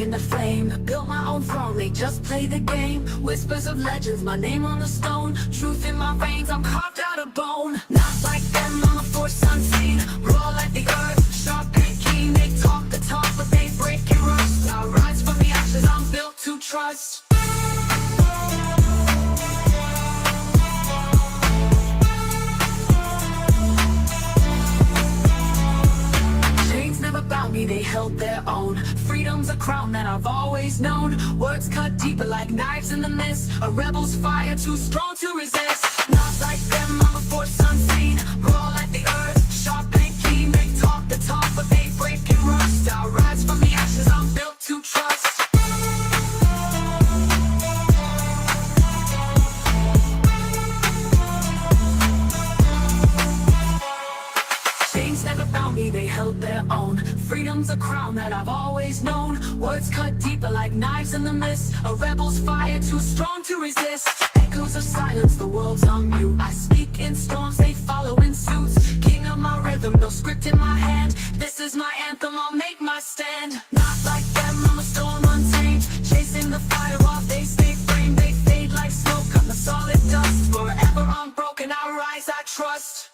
in the flame. Built my own throne, they just play the game. Whispers of legends, my name on the stone. Truth in my veins, I'm carved out of bone. Not like them, I'm a force unseen. Raw like the earth, sharp and keen. They talk the talk, but they break and rust. I rise from the ashes, I'm built to trust. About me, they held their own. Freedom's a crown that I've always known. Words cut deeper like knives in the mist. A rebel's fire too strong to resist. Not like them, I'm a force unseen. Raw like the earth, sharp and keen. They talk the talk, but they break and rust. I rise from the ashes, I'm built to trust. Chains never bound me, they held their own. Freedom's a crown that I've always known. Words cut deeper like knives in the mist. A rebel's fire too strong to resist. Echoes of silence, the world's on mute. I speak in storms, they follow in suits. King of my rhythm, no script in my hand. This is my anthem, I'll make my stand. Not like them, I'm a storm untamed. Chasing the fire off, they stay framed. They fade like smoke, I'm the solid dust. Forever unbroken, I rise, I trust.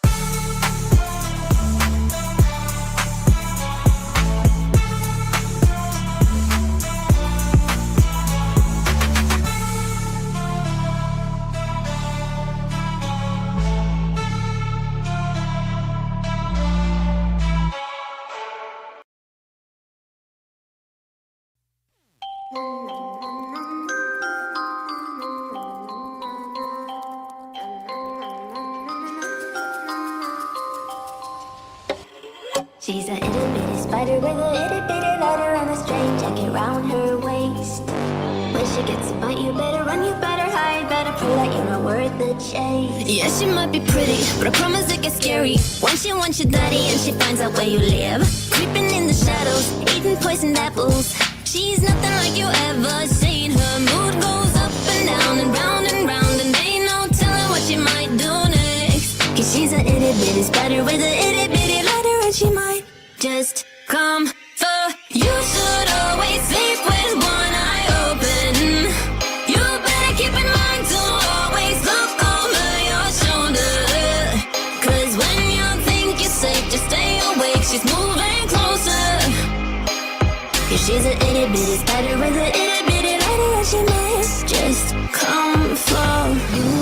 She's a itty bitty spider with a itty bitty letter and a string jacket round her waist. When she gets a bite, you better run, you better hide, better prove that you're not worth the chase. Yeah, she might be pretty, but I promise it gets scary when she wants your daddy and she finds out where you live. Creeping in the shadows, eating poisoned apples. She's nothing like you ever seen. Her mood goes up and round, and ain't no telling what she might do next. Cause she's a itty bitty spider with a itty bitty letter, and she might just come for you. Should always sleep with one eye open. You better keep in mind to always look over your shoulder. Cause when you think you're safe, just stay awake. She's moving closer. Cause she's a itty bitty spider with a itty bitty letter, and she might just come for you.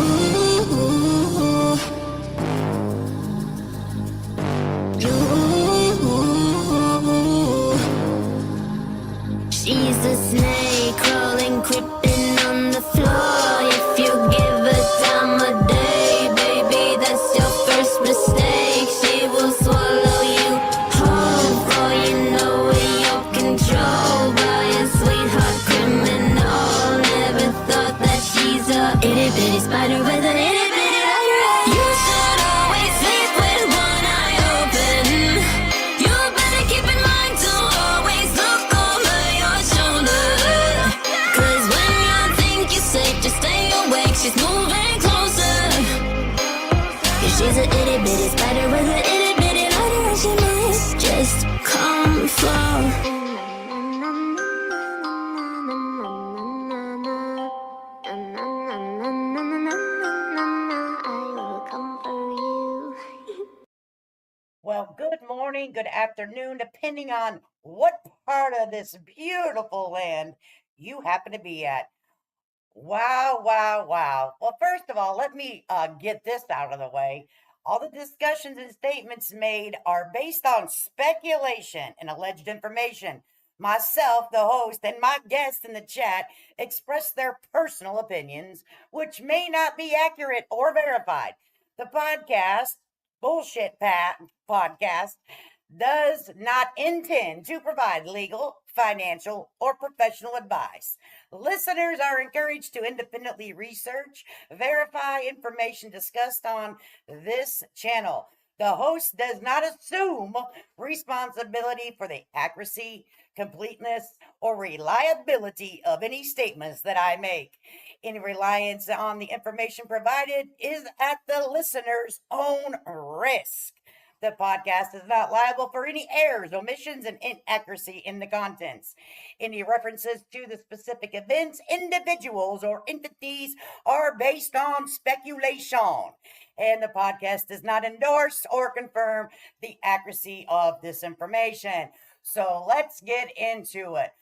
She's a snake crawling, creeping on the floor. If you give her time of day, baby, that's your first mistake. She will swallow you whole, for you know in your control by a sweetheart criminal. Never thought that she's a itty bitty spider with an itty bitty letter. You should always sleep with one eye open. You better keep in mind to always look over your shoulder. Cause when you think you're safe, just stay awake. She's moving closer. Cause she's a itty bitty spider with an itty bitty letter, and she might just come for. Well, good morning, good afternoon, depending on what part of this beautiful land you happen to be at. Wow, wow, wow. Well, first of all, let me get this out of the way. All the discussions and statements made are based on speculation and alleged information. Myself, the host, and my guests in the chat express their personal opinions, which may not be accurate or verified. The podcast, Podcast, does not intend to provide legal, financial, or professional advice. Listeners are encouraged to independently research, verify information discussed on this channel. The host does not assume responsibility for the accuracy, completeness, or reliability of any statements that I make. Any reliance on the information provided is at the listener's own risk. The podcast is not liable for any errors, omissions, and inaccuracy in the contents. Any references to the specific events, individuals, or entities are based on speculation. And the podcast does not endorse or confirm the accuracy of this information. So let's get into it.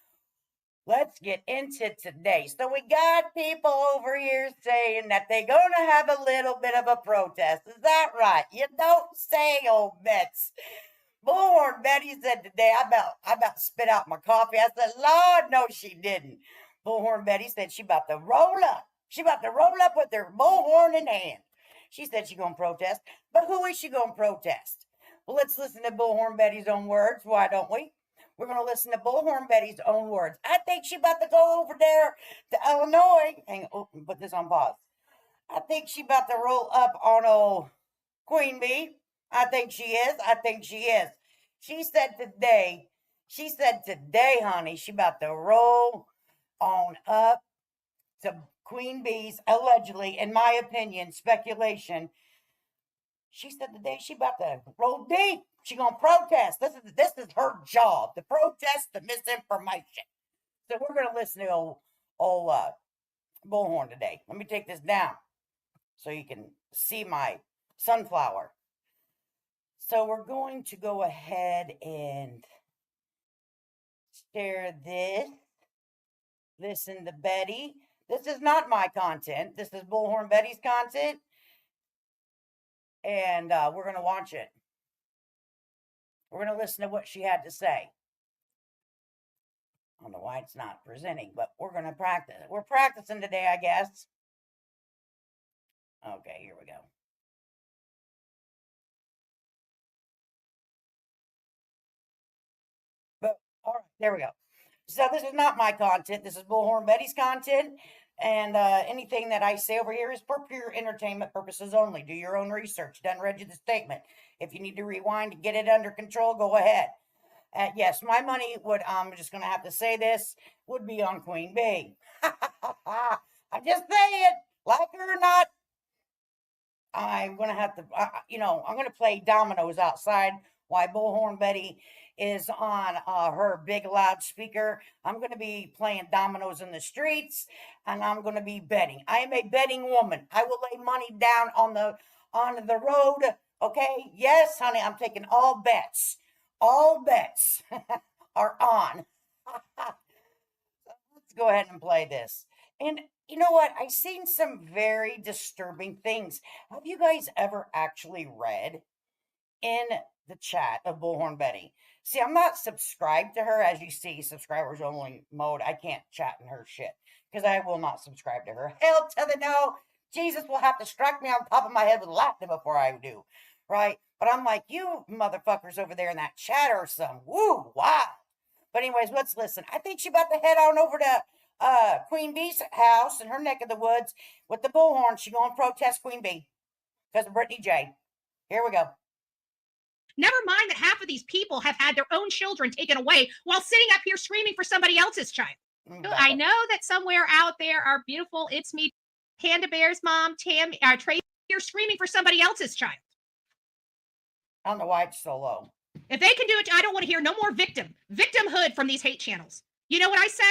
Let's get into today. So we got people over here saying that they're going to have a little bit of a protest. Is that right? You don't say, old Bets. Bullhorn Betty said today, I about spit out my coffee. I said, Lord, no, she didn't. Bullhorn Betty said she about to roll up. She about to roll up with her bullhorn in hand. She said she going to protest. But who is she going to protest? Well, let's listen to Bullhorn Betty's own words. Why don't we? We're going to listen to Bullhorn Betty's own words. I think she about to go over there to Illinois. Hang on, put this on pause. I think she about to roll up on old Queen Bee. I think she is. I think she is. She said today, honey, she about to roll on up to Queen Bee's, allegedly, in my opinion, speculation. She said today she about to roll deep. She gonna protest. This is her job, to protest the misinformation. So we're gonna listen to old Bullhorn today. Let me take this down so you can see my sunflower. So we're going to go ahead and share this. Listen to Betty. This is not my content. This is Bullhorn Betty's content. And we're going to watch it. We're going to listen to what she had to say. I don't know why it's not presenting, but we're going to practice. We're practicing today, I guess. Okay, here we go. But, all right, there we go. So this is not my content. This is Bullhorn Betty's content. And anything that I say over here is for pure entertainment purposes only. Do your own research. Done read you the statement. If you need to rewind to get it under control, go ahead. Yes, my money would, I'm just going to have to say this, would be on Queen Bee. I'm just saying, like her or not, I'm going to have to, I'm going to play dominoes outside while Bullhorn Betty is on her big loudspeaker. I'm going to be playing dominoes in the streets, and I'm going to be betting. I am a betting woman. I will lay money down on the road. Okay? Yes, honey, I'm taking all bets. All bets are on. Let's go ahead and play this. And you know what? I've seen some very disturbing things. Have you guys ever actually read in the chat of Bullhorn Betty? See, I'm not subscribed to her. As you see, subscribers only mode. I can't chat in her shit because I will not subscribe to her. Hell to the no. Jesus will have to strike me on top of my head with laughter before I do. Right? But I'm like, you motherfuckers over there in that chat or some. Woo, wow. But anyways, let's listen. I think she about to head on over to Queen Bee's house in her neck of the woods with the bullhorn. She going to protest Queen Bee because of Brittany J. Here we go. Never mind that half of these people have had their own children taken away while sitting up here screaming for somebody else's child. I know that somewhere out there, our beautiful It's Me Panda Bear's mom, Tracy, are screaming for somebody else's child. I don't know why it's so low. If they can do it, I don't want to hear no more victimhood from these hate channels. You know what I say?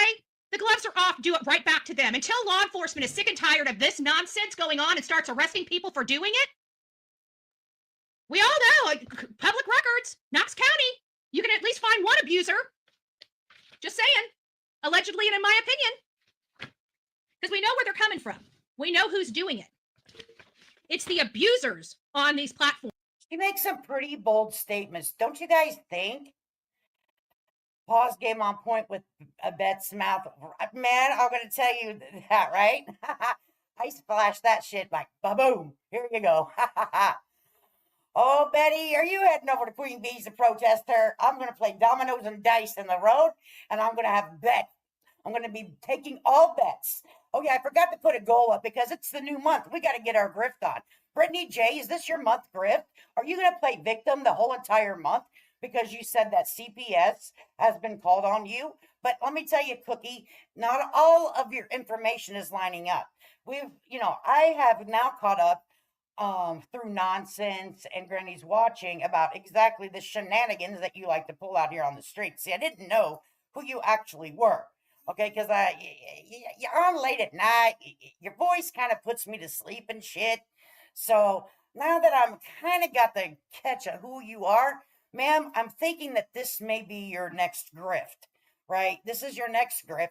The gloves are off. Do it right back to them. Until law enforcement is sick and tired of this nonsense going on and starts arresting people for doing it. We all know, public records, Knox County, you can at least find one abuser. Just saying. Allegedly, and in my opinion. Because we know where they're coming from. We know who's doing it. It's the abusers on these platforms. She makes some pretty bold statements. Don't you guys think? Pause game on point with a Bet's mouth. Man, I'm going to tell you that, right? I splashed that shit like, ba-boom. Here you go. Oh, Betty, are you heading over to Queen Bee's to protest her? I'm going to play dominoes and dice in the road, and I'm going to have a bet. I'm going to be taking all bets. Oh, yeah, I forgot to put a goal up because it's the new month. We got to get our grift on. Brittany J, is this your month grift? Are you going to play victim the whole entire month because you said that CPS has been called on you? But let me tell you, Cookie, not all of your information is lining up. I have now caught up through nonsense and Granny's watching about exactly the shenanigans that you like to pull out here on the street. See, I didn't know who you actually were. Okay, because you're on late at night. Your voice kind of puts me to sleep and shit. So now that I'm kind of got the catch of who you are, ma'am, I'm thinking that this may be your next grift, right? This is your next grift.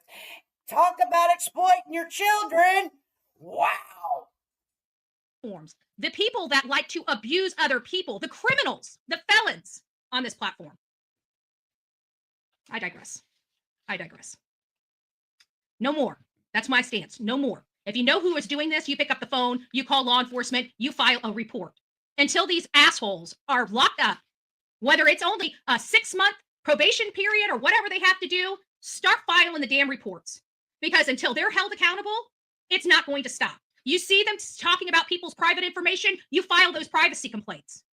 Talk about exploiting your children. Wow. Forms. The people that like to abuse other people, the criminals, the felons on this platform. I digress. I digress. No more. That's my stance. No more. If you know who is doing this, you pick up the phone, you call law enforcement, you file a report. Until these assholes are locked up, whether it's only a 6-month probation period or whatever they have to do, start filing the damn reports. Because until they're held accountable, it's not going to stop. You see them talking about people's private information, you file those privacy complaints.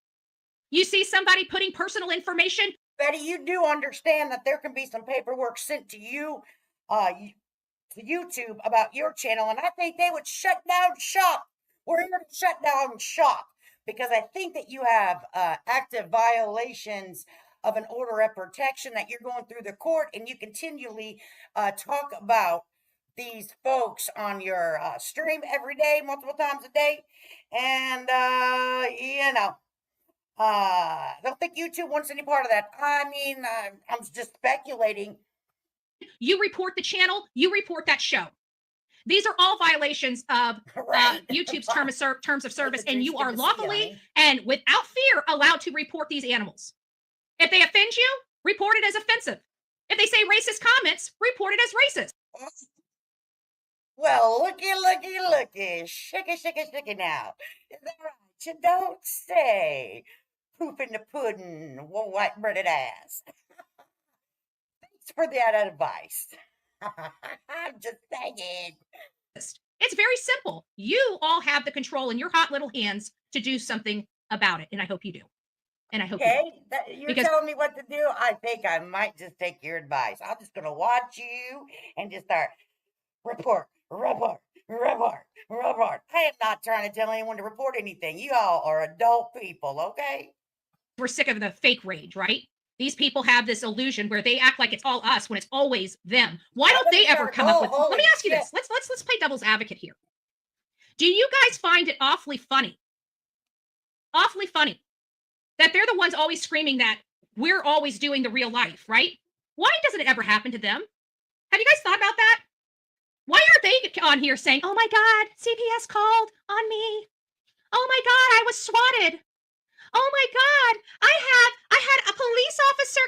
You see somebody putting personal information. Betty, you do understand that there can be some paperwork sent to you, to YouTube about your channel, and I think they would shut down shop. We're here to shut down shop because I think that you have active violations of an order of protection that you're going through the court, and you continually talk about these folks on your stream every day, multiple times a day, and I don't think YouTube wants any part of that. I mean, I'm just speculating. You report the channel, you report that show. These are all violations of Right. YouTube's terms of service, That's and you are interesting to see, lawfully honey. and without fear allowed to report these animals. If they offend you, report it as offensive. If they say racist comments, report it as racist. Well, looky, shaky now. Is that right? You don't say. Poop in the pudding, white breaded ass. Thanks for that advice. I'm just saying. It's very simple. You all have the control in your hot little hands to do something about it, and I hope you do. And I hope you do. Okay, you're Because- telling me what to do. I think I might just take your advice. I'm just gonna watch you and just start report. I am not trying to tell anyone to report anything. You all are adult people, okay? We're sick of the fake rage, right? These people have this illusion where they act like it's all us when it's always them. Why don't they ever come up with? Let me ask you this. Let's play devil's advocate here. Do you guys find it awfully funny that they're the ones always screaming that we're always doing the real life, right? Why doesn't it ever happen to them? Have you guys thought about that? Why aren't they on here saying, "Oh my God, CPS called on me. Oh my God, I was swatted. Oh my God, I had a police officer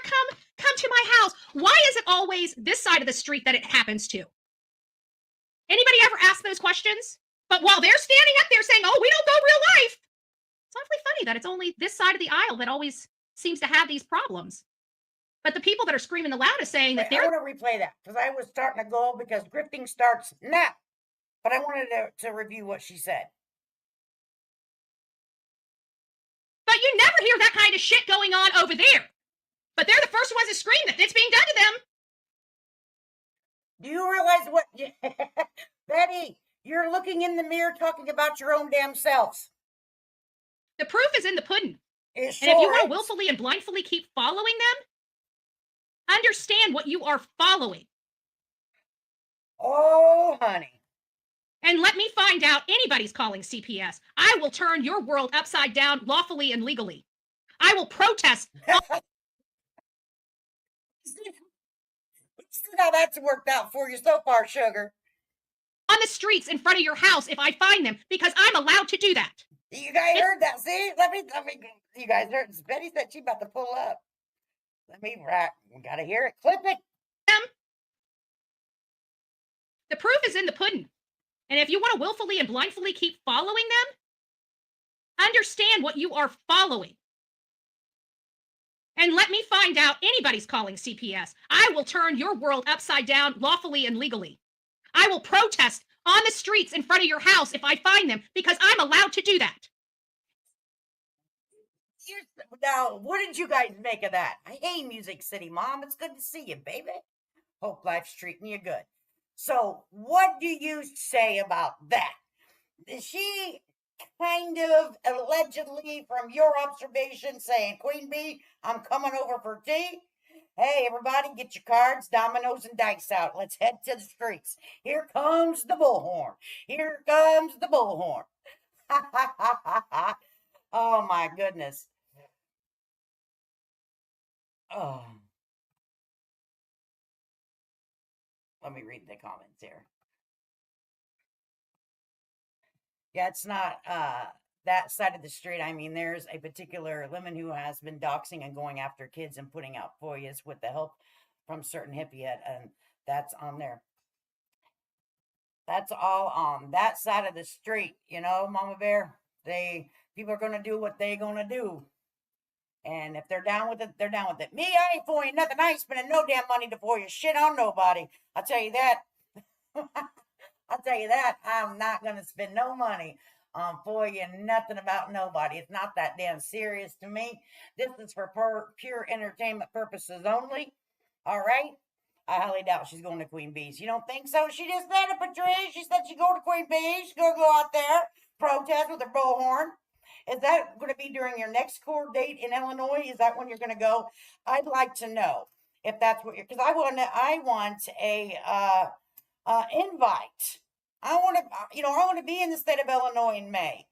come to my house." Why is it always this side of the street that it happens to? Anybody ever ask those questions? But while they're standing up there saying, "Oh, we don't go real life," it's awfully funny that it's only this side of the aisle that always seems to have these problems. But the people that are screaming the loudest saying that I they're want to replay that because I was starting to go because grifting starts now. But I wanted to review what she said. But you never hear that kind of shit going on over there. But they're the first ones to scream that it's being done to them. Do you realize what, Betty, you're looking in the mirror talking about your own damn selves. The proof is in the pudding. It And if you sure want to is. willfully and blindly keep following them, understand what you are following. Oh, honey. And let me find out anybody's calling CPS. I will turn your world upside down lawfully and legally. I will protest. See how that's worked out for you so far, sugar. On the streets in front of your house if I find them, because I'm allowed to do that. You guys heard that? See, let me. You guys heard? Betty said she about to pull up. Let me write. We gotta hear it. Clip it. The proof is in the pudding. And if you want to willfully and blindly keep following them, understand what you are following. And let me find out anybody's calling CPS. I will turn your world upside down lawfully and legally. I will protest on the streets in front of your house if I find them because I'm allowed to do that. Now, what did you guys make of that? Hey, Music City Mom, it's good to see you, baby. Hope life's treating you good. So, what do you say about that? She kind of allegedly from your observation saying, Queen Bee, I'm coming over for tea. Hey, everybody, get your cards, dominoes, and dice out. Let's head to the streets. Here comes the bullhorn. Here comes the bullhorn. Oh, my goodness. Oh. Let me read the comments here. Yeah, it's not that side of the street. I mean, there's a particular woman who has been doxing and going after kids and putting out FOIAs with the help from certain hippie, and that's on there. That's all on that side of the street, you know, Mama Bear. People are gonna do what they gonna do. And if they're down with it, they're down with it. Me, I ain't FOIAing nothing. I ain't spending no damn money to FOIA shit on nobody. I'll tell you that. I'll tell you that. I'm not going to spend no money on FOIA nothing about nobody. It's not that damn serious to me. This is for pure entertainment purposes only. All right? I highly doubt she's going to Queen Bee's. You don't think so? She just said it, Patricia. She said she'd go to Queen Bee's. She's going to go out there, protest with her bullhorn. Is that going to be during your next court date in Illinois? Is that when you're going to go? I'd like to know if that's what you're, because I want a invite. I want to be in the state of Illinois in May.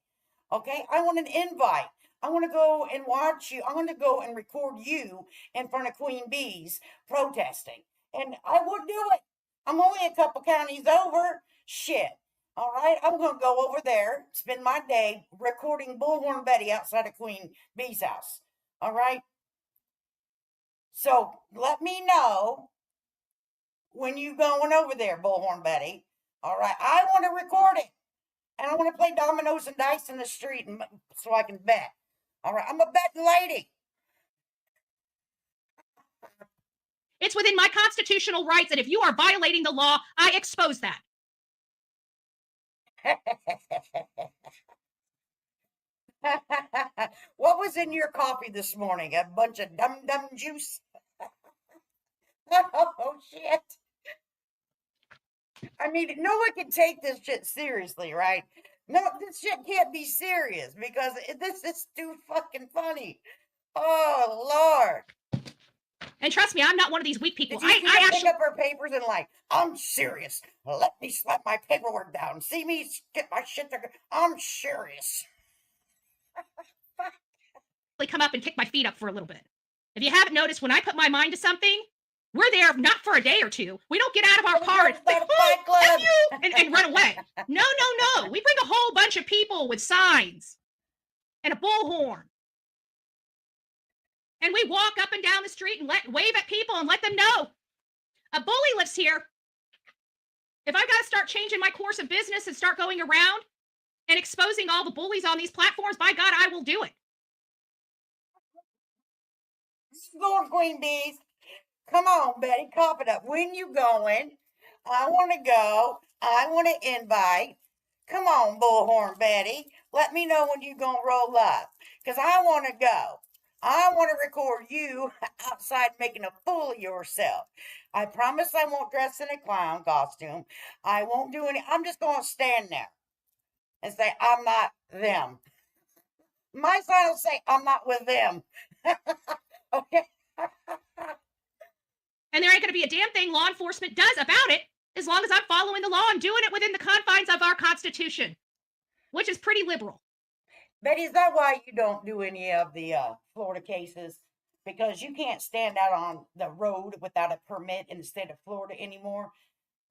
Okay, I want an invite. I want to go and watch you. I want to go and record you in front of Queen Bee's protesting, and I would do it. I'm only a couple counties over. Shit. All right, I'm going to go over there, spend my day recording Bullhorn Betty outside of Queen Bee's house. All right. So let me know when you going over there, Bullhorn Betty. All right, I want to record it, and I want to play dominoes and dice in the street, so I can bet. All right, I'm a betting lady. It's within my constitutional rights, and if you are violating the law, I expose that. What was in your coffee this morning? A bunch of dum-dum juice? Oh, shit. I mean, no one can take this shit seriously, right? No, this shit can't be serious because this is too fucking funny. Oh, Lord. And trust me, I'm not one of these weak people. Did you see I her actually pick up her papers and like, I'm serious. Let me slap my paperwork down. See me get my shit together. I'm serious. come up and kick my feet up for a little bit. If you haven't noticed, when I put my mind to something, we're there not for a day or two. We don't get out of our car and, like, and run away. No. We bring a whole bunch of people with signs and a bullhorn. And we walk up and down the street and wave at people and let them know a bully lives here. If I got to start changing my course of business and start going around and exposing all the bullies on these platforms, by God, I will do it. Going, Queen Bees. Come on, Betty, cop it up. When you going? I want to go. I want to invite. Come on, Bullhorn Betty. Let me know when you're going to roll up, because I want to go. I want to record you outside making a fool of yourself. I promise I won't dress in a clown costume. I won't do any. I'm just going to stand there and say, I'm not them. My sign will say, I'm not with them. Okay. And there ain't going to be a damn thing law enforcement does about it as long as I'm following the law and doing it within the confines of our Constitution, which is pretty liberal. Betty, is that why you don't do any of the Florida cases? Because you can't stand out on the road without a permit in the state of Florida anymore?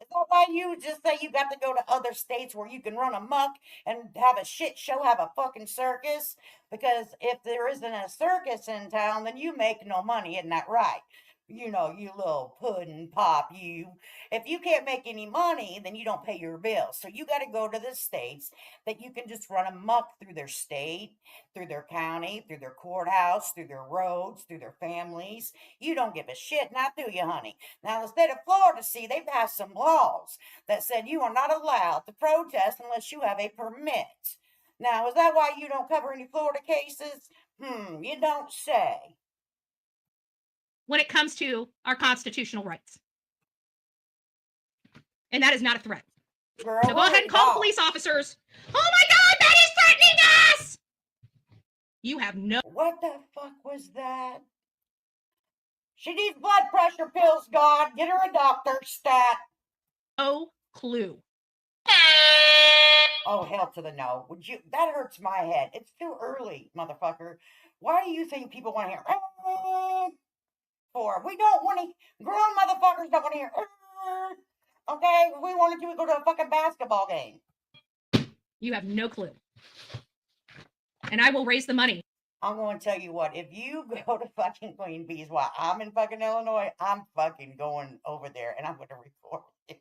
Is that why you just say you got to go to other states where you can run amok and have a shit show, have a fucking circus? Because if there isn't a circus in town, then you make no money, isn't that right? You know, you little pudding pop, you. If you can't make any money, then you don't pay your bills. So you got to go to the states that you can just run amok through their state, through their county, through their courthouse, through their roads, through their families. You don't give a shit, now do you, honey? Now, the state of Florida, see, they passed some laws that said you are not allowed to protest unless you have a permit. Now, is that why you don't cover any Florida cases? You don't say. When it comes to our constitutional rights. And that is not a threat. Girl, so go ahead and call police officers. Oh my God, Betty's threatening You have no What the fuck was that? She needs blood pressure pills, God. Get her a doctor, stat. clue. Oh, hell to the no. Would you? That hurts my head. It's too early, motherfucker. Why do you think people want to hear for? We don't want to, grown motherfuckers don't want to hear okay? If we wanted to, we go to a fucking basketball game. You have no clue. And I will raise the money. I'm going to tell you what, if you go to fucking Queen Bee's while I'm in fucking Illinois, I'm fucking going over there and I'm going to record you.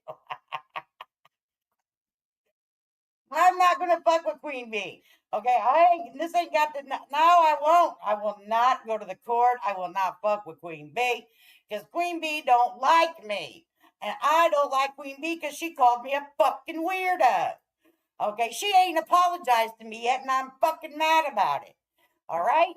I'm not going to fuck with Queen Bee. Okay, this ain't got to, no, I won't. I will not go to the court. I will not fuck with Queen Bee because Queen Bee don't like me. And I don't like Queen Bee because she called me a fucking weirdo. Okay, she ain't apologized to me yet and I'm fucking mad about it. All right?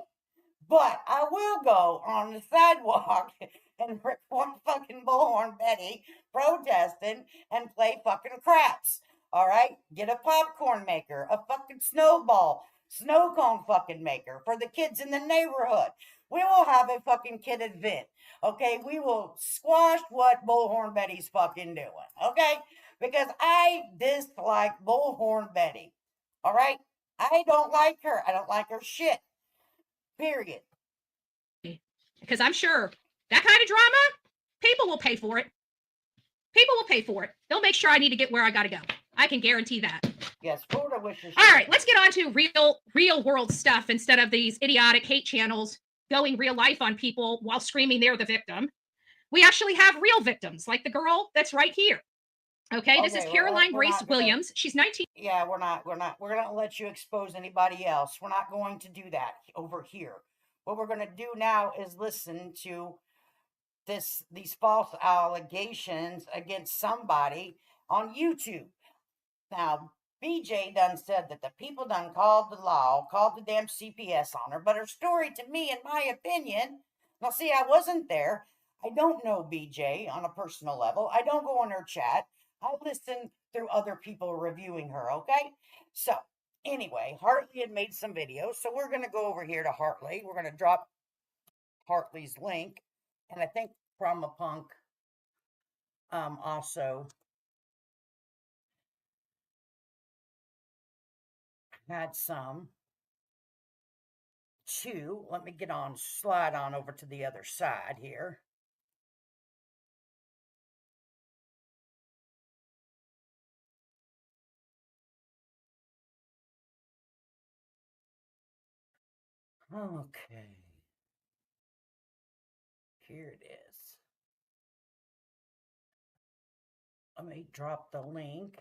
But I will go on the sidewalk and record fucking Bullhorn Betty protesting and play fucking craps. All right? Get a popcorn maker, a fucking snowball, snow cone fucking maker for the kids in the neighborhood. We will have a fucking kid event. Okay? We will squash what Bullhorn Betty's fucking doing. Okay? Because I dislike Bullhorn Betty. All right? I don't like her. I don't like her shit. Period. Because I'm sure that kind of drama, people will pay for it. People will pay for it. They'll make sure I need to get where I got to go. I can guarantee that. Yes, Florida wishes. All right, let's get on to real world stuff instead of these idiotic hate channels going real life on people while screaming they're the victim. We actually have real victims, like the girl that's right here. Okay, this is Caroline Grace Williams. She's 19. Yeah, we're not gonna let you expose anybody else. We're not going to do that over here. What we're gonna do now is listen to these false allegations against somebody on YouTube. Now, BJ done said that the people done called the law, called the damn CPS on her, but her story to me, in my opinion, now see, I wasn't there. I don't know BJ on a personal level. I don't go on her chat. I listen through other people reviewing her, okay? So, anyway, Hartley had made some videos, so we're going to go over here to Hartley. We're going to drop Hartley's link, and I think Brahma Punk also had some too. Let me slide on over to the other side here. Okay. Here it is. Let me drop the link.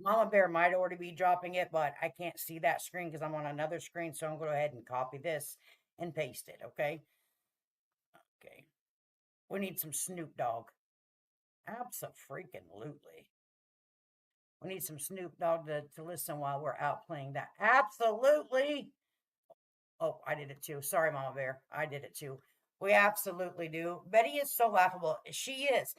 Mama Bear might already be dropping it, but I can't see that screen because I'm on another screen. So I'm going to go ahead and copy this and paste it. Okay. Okay. We need some Snoop Dogg. Abso-freaking-lutely. We need some Snoop Dogg to listen while we're out playing that. Absolutely. Oh, I did it too. Sorry, Mama Bear. I did it too. We absolutely do. Betty is so laughable. She is.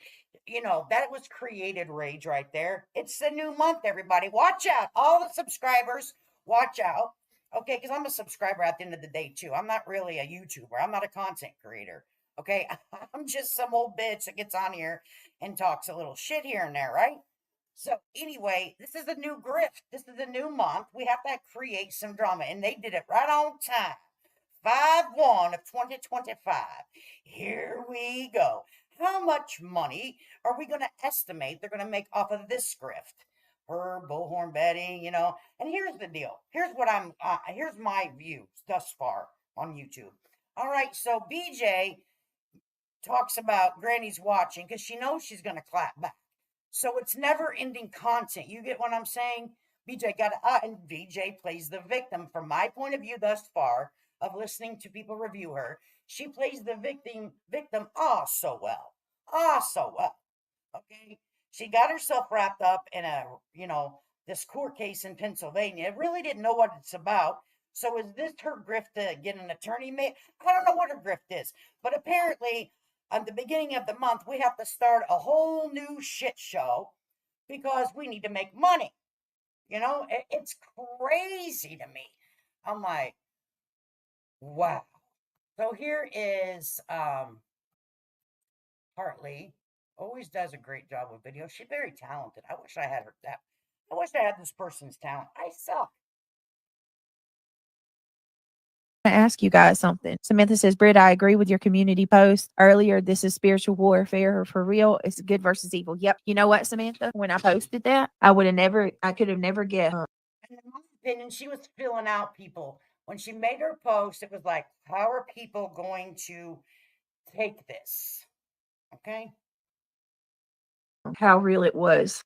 You know, that was created rage right there. It's the new month, everybody. Watch out. All the subscribers, watch out. Okay, because I'm a subscriber at the end of the day, too. I'm not really a YouTuber. I'm not a content creator. Okay, I'm just some old bitch that gets on here and talks a little shit here and there, right? So anyway, this is a new grift. This is a new month. We have to create some drama, and they did it right on time. 5/1 of 2025. Here we go. How much money are we going to estimate they're going to make off of this grift? Her, Bullhorn Betty, you know. And here's the deal. Here's what here's my views thus far on YouTube. All right, so BJ talks about Granny's watching because she knows she's going to clap back. So it's never ending content. You get what I'm saying? BJ got and BJ plays the victim from my point of view thus far of listening to people review her. She plays the victim so well. So well. Okay. She got herself wrapped up in this court case in Pennsylvania. Really didn't know what it's about. So is this her grift to get an attorney made? I don't know what her grift is, but apparently at the beginning of the month, we have to start a whole new shit show because we need to make money. You know, it's crazy to me. I'm like, wow. So here is Hartley. Always does a great job with video. She's very talented. I wish I had her that. I wish I had this person's talent. I suck. To ask you guys something. Samantha says, Britt, I agree with your community post earlier. This is spiritual warfare for real. It's good versus evil. Yep. You know what, Samantha? When I posted that, I could have never guessed. And in my opinion, she was filling out people. When she made her post, it was like, how are people going to take this? Okay. How real it was,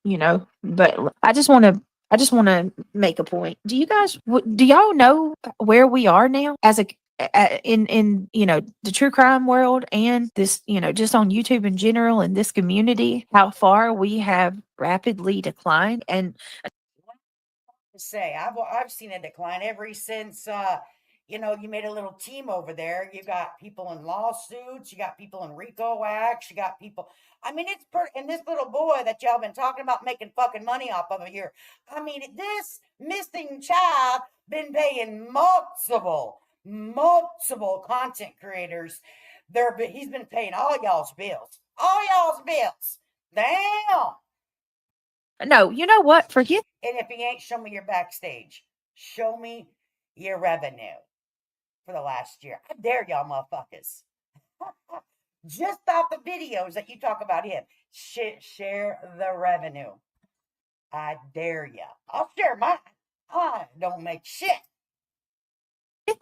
but I just want to make a point. Do y'all know where we are now as in the true crime world and this, just on YouTube in general and this community, how far we have rapidly declined? And To say I've seen a decline ever since you made a little team over there. You got people in lawsuits, you got people in RICO acts, you got people. I mean, and this little boy that y'all been talking about making fucking money off of here. I mean, this missing child been paying multiple content creators. He's been paying all y'all's bills. Damn. no, you know what? Forget. And if he ain't, show me your backstage. Show me your revenue for the last year. I dare y'all motherfuckers. Just off the videos that you talk about him. Share the revenue. I dare ya. I'll share mine. I don't make shit.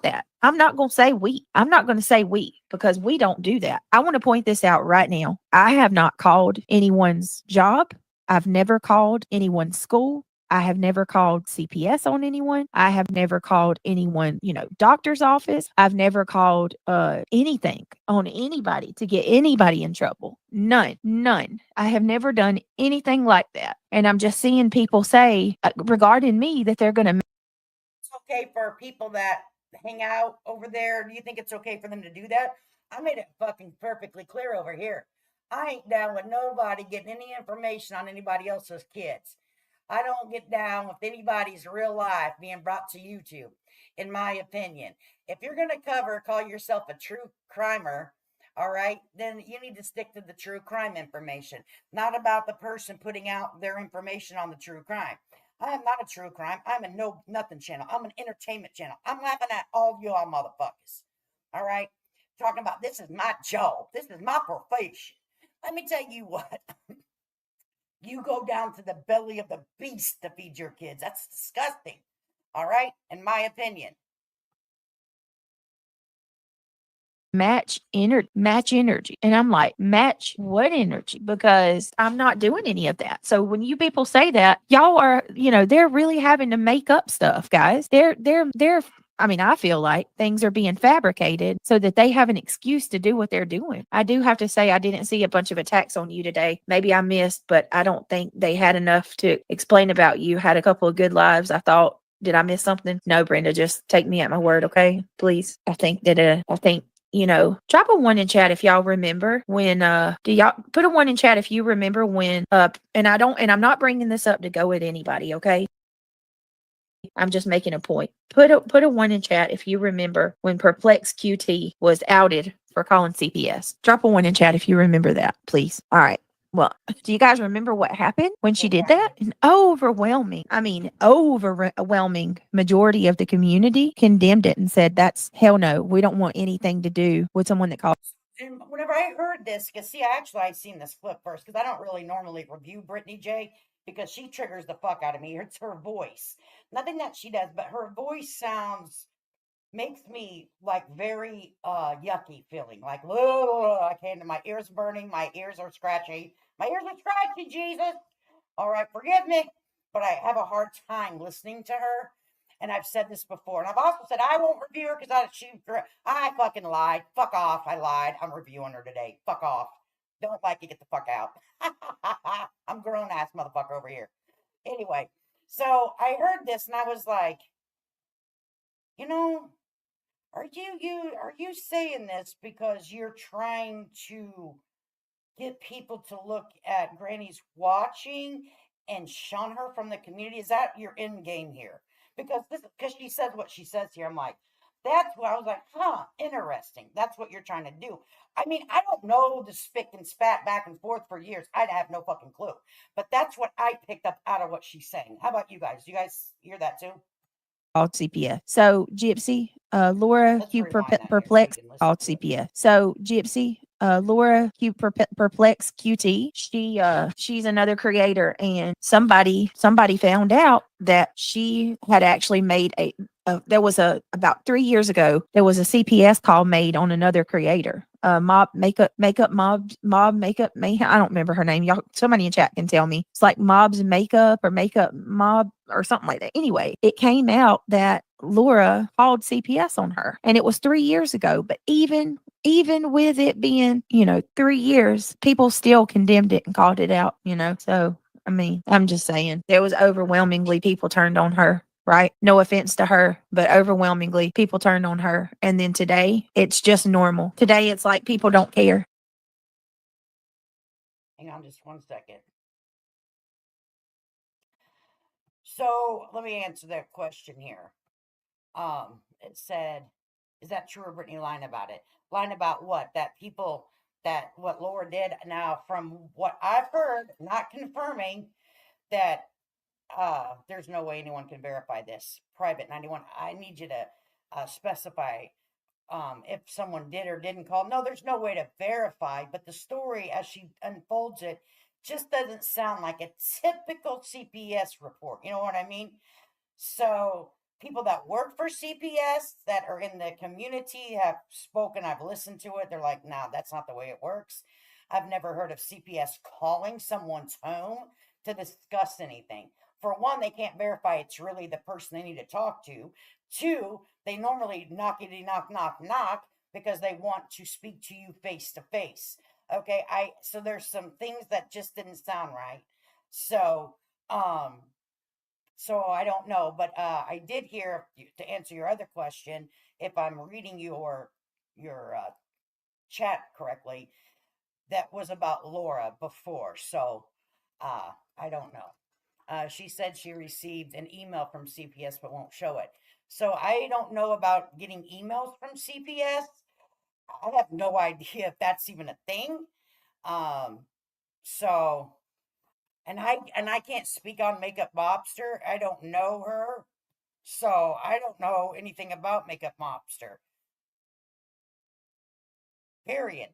That. I'm not going to say we. I'm not going to say we because we don't do that. I want to point this out right now. I have not called anyone's job. I've never called anyone's school. I have never called CPS on anyone. I have never called anyone, doctor's office. I've never called anything on anybody to get anybody in trouble. None. I have never done anything like that. And I'm just seeing people say regarding me that they're going to. It's okay for people that hang out over there. Do you think it's okay for them to do that? I made it fucking perfectly clear over here. I ain't down with nobody getting any information on anybody else's kids. I don't get down with anybody's real life being brought to YouTube, in my opinion. If you're going to call yourself a true crimer, all right, then you need to stick to the true crime information, not about the person putting out their information on the true crime. I am not a true crime. I'm a no nothing channel. I'm an entertainment channel. I'm laughing at all y'all motherfuckers. All right? Talking about this is my job. This is my profession. Let me tell you what. You go down to the belly of the beast to feed your kids. That's disgusting. All right? In my opinion. Match energy. And I'm like, match what energy? Because I'm not doing any of that. So when you people say that, y'all are, they're really having to make up stuff, guys. I feel like things are being fabricated so that they have an excuse to do what they're doing. I do have to say, I didn't see a bunch of attacks on you today. Maybe I missed, but I don't think they had enough to explain about you. Had a couple of good lives. I thought, did I miss something? No, Brenda, just take me at my word, okay? Please. I think, drop a 1 in chat if y'all remember when, do y'all put a 1 in chat if you remember when, and I'm not bringing this up to go at anybody, okay? I'm just making a point. Put a 1 in chat if you remember when Perplex QT was outed for calling CPS. Drop a 1 in chat if you remember that, please. All right. Well, do you guys remember what happened when she did that? An overwhelming majority of the community condemned it and said, that's hell no. We don't want anything to do with someone that called. And whenever I heard this, because I'd seen this clip first, because I don't really normally review Brittany J, because she triggers the fuck out of me. It's her voice. Nothing that she does, but her voice makes me like very yucky feeling. Like, I can't, my ears burning, my ears are scratchy. My ears are scratchy, Jesus. All right, forgive me, but I have a hard time listening to her. And I've said this before. And I've also said I won't review her because I fucking lied. Fuck off. I lied. I'm reviewing her today. Fuck off. Don't like you, get the fuck out. I'm grown ass motherfucker over here. Anyway, so I heard this and I was like, are you saying this because you're trying to get people to look at Granny's watching and shun her from the community? Is that your end game here? because she says what she says here. I'm like, that's what I was like, huh, interesting. That's what you're trying to do. I mean, I don't know the spick and spat back and forth for years. I'd have no fucking clue. But that's what I picked up out of what she's saying. How about you guys? You guys hear that too? Called CPS. So Gypsy, Laura Let's Q rewind that here so we Perplex can listen called to it. CPS. So Gypsy, Laura Q Perplex QT. She's another creator, and somebody found out that she had actually made there was about 3 years ago, there was a CPS call made on another creator. Mob makeup makeup mayhem. I don't remember her name. Y'all, somebody in chat can tell me. It's like Mob's makeup or makeup mob or something like that. Anyway, it came out that Laura called CPS on her, and it was 3 years ago. But even with it being, 3 years, people still condemned it and called it out. So I mean, I'm just saying, there was overwhelmingly people turned on her. Right? No offense to her, but overwhelmingly people turned on her. And then today, it's just normal. Today, it's like people don't care. Hang on just 1 second. So let me answer that question here. It said, is that true, or Brittany lying about it? Lying about what? That what Laura did. Now, from what I've heard, not confirming, that there's no way anyone can verify this. Private 91, I need you to specify if someone did or didn't call. No, there's no way to verify, but the story as she unfolds it just doesn't sound like a typical CPS report. You know what I mean? So people that work for CPS that are in the community have spoken. I've listened to it. They're like, nah, that's not the way it works. I've never heard of CPS calling someone's home to discuss anything. For one, they can't verify it's really the person they need to talk to. Two, they normally knock because they want to speak to you face to face. Okay, so there's some things that just didn't sound right. So I don't know, but I did hear, to answer your other question, if I'm reading your chat correctly, that was about Laura before. So I don't know. She said she received an email from CPS but won't show it. So I don't know about getting emails from CPS. I have no idea if that's even a thing. So and I can't speak on Makeup Mobster. I don't know her. So I don't know anything about Makeup Mobster. Period.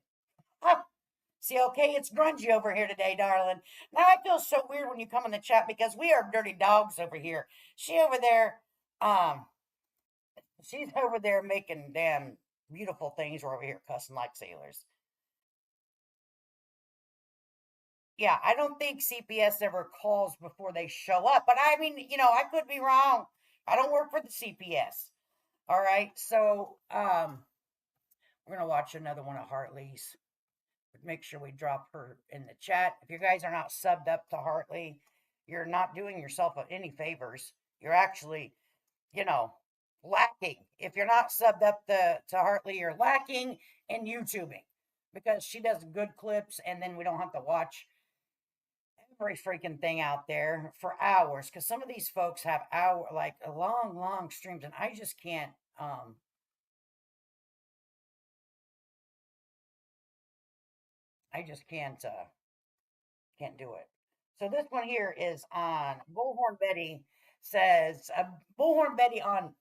See, okay, it's grungy over here today, darling. Now I feel so weird when you come in the chat because we are dirty dogs over here. She's over there making damn beautiful things. We're over here cussing like sailors. Yeah, I don't think CPS ever calls before they show up. But I mean, I could be wrong. I don't work for the CPS. All right. So we're gonna watch another one of Hartley's. Make sure we drop her in the chat. If you guys are not subbed up to Hartley, you're not doing yourself any favors. You're actually, lacking. If you're not subbed up to Hartley, you're lacking in YouTubing, because she does good clips, and then we don't have to watch every freaking thing out there for hours, because some of these folks have long streams, and I just can't can't do it. So this one here is on Bullhorn Betty. Says Bullhorn Betty on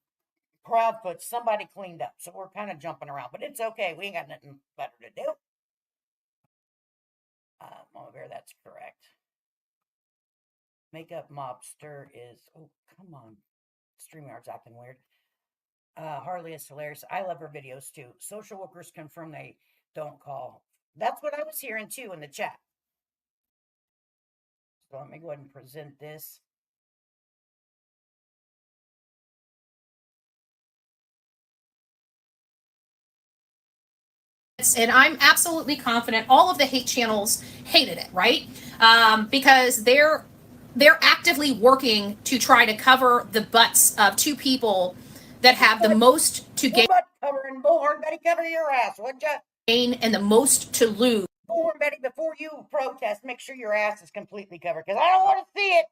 Proudfoot, somebody cleaned up. So we're kind of jumping around, but it's okay. We ain't got nothing better to do. Over that's correct. Makeup Mobster is, oh, come on. StreamYard's acting weird. Harley is hilarious. I love her videos too. Social workers confirm they don't call. That's what I was hearing too in the chat. So let me go ahead and present this. And I'm absolutely confident all of the hate channels hated it, right? Because they're actively working to try to cover the butts of two people that have the most to gain. Butt covering, Bullhorn Betty, cover your ass, would ya? Gain and the most to lose. Bullhorn Betty, before you protest, make sure your ass is completely covered, because I don't want to see it.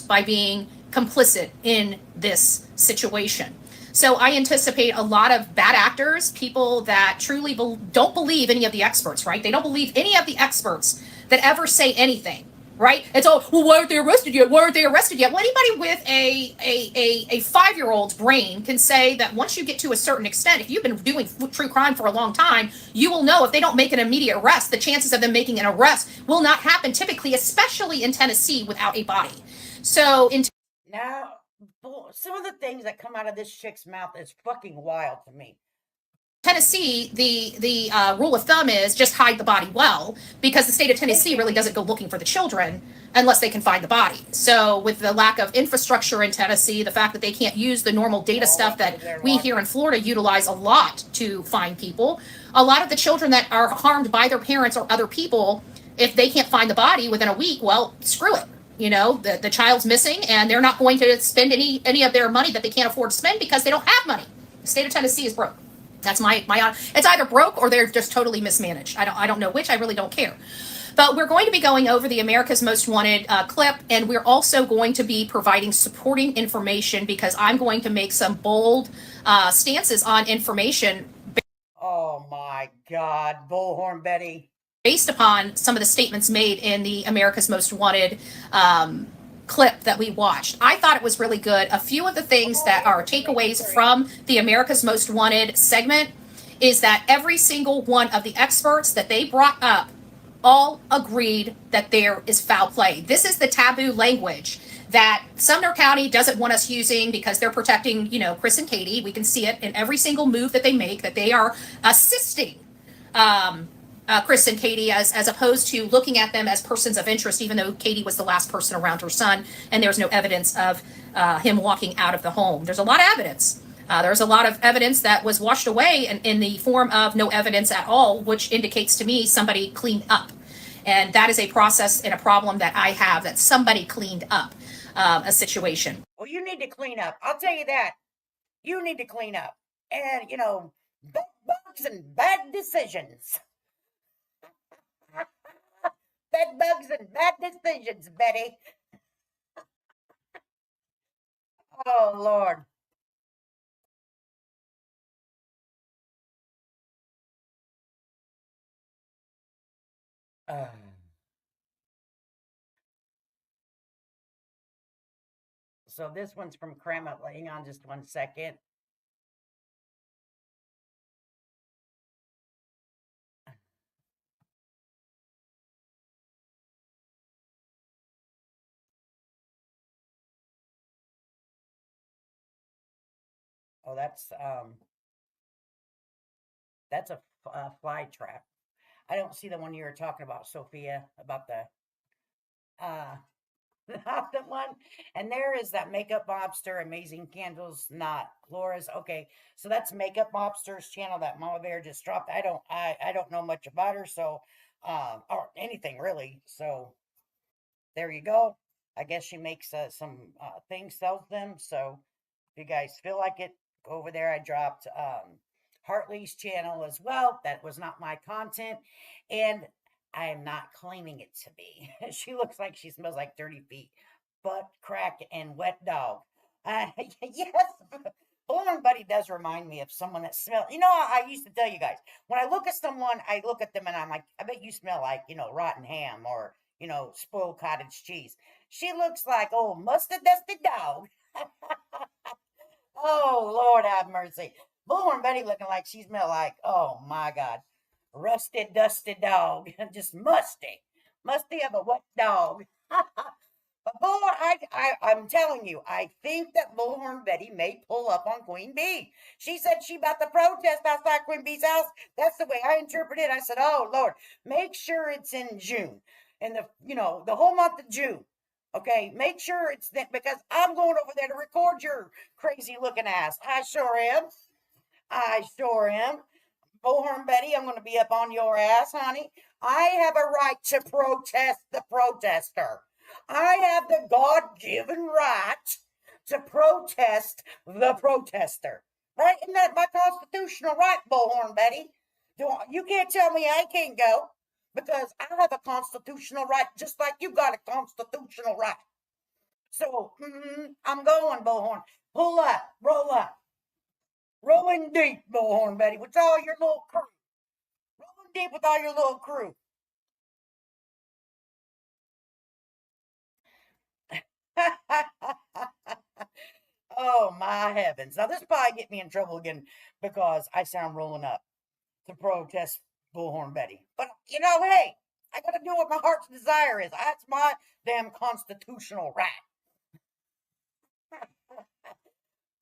by being complicit in this situation. So I anticipate a lot of bad actors, people that truly don't believe any of the experts, right? They don't believe any of the experts that ever say anything, right? It's all, well, why aren't they arrested yet? Why aren't they arrested yet? Well, anybody with a 5-year-old's brain can say that once you get to a certain extent, if you've been doing true crime for a long time, you will know if they don't make an immediate arrest, the chances of them making an arrest will not happen typically, especially in Tennessee without a body. So now, some of the things that come out of this chick's mouth is fucking wild to me. Tennessee, the rule of thumb is just hide the body well, because the state of Tennessee really doesn't go looking for the children unless they can find the body. So with the lack of infrastructure in Tennessee, the fact that they can't use the normal data stuff that we here in Florida utilize a lot to find people, a lot of the children that are harmed by their parents or other people, if they can't find the body within a week, well, screw it. You know, the child's missing and they're not going to spend any of their money that they can't afford to spend because they don't have money. The state of Tennessee is broke. That's my it's either broke or they're just totally mismanaged. I don't know which. I really don't care. But we're going to be going over the America's Most Wanted clip, and we're also going to be providing supporting information because I'm going to make some bold stances on information. Oh my God, Bullhorn Betty. Based upon some of the statements made in the America's Most Wanted clip that we watched. I thought it was really good. A few of the things that are takeaways from the America's Most Wanted segment is that every single one of the experts that they brought up all agreed that there is foul play. This is the taboo language that Sumner County doesn't want us using because they're protecting, Chris and Katie. We can see it in every single move that they make, that they are assisting Chris and Katie as opposed to looking at them as persons of interest, even though Katie was the last person around her son and there's no evidence of him walking out of the home. There's a lot of evidence. There's a lot of evidence that was washed away in the form of no evidence at all, which indicates to me somebody cleaned up. And that is a process and a problem that I have, that somebody cleaned up a situation. Well, you need to clean up. I'll tell you that. You need to clean up. And, bad bugs and bad decisions. Bed bugs and bad decisions, Betty. Oh, Lord. So this one's from Crema. Hang on just 1 second. Oh, that's a fly trap. I don't see the one you were talking about, Sophia, about the not the one. And there is that makeup mobster, amazing candles, not Laura's. Okay, so that's makeup mobster's channel that Mama Bear just dropped. I don't know much about her, so or anything really. So there you go. I guess she makes some things, sells them. So if you guys feel like it, go over there. I dropped Hartley's channel as well. That was not my content, and I am not claiming it to be. She looks like she smells like 30 feet. Butt crack and wet dog. Yes, Bullhorn Betty does remind me of someone that smells. I used to tell you guys, when I look at someone, I look at them and I'm like, I bet you smell like, rotten ham or, spoiled cottage cheese. She looks like, oh, mustard dusty dog. Oh, Lord have mercy. Bullhorn Betty looking like she smelled like, oh my God, rusty, dusty dog. Just musty. Musty of a wet dog. But Bullhorn, I'm telling you, I think that Bullhorn Betty may pull up on Queen Bee. She said she about to protest outside Queen Bee's house. That's the way I interpret it. I said, oh, Lord, make sure it's in June. In the whole month of June. Okay, make sure it's that, because I'm going over there to record your crazy looking ass. I sure am. I sure am. Bullhorn Betty, I'm going to be up on your ass, honey. I have a right to protest the protester. I have the God-given right to protest the protester. Right? Isn't that my constitutional right, Bullhorn Betty? You can't tell me I can't go, because I have a constitutional right just like you got a constitutional right. So I'm going, Bullhorn. Pull up, roll up. Rolling deep, Bullhorn Betty, with all your little crew. Rolling deep with all your little crew. Oh my heavens. Now this probably get me in trouble again because I sound rolling up to protest Bullhorn Betty. But you know, hey, I gotta do what my heart's desire is. That's my damn constitutional right.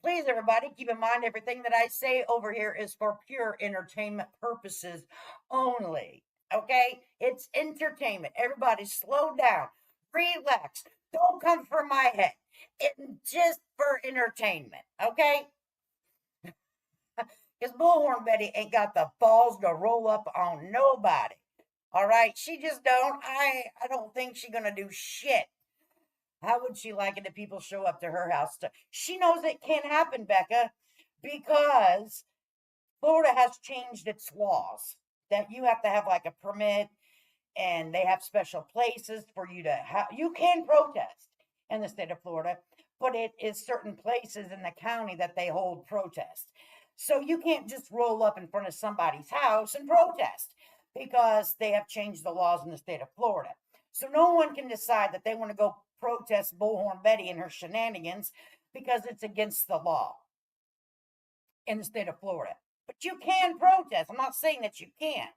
Please, everybody, keep in mind everything that I say over here is for pure entertainment purposes only. Okay? It's entertainment. Everybody slow down. Relax. Don't come for my head. It's just for entertainment. Okay? Because Bullhorn Betty ain't got the balls to roll up on nobody. All right? She just don't. I don't think she's gonna do shit. How would she like it if people show up to her house? She knows it can't happen, Becca, because Florida has changed its laws that you have to have like a permit, and they have special places for you to have. You can protest in the state of Florida, but it is certain places in the county that they hold protest. So you can't just roll up in front of somebody's house and protest because they have changed the laws in the state of Florida. So no one can decide that they want to go protest Bullhorn Betty and her shenanigans because it's against the law in the state of Florida. But you can protest. I'm not saying that you can't.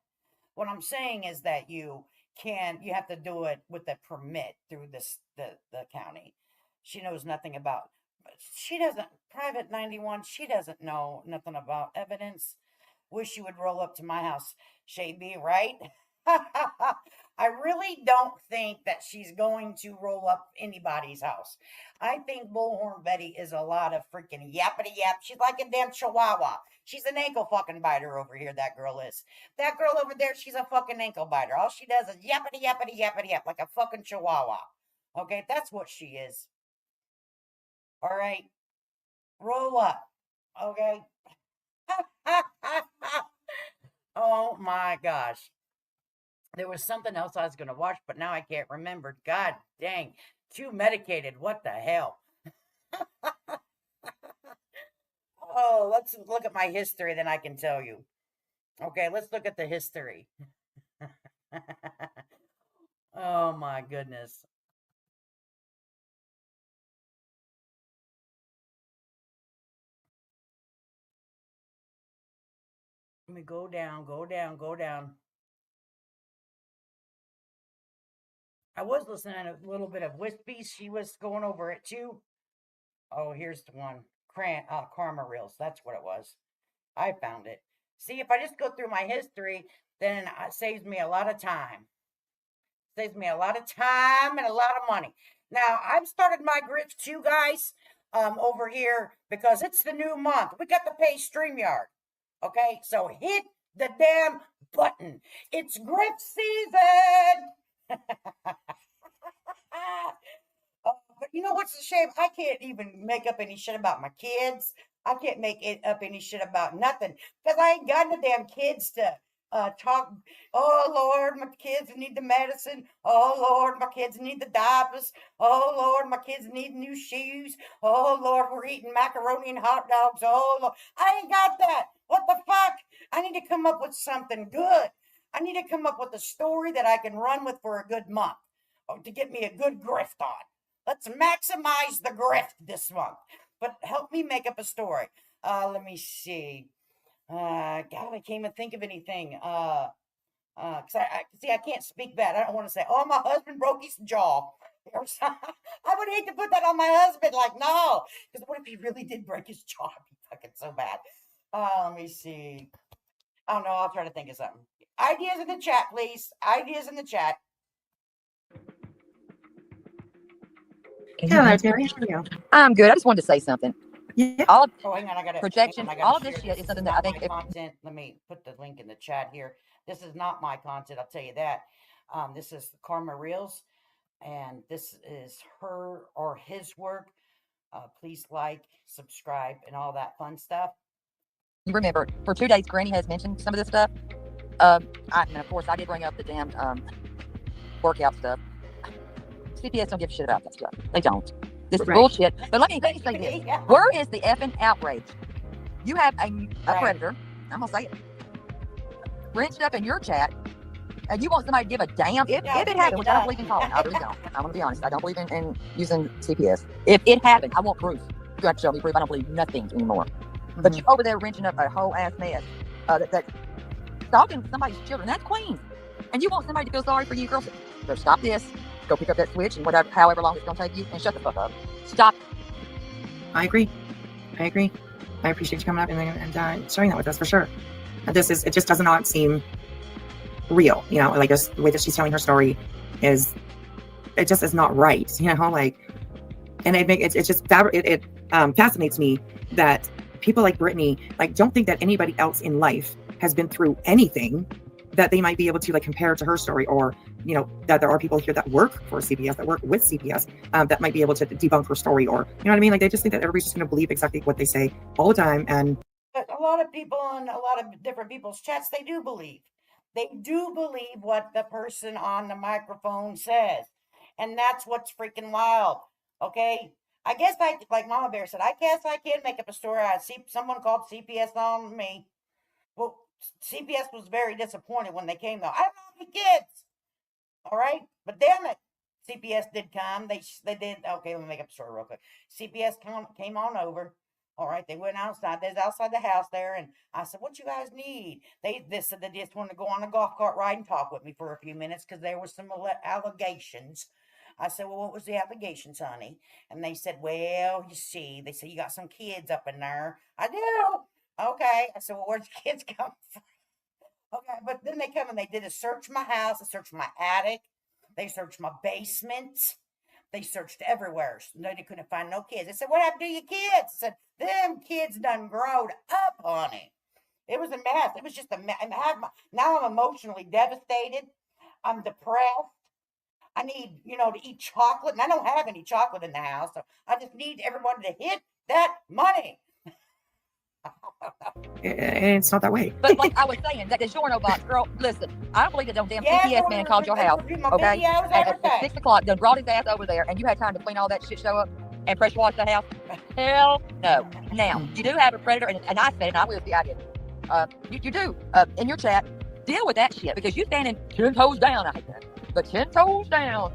What I'm saying is that you have to do it with a permit through the county. She knows nothing about, she doesn't, Private 91, she doesn't know nothing about evidence. Wish you would roll up to my house, Shay B, right? I really don't think that she's going to roll up anybody's house. I think Bullhorn Betty is a lot of freaking yappity yap. She's like a damn chihuahua. She's an ankle fucking biter over here, that girl is. That girl over there, she's a fucking ankle biter. All she does is yappity yappity yappity yap like a fucking chihuahua. Okay, that's what she is. All right, roll up. Okay. Oh my gosh. There was something else I was going to watch, but now I can't remember. God dang. Too medicated. What the hell? Oh, let's look at my history, then I can tell you. Okay, let's look at the history. Oh my goodness. Let me go down, go down, go down. I was listening to a little bit of Wispy. She was going over it too. Oh, here's the one. Karma Reels. That's what it was. I found it. See, if I just go through my history, then it saves me a lot of time. Saves me a lot of time and a lot of money. Now, I've started my grift too, guys, over here because it's the new month. We got to pay StreamYard. Okay, so hit the damn button. It's grift season. But you know what's a shame? I can't even make up any shit about my kids. I can't make it up any shit about nothing because I ain't got no damn kids to talk. Oh Lord, my kids need the medicine. Oh Lord, my kids need the diapers. Oh Lord, my kids need new shoes. Oh Lord, we're eating macaroni and hot dogs. Oh Lord, I ain't got that. What the fuck? I need to come up with something good. I need to come up with a story that I can run with for a good month to get me a good grift on. Let's maximize the grift this month. But help me make up a story. Let me see. God, I can't even think of anything. Cause I can't speak bad. I don't want to say, oh, my husband broke his jaw. I would hate to put that on my husband. Like, no, because what if he really did break his jaw? It'd be fucking so bad. Let me see. I don't know. I'll try to think of something. Ideas in the chat, please. Ideas in the chat. Hello, Terry. How are you? I'm good. I just wanted to say something. Yeah. All of Oh, hang on. I got projection, all of this share shit is something that I think. Content. Let me put the link in the chat here. This is not my content. I'll tell you that. This is Karma Reels, and this is her or his work. Please like, subscribe, and all that fun stuff. You remember, for 2 days, Granny has mentioned some of this stuff. And of course, I did bring up the damn workout stuff. CPS don't give a shit about that stuff. They don't. This is Right. bullshit. But let me say this. Yeah. Where is the effing outrage? You have a Right. predator, I'm going to say it, wrenched up in your chat, and you want somebody to give a damn if Yeah, it you make happened, it which I don't up. believe in calling. I really don't. I'm going to be honest. I don't believe in using CPS. If it happened, I want proof. You have to show me proof. I don't believe nothing anymore. But you over there wrenching up a whole ass mess that's stalking somebody's children. That's Queen. And you want somebody to feel sorry for you, girl. So stop this. Go pick up that switch and whatever, however long it's going to take you, and shut the fuck up. Stop. I agree. I appreciate you coming up and sharing that with us for sure. It just does not seem real, you know, like just the way that she's telling her story it just is not right, you know, like, and it fascinates me that people like Brittany, like, don't think that anybody else in life has been through anything that they might be able to like compare to her story, or, you know, that there are people here that work for CPS, that work with CPS, that might be able to debunk her story, or, you know what I mean? Like, they just think that everybody's just going to believe exactly what they say all the time. And But a lot of people on a lot of different people's chats, they do believe. They do believe what the person on the microphone says. And that's what's freaking wild. Okay? I guess like Mama Bear said, I guess I can make up a story. I see someone called CPS on me. Well, CPS was very disappointed when they came though. I don't have any kids. All right? But damn it. CPS did come. They did. Okay, let me make up a story real quick. CPS came on over. All right, they went outside. They was outside the house there, and I said, "What you guys need?" They said they just wanted to go on a golf cart ride and talk with me for a few minutes because there was some allegations. I said, "Well, what was the allegations, honey?" And they said, "Well, you see," they said, "you got some kids up in there." I do. Okay. I said, "Well, where'd the kids come from?" Okay, but then they come and they did a search my house, they searched my attic, they searched my basement, they searched everywhere. No, they couldn't find no kids. They said, "What happened to your kids?" I said, "Them kids done growed up, honey." It was a mess. It was just a mess. Now I'm emotionally devastated. I'm depressed. I need, to eat chocolate, and I don't have any chocolate in the house, so I just need everyone to hit that money. it's not that way. But like I was saying, that DiGiorno box, girl, listen, I don't believe that damn Yeah, CPS man called your house, okay? Videos, At everything. 6 o'clock, done brought his ass over there, and you had time to clean all that shit show up and pressure wash the house? Hell no. Now, you do have a predator, and I said it, and I will see I did. You do, in your chat, deal with that shit, because you're standing 10 toes down, I hate that, but 10 toes down.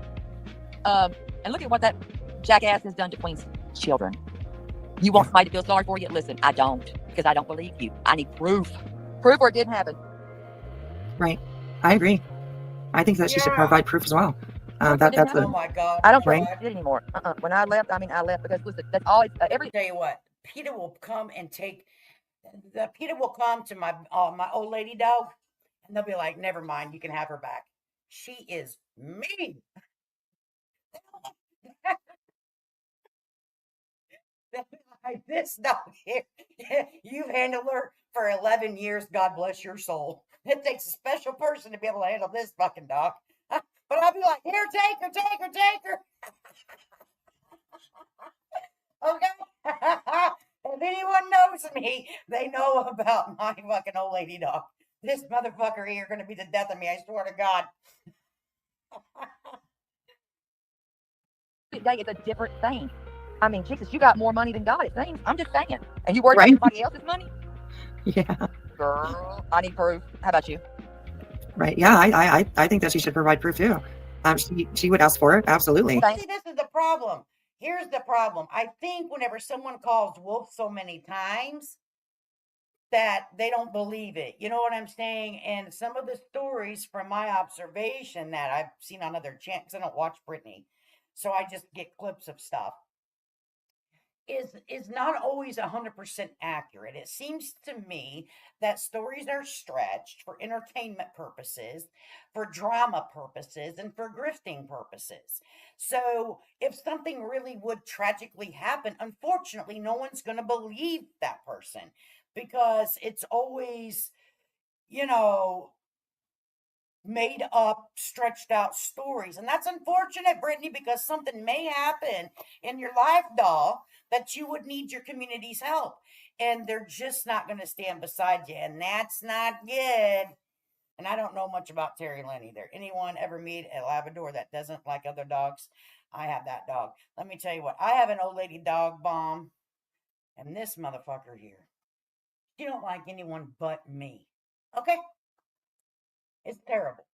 And look at what that jackass has done to Queen's children. You want somebody to feel sorry for you? Listen, I don't, because I don't believe you. I need proof. Proof or it didn't happen. Right. I agree. I think that she should Yeah. provide proof as well. That's Oh the my God. I don't Right. trust it anymore. When I left, I left because listen, that's always every. Tell you what, Peter will come and Peter will come to my old lady dog, and they'll be like, "Never mind, you can have her back. She is mean." They'll be like, "This dog here, you've handled her for 11 years. God bless your soul. It takes a special person to be able to handle this fucking dog." But I'll be like, "Here, take her, take her, take her." Okay? If anyone knows me, they know about my fucking old lady dog. This motherfucker here gonna be the death of me, I swear to God. Day it's a different thing. I mean, Jesus, you got more money than God, it seems. I'm just saying. And you worried Right. about everybody else's money? Yeah. Girl, I need proof. How about you? Right. Yeah. I think that she should provide proof too. She would ask for it. Absolutely. Thank- See, this is the problem. Here's the problem. I think whenever someone calls wolf so many times, that they don't believe it. You know what I'm saying? And some of the stories from my observation that I've seen on other channels, I don't watch Brittany, so I just get clips of stuff, is not always 100% accurate. It seems to me that stories are stretched for entertainment purposes, for drama purposes, and for grifting purposes. So if something really would tragically happen, unfortunately, no one's going to believe that person because it's always, made up, stretched out stories. And that's unfortunate, Brittany, because something may happen in your life, doll, that you would need your community's help. And they're just not going to stand beside you. And that's not good. And I don't know much about Terry Lynn either. Anyone ever meet a Labrador that doesn't like other dogs? I have that dog. Let me tell you what, I have an old lady dog bomb, and this motherfucker here, she don't like anyone but me. Okay? It's terrible.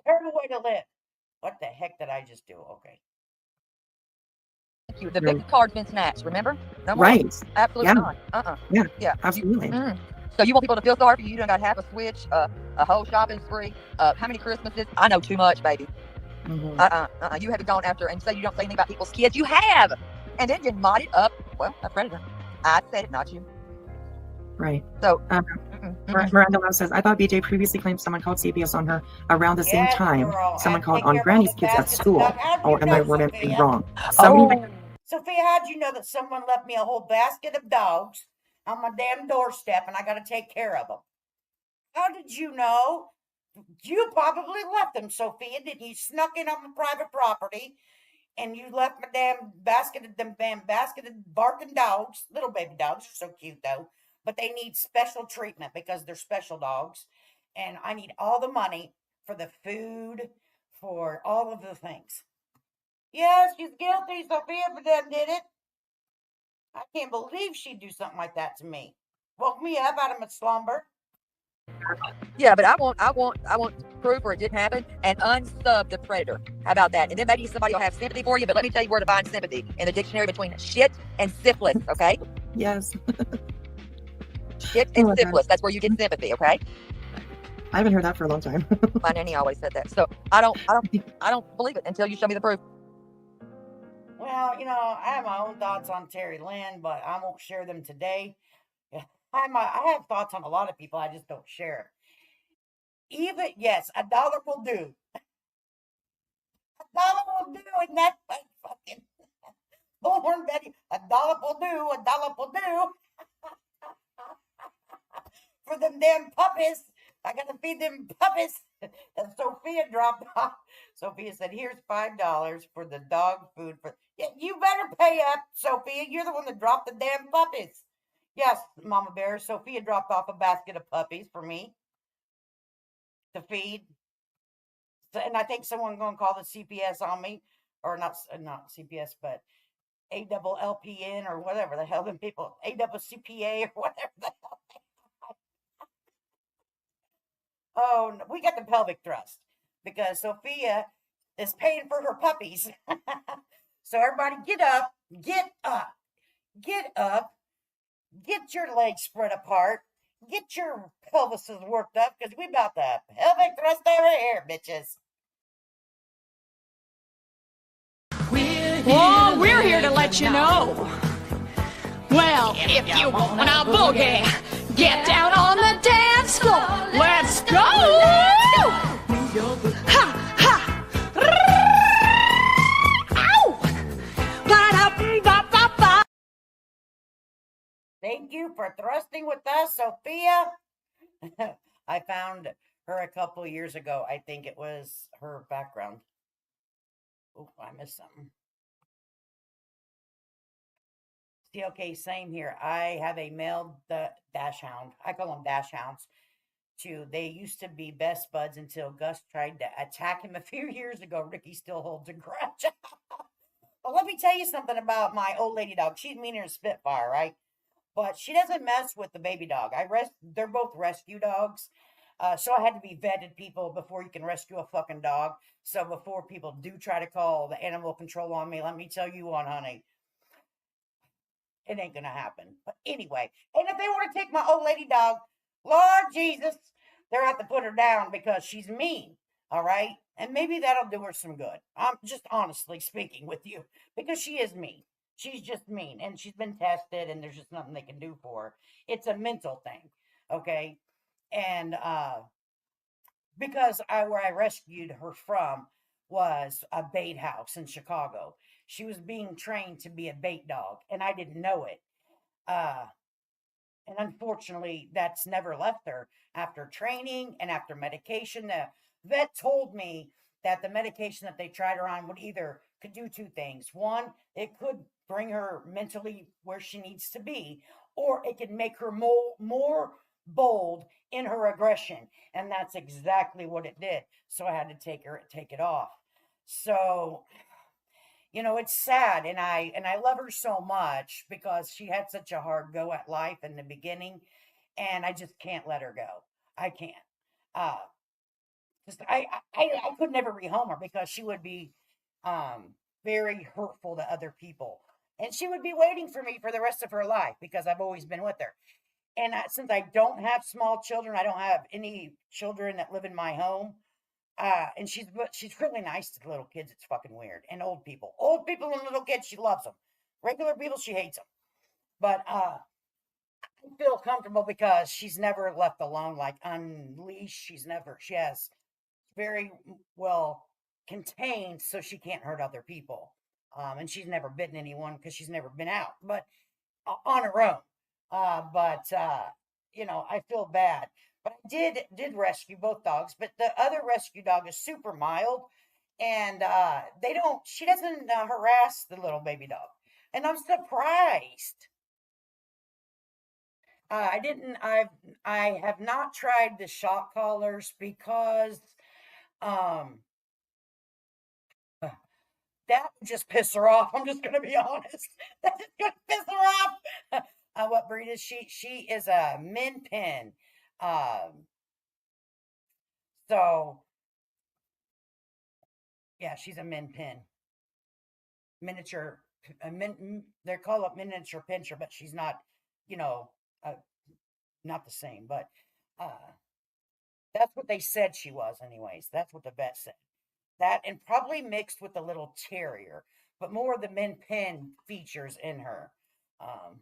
Terrible way to live. What the heck did I just do? Okay. Thank you. The victim card's been snatched, remember? No more. Right. Absolutely Yeah. not. Yeah. Yeah. Absolutely. So you want people to feel sorry for you? You done got half a switch, a whole shopping spree. How many Christmases? I know too much, baby. You haven't gone after and say you don't say anything about people's kids. You have. And then you modded up, well, a predator. I said it, not you. Right. So, Miranda Love says, I thought BJ previously claimed someone called CPS on her around the same Yes, time. girl. Someone And called take on care of all Granny's the kids at baskets. school. Now, how'd you Or am I know, remembering Sophia? wrong? Somebody Sophia, how'd you know that someone left me a whole basket of dogs on my damn doorstep and I got to take care of them? How did you know? You probably left them, Sophia. Did you snuck in on my private property and you left my damn basket of barking dogs? Little baby dogs are so cute though, but they need special treatment because they're special dogs. And I need all the money for the food, for all of the things. Yes, she's guilty. Sophia done did it. I can't believe she'd do something like that to me. Woke me up out of my slumber. yeah, but I want proof where it didn't happen and unsub the predator. How about that? And then maybe somebody will have sympathy for you. But let me tell you where to find sympathy in the dictionary between shit and syphilis. Okay? Yes. Shit and syphilis. That's where you get sympathy. Okay? I haven't heard that for a long time. My nanny always said that. So I don't believe it until you show me the proof. Well, I have my own thoughts on Terry Lynn, but I won't share them today. I have thoughts on a lot of people. I just don't share them. Even, yes, $1 will do. $1 will do, and that fucking Bullhorn Betty. $1 will do. $1 will do. For them damn puppies. I gotta feed them puppies. And Sophia dropped off. Sophia said, "Here's $5 for the dog food." Yeah, you better pay up, Sophia. You're the one that dropped the damn puppies. Yes, Mama Bear. Sophia dropped off a basket of puppies for me to feed. So, and I think someone's going to call the CPS on me, or not CPS, but ALLPN or whatever the hell them people, AWCPA or whatever the hell. Oh, no, we got the pelvic thrust because Sophia is paying for her puppies. So everybody get up, get up, get up, get your legs spread apart, get your pelvises worked up because we about the pelvic thrust over here, bitches. Oh, we're here to let you know. Well, if you want a boogie, get down on the dance floor. Let's go! Ha, ha. Ow! Ba-da-ba-ba-ba. Thank you for thrusting with us, Sophia. I found her a couple years ago. I think it was her background. Oh, I missed something. See, okay, same here. I have a male dash hound. I call them dash hounds too. They used to be best buds until Gus tried to attack him a few years ago. Ricky still holds a grudge. But let me tell you something about my old lady dog. She's meaner than Spitfire, right? But she doesn't mess with the baby dog. They're both rescue dogs. So I had to be vetted, people, before you can rescue a fucking dog. So before people do try to call the animal control on me, let me tell you one, honey. It ain't gonna happen. But anyway, and if they want to take my old lady dog, Lord Jesus, they're have to put her down because she's mean. All right. And maybe that'll do her some good. I'm just honestly speaking with you because she is mean. She's just mean and she's been tested and there's just nothing they can do for her. It's a mental thing. Okay. And because where I rescued her from was a bait house in Chicago. She was being trained to be a bait dog, and I didn't know it. And unfortunately, that's never left her after training and after medication. The vet told me that the medication that they tried her on could do two things. One, it could bring her mentally where she needs to be, or it could make her more bold in her aggression. And that's exactly what it did. So I had to take it off. So You know, it's sad, and I love her so much because she had such a hard go at life in the beginning, and I just can't let her go. I can't. Uh, just I could never rehome her because she would be very hurtful to other people. And she would be waiting for me for the rest of her life because I've always been with her. And since I don't have small children, I don't have any children that live in my home. And she's really nice to little kids. It's fucking weird. And old people and little kids, she loves them. Regular people, she hates them. But I feel comfortable because she's never left alone, like unleashed. She has very well contained so she can't hurt other people. And she's never bitten anyone because she's never been out, but on her own. But you know, I feel bad. But I did rescue both dogs, but the other rescue dog is super mild, and she doesn't harass the little baby dog, and I'm surprised. I have not tried the shock collars because um that would just piss her off. I'm just gonna be honest. That's just gonna piss her off. What breed is she? She is a min pin. Um, so yeah, she's a min pin. Miniature they're called a miniature pincher, but she's not, you know, uh, not the same. But uh that's what they said she was, anyways. That's what the vet said. That and probably mixed with a little terrier, but more of the min pin features in her. Um,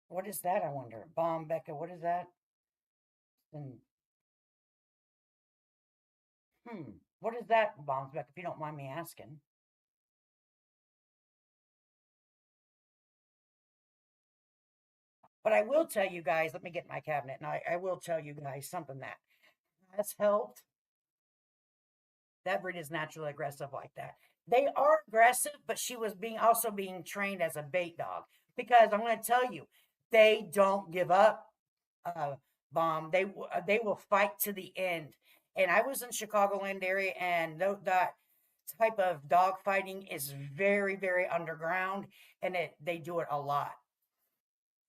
what is that? I wonder. Bomb Becca, what is that? And what is that, Bomb Becca? If you don't mind me asking. But I will tell you guys. Let me get my cabinet, and I will tell you guys something that has helped. That breed is naturally aggressive like that. They are aggressive, but she was being trained as a bait dog because I'm going to tell you, they don't give up. uh, Bomb. They will fight to the end. And I was in Chicagoland area, and that type of dog fighting is very, very underground, and they do it a lot.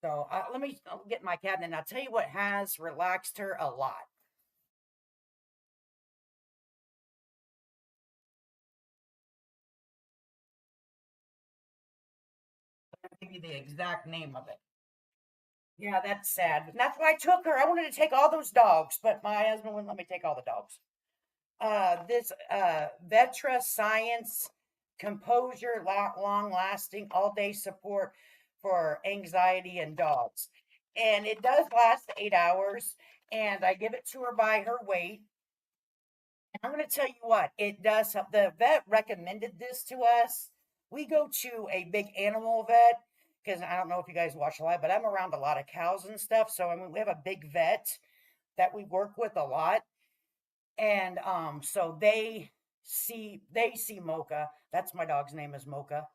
So let me get my cabinet, and I'll tell you what has relaxed her a lot. I'll give you the exact name of it. Yeah, that's sad. And that's why I took her. I wanted to take all those dogs, but my husband wouldn't let me take all the dogs. This Vetra Science Composure Long Lasting All Day Support for Anxiety in Dogs. And it does last 8 hours. And I give it to her by her weight. And I'm going to tell you what, it does help. The vet recommended this to us. We go to a big animal vet because I don't know if you guys watch live, but I'm around a lot of cows and stuff. So I mean, we have a big vet that we work with a lot. And so they see Mocha. That's my dog's name is Mocha.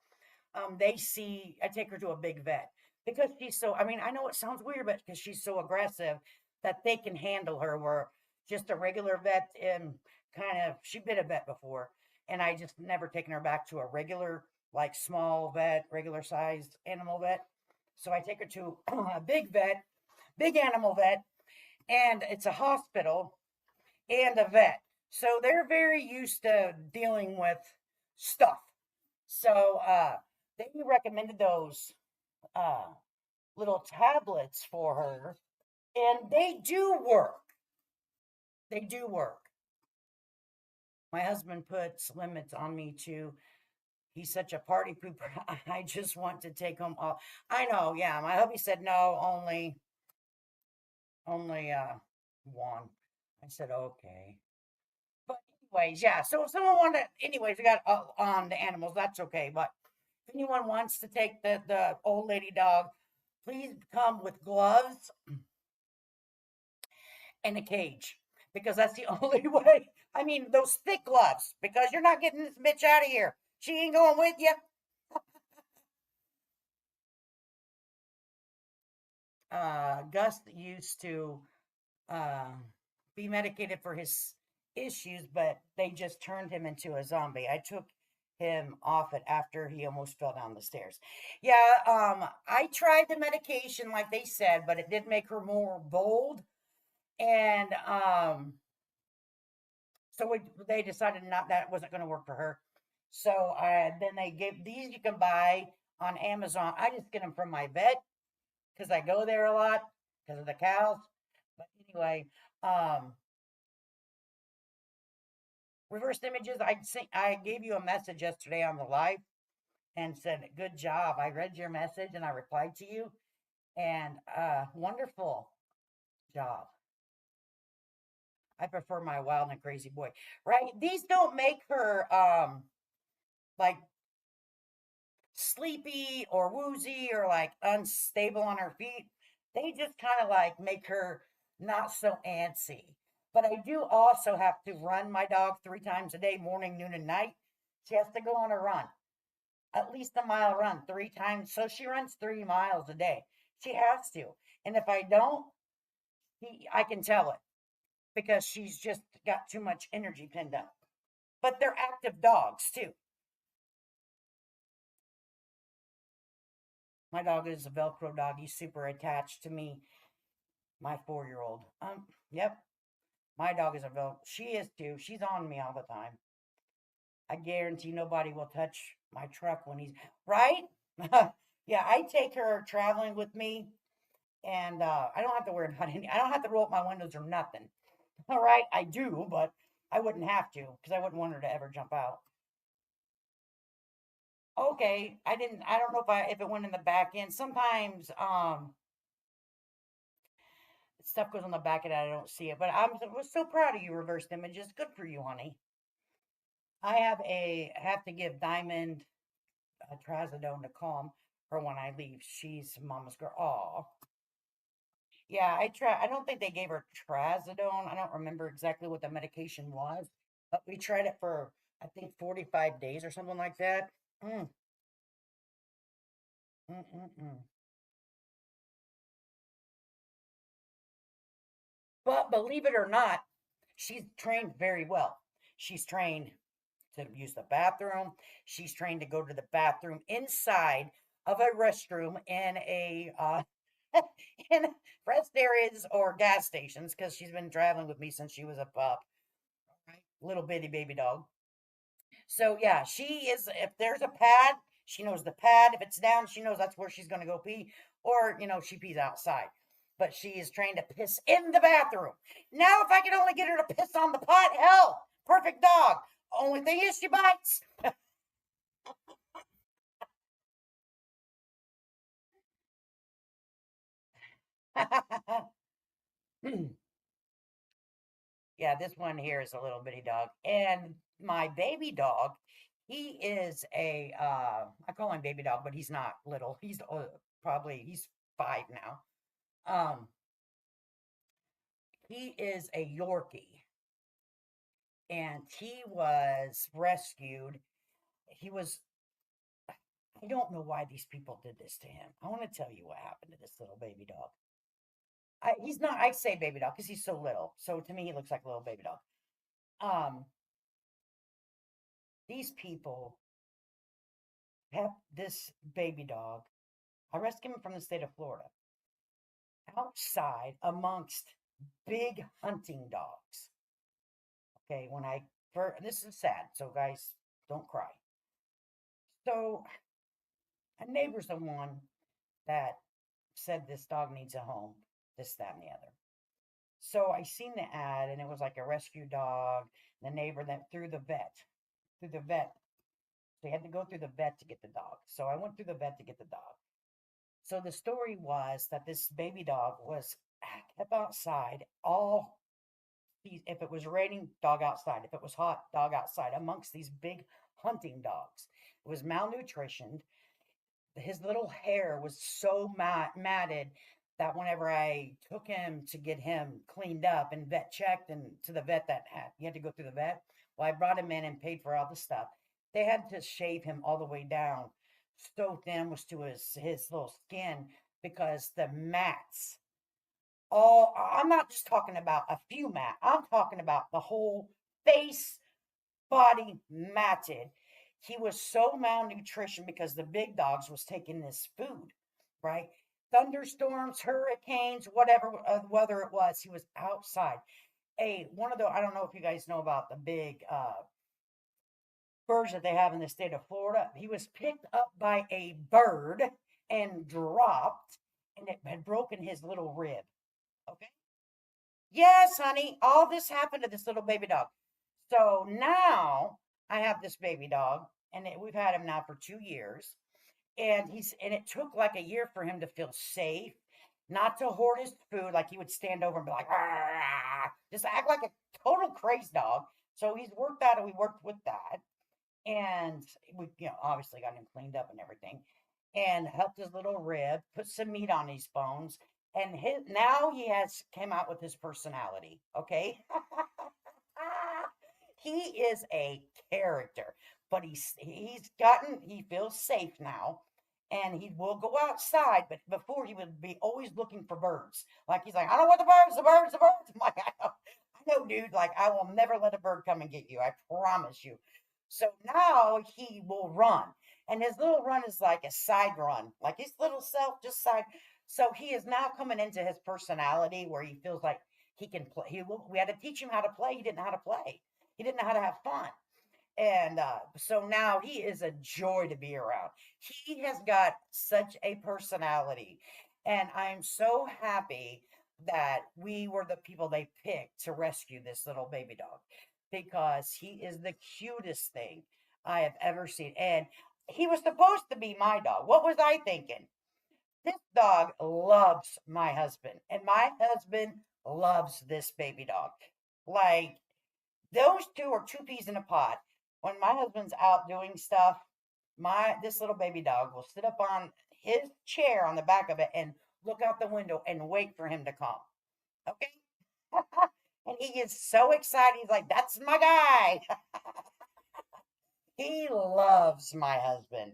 I take her to a big vet because she's so, I mean, I know it sounds weird, but because she's so aggressive that they can handle her, where just a regular vet and she been a vet before, and I just never taken her back to a regular, like small vet, regular sized animal vet. So I take her to a big vet, big animal vet, and it's a hospital and a vet. So they're very used to dealing with stuff. So they recommended those uh, little tablets for her, and they do work. They do work. My husband puts limits on me too. He's such a party pooper. I just want to take him off. I know, yeah. My hubby said no, only one. I said okay. But anyways, yeah. So if someone wanted, anyways, we got on the animals. That's okay. But if anyone wants to take the old lady dog, please come with gloves and a cage because that's the only way. I mean, those thick gloves because you're not getting this bitch out of here. She ain't going with you. Gus used to uh, be medicated for his issues, but they just turned him into a zombie. I took him off it after he almost fell down the stairs. Yeah, I tried the medication like they said, but it did make her more bold. And so they decided not that wasn't going to work for her. So then they gave these you can buy on Amazon. I just get them from my vet because I go there a lot because of the cows. But anyway, reverse images. I gave you a message yesterday on the live and said, "Good job. I read your message and I replied to you." And wonderful job. I prefer my wild and crazy boy. Right? These don't make her like sleepy or woozy or like unstable on her feet. They just kind of like make her not so antsy. But I do also have to run my dog 3 times a day, morning, noon, and night. She has to go on a run, at least a mile run 3 times. So she runs 3 miles a day. She has to. And if I don't, I can tell it because she's just got too much energy pinned up. But they're active dogs too. My dog is a Velcro dog. He's super attached to me. My 4-year-old. Yep. My dog is a Velcro. She is too. She's on me all the time. I guarantee nobody will touch my truck when he's right. Yeah, I take her traveling with me, and I don't have to worry about any. I don't have to roll up my windows or nothing. All right, I do, but I wouldn't have to because I wouldn't want her to ever jump out. Okay, I don't know if it went in the back end. Sometimes stuff goes on the back end, I don't see it. But was so proud of you, reversed images. Good for you, honey. I have to give Diamond a trazodone to calm her when I leave. She's mama's girl. Aw. Yeah, I don't think they gave her trazodone. I don't remember exactly what the medication was, but we tried it for I think 45 days or something like that. Mm. Mm-mm-mm. But believe it or not, she's trained very well. She's trained to use the bathroom. She's trained to go to the bathroom inside of a restroom in a in rest areas or gas stations because she's been traveling with me since she was a pup, right? Little bitty baby dog. So yeah, she is. If there's a pad, she knows the pad. If it's down, she knows that's where she's going to go pee, or she pees outside. But she is trained to piss in the bathroom. Now, if I could only get her to piss on the pot, hell, perfect dog. Only thing is, she bites. Yeah, this one here is a little bitty dog. And my baby dog, he is I call him baby dog, but he's not little. He's he's 5 now. He is a Yorkie, and he was rescued. He was, I don't know why these people did this to him. I want to tell you what happened to this little baby dog. He's not, I say baby dog because he's so little. So to me, he looks like a little baby dog. Um, these people kept this baby dog. I rescued him from the state of Florida outside amongst big hunting dogs. Okay, this is sad, so guys, don't cry. So, a neighbor's the one that said this dog needs a home, this, that, and the other. So I seen the ad, and it was like a rescue dog. The neighbor that through the vet. So you had to go through the vet to get the dog. So I went through the vet to get the dog. So the story was that this baby dog was kept outside if it was raining, dog outside. If it was hot, dog outside amongst these big hunting dogs. It was malnutritioned. His little hair was so matted that whenever I took him to get him cleaned up and vet checked and to the vet you had to go through the vet. Well, I brought him in and paid for all the stuff. They had to shave him all the way down. So thin was to his little skin because the mats. I'm not just talking about a few mats. I'm talking about the whole face, body matted. He was so malnutrition because the big dogs was taking this food, right? Thunderstorms, hurricanes, whatever weather it was, he was outside. One of the, I don't know if you guys know about the big birds that they have in the state of Florida. He was picked up by a bird and dropped, and it had broken his little rib. Okay. Yes, honey, all this happened to this little baby dog. So now I have this baby dog, and we've had him now for 2 years. And it took like a year for him to feel safe, not to hoard his food. Like he would stand over and be like, "Arr!" Just act like a total crazy dog. So he's worked out, and we worked with that. And we, obviously got him cleaned up and everything, and helped his little rib, put some meat on his bones. And now he has came out with his personality. Okay. He is a character, but he feels safe now, and he will go outside. But before, he would be always looking for birds. Like he's like, I don't want the birds, the birds, the birds. I'm like, I know, dude. Like, I will never let a bird come and get you. I promise you. So now he will run, and his little run is like a side run, like his little self just side. So he is now coming into his personality where he feels like he can play. We had to teach him how to play. He didn't know how to play. He didn't know how to have fun. And so now he is a joy to be around. He has got such a personality. And I'm so happy that we were the people they picked to rescue this little baby dog, because he is the cutest thing I have ever seen. And he was supposed to be my dog. What was I thinking? This dog loves my husband, and my husband loves this baby dog. Like, those two are two peas in a pod. When my husband's out doing stuff, this little baby dog will sit up on his chair on the back of it and look out the window and wait for him to come. Okay? And he is so excited. He's like, that's my guy. He loves my husband,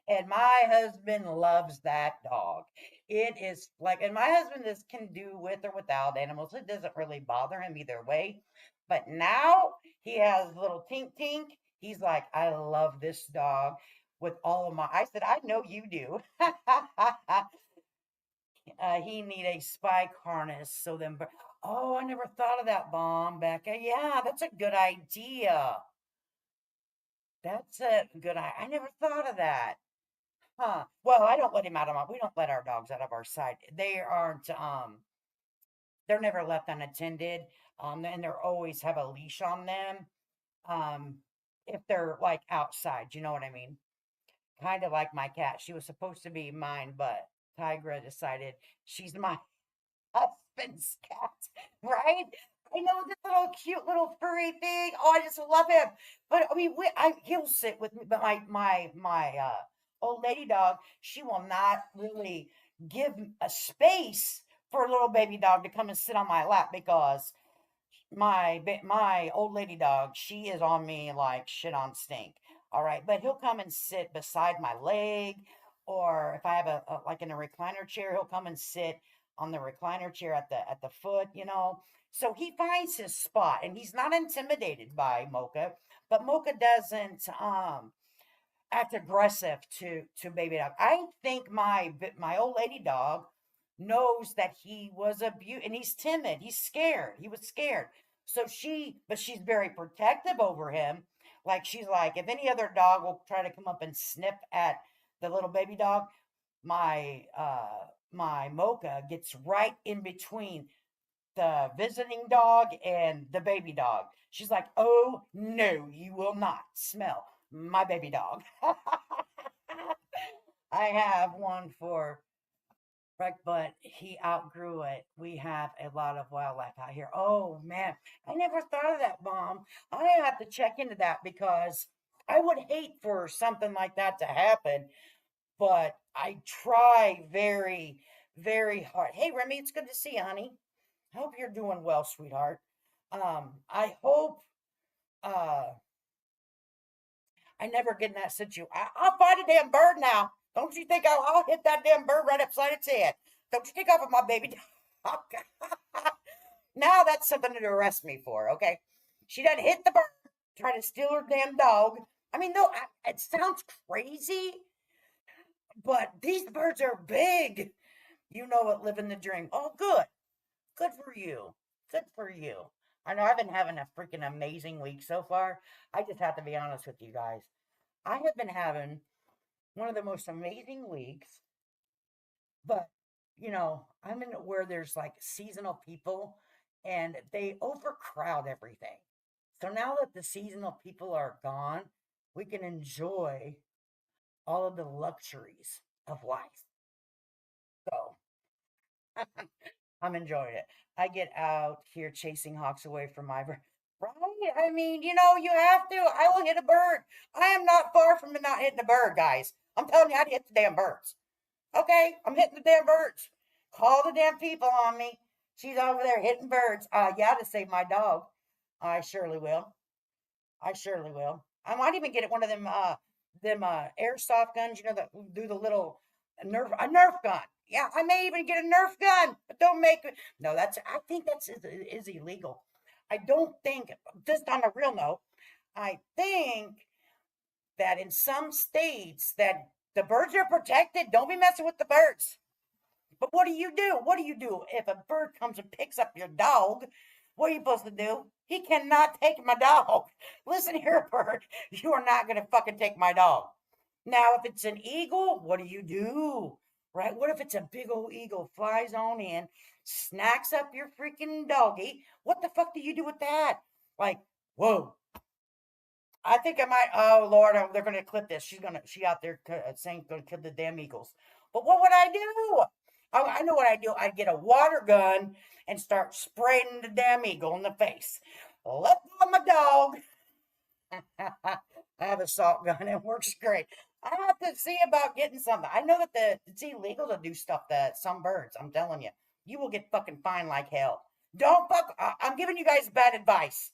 and my husband loves that dog. It is like, and my husband can do with or without animals. It doesn't really bother him either way. But now he has a little tink tink. He's like, I love this dog with all of my. I said, I know you do. He need a spike harness. So then, oh, I never thought of that, Bomb, Becca. Yeah, that's a good idea. That's a good idea. I never thought of that. Huh. Well, I don't let him out of we don't let our dogs out of our sight. They aren't, they're never left unattended. And they're always have a leash on them. If they're like outside, you know what I mean? Kind of like my cat. She was supposed to be mine, but Tigra decided she's my husband's cat, right? I know this little cute little furry thing. Oh, I just love him. But I mean, he'll sit with me. But my old lady dog, she will not really give a space for a little baby dog to come and sit on my lap, because my old lady dog, she is on me like shit on stink. All right, but he'll come and sit beside my leg, or if I have a like in a recliner chair, he'll come and sit on the recliner chair at the foot, So he finds his spot, and he's not intimidated by Mocha, but Mocha doesn't act aggressive to baby dog. I think my old lady dog knows that he was abused, and he's timid. He's scared. He was scared. So but she's very protective over him. Like, she's like, if any other dog will try to come up and snip at the little baby dog, my Mocha gets right in between the visiting dog and the baby dog. She's like, oh no, you will not smell my baby dog. I have one for Breck, but he outgrew it. We have a lot of wildlife out here. Oh man, I never thought of that, Mom. I have to check into that, because I would hate for something like that to happen, but I try very, very hard. Hey, Remy, it's good to see you, honey. I hope you're doing well, sweetheart. I hope I never get in that situation. I'll find a damn bird now. Don't you think I'll hit that damn bird right upside its head? Don't you think off of my baby dog? Now that's something to arrest me for, okay? She done hit the bird, trying to steal her damn dog. I mean, no, it sounds crazy, but these birds are big. You know what, living the dream. Oh, good. Good for you. Good for you. I know I've been having a freaking amazing week so far. I just have to be honest with you guys. I have been having one of the most amazing weeks, but I'm in where there's like seasonal people and they overcrowd everything. So now that the seasonal people are gone, we can enjoy all of the luxuries of life. So I'm enjoying it. I get out here chasing hawks away from my bird. Right? I mean, you have to. I will hit a bird. I am not far from not hitting a bird, guys. I'm telling you, I'd hit the damn birds. Okay, I'm hitting the damn birds. Call the damn people on me. She's over there hitting birds. Yeah, to save my dog. I surely will. I surely will. I might even get one of them airsoft guns, that do the little a Nerf gun. Yeah, I may even get a Nerf gun, but don't make it. No, I think that's is illegal. I don't think, just on a real note, I think that in some states that the birds are protected. Don't be messing with the birds. But what do you do? What do you do if a bird comes and picks up your dog? What are you supposed to do? He cannot take my dog. Listen here, bird. You are not going to fucking take my dog. Now, if it's an eagle, what do you do? Right? What if it's a big old eagle flies on in, snacks up your freaking doggy? What the fuck do you do with that? Like, whoa. I think I might. Oh Lord, they're gonna clip this. She out there saying gonna kill the damn eagles. But what would I do? I know what I do. I'd get a water gun and start spraying the damn eagle in the face. Let go of my dog. I have a salt gun. It works great. I have to see about getting something. I know that it's illegal to do stuff to some birds. I'm telling you, you will get fucking fined like hell. Don't fuck. I'm giving you guys bad advice.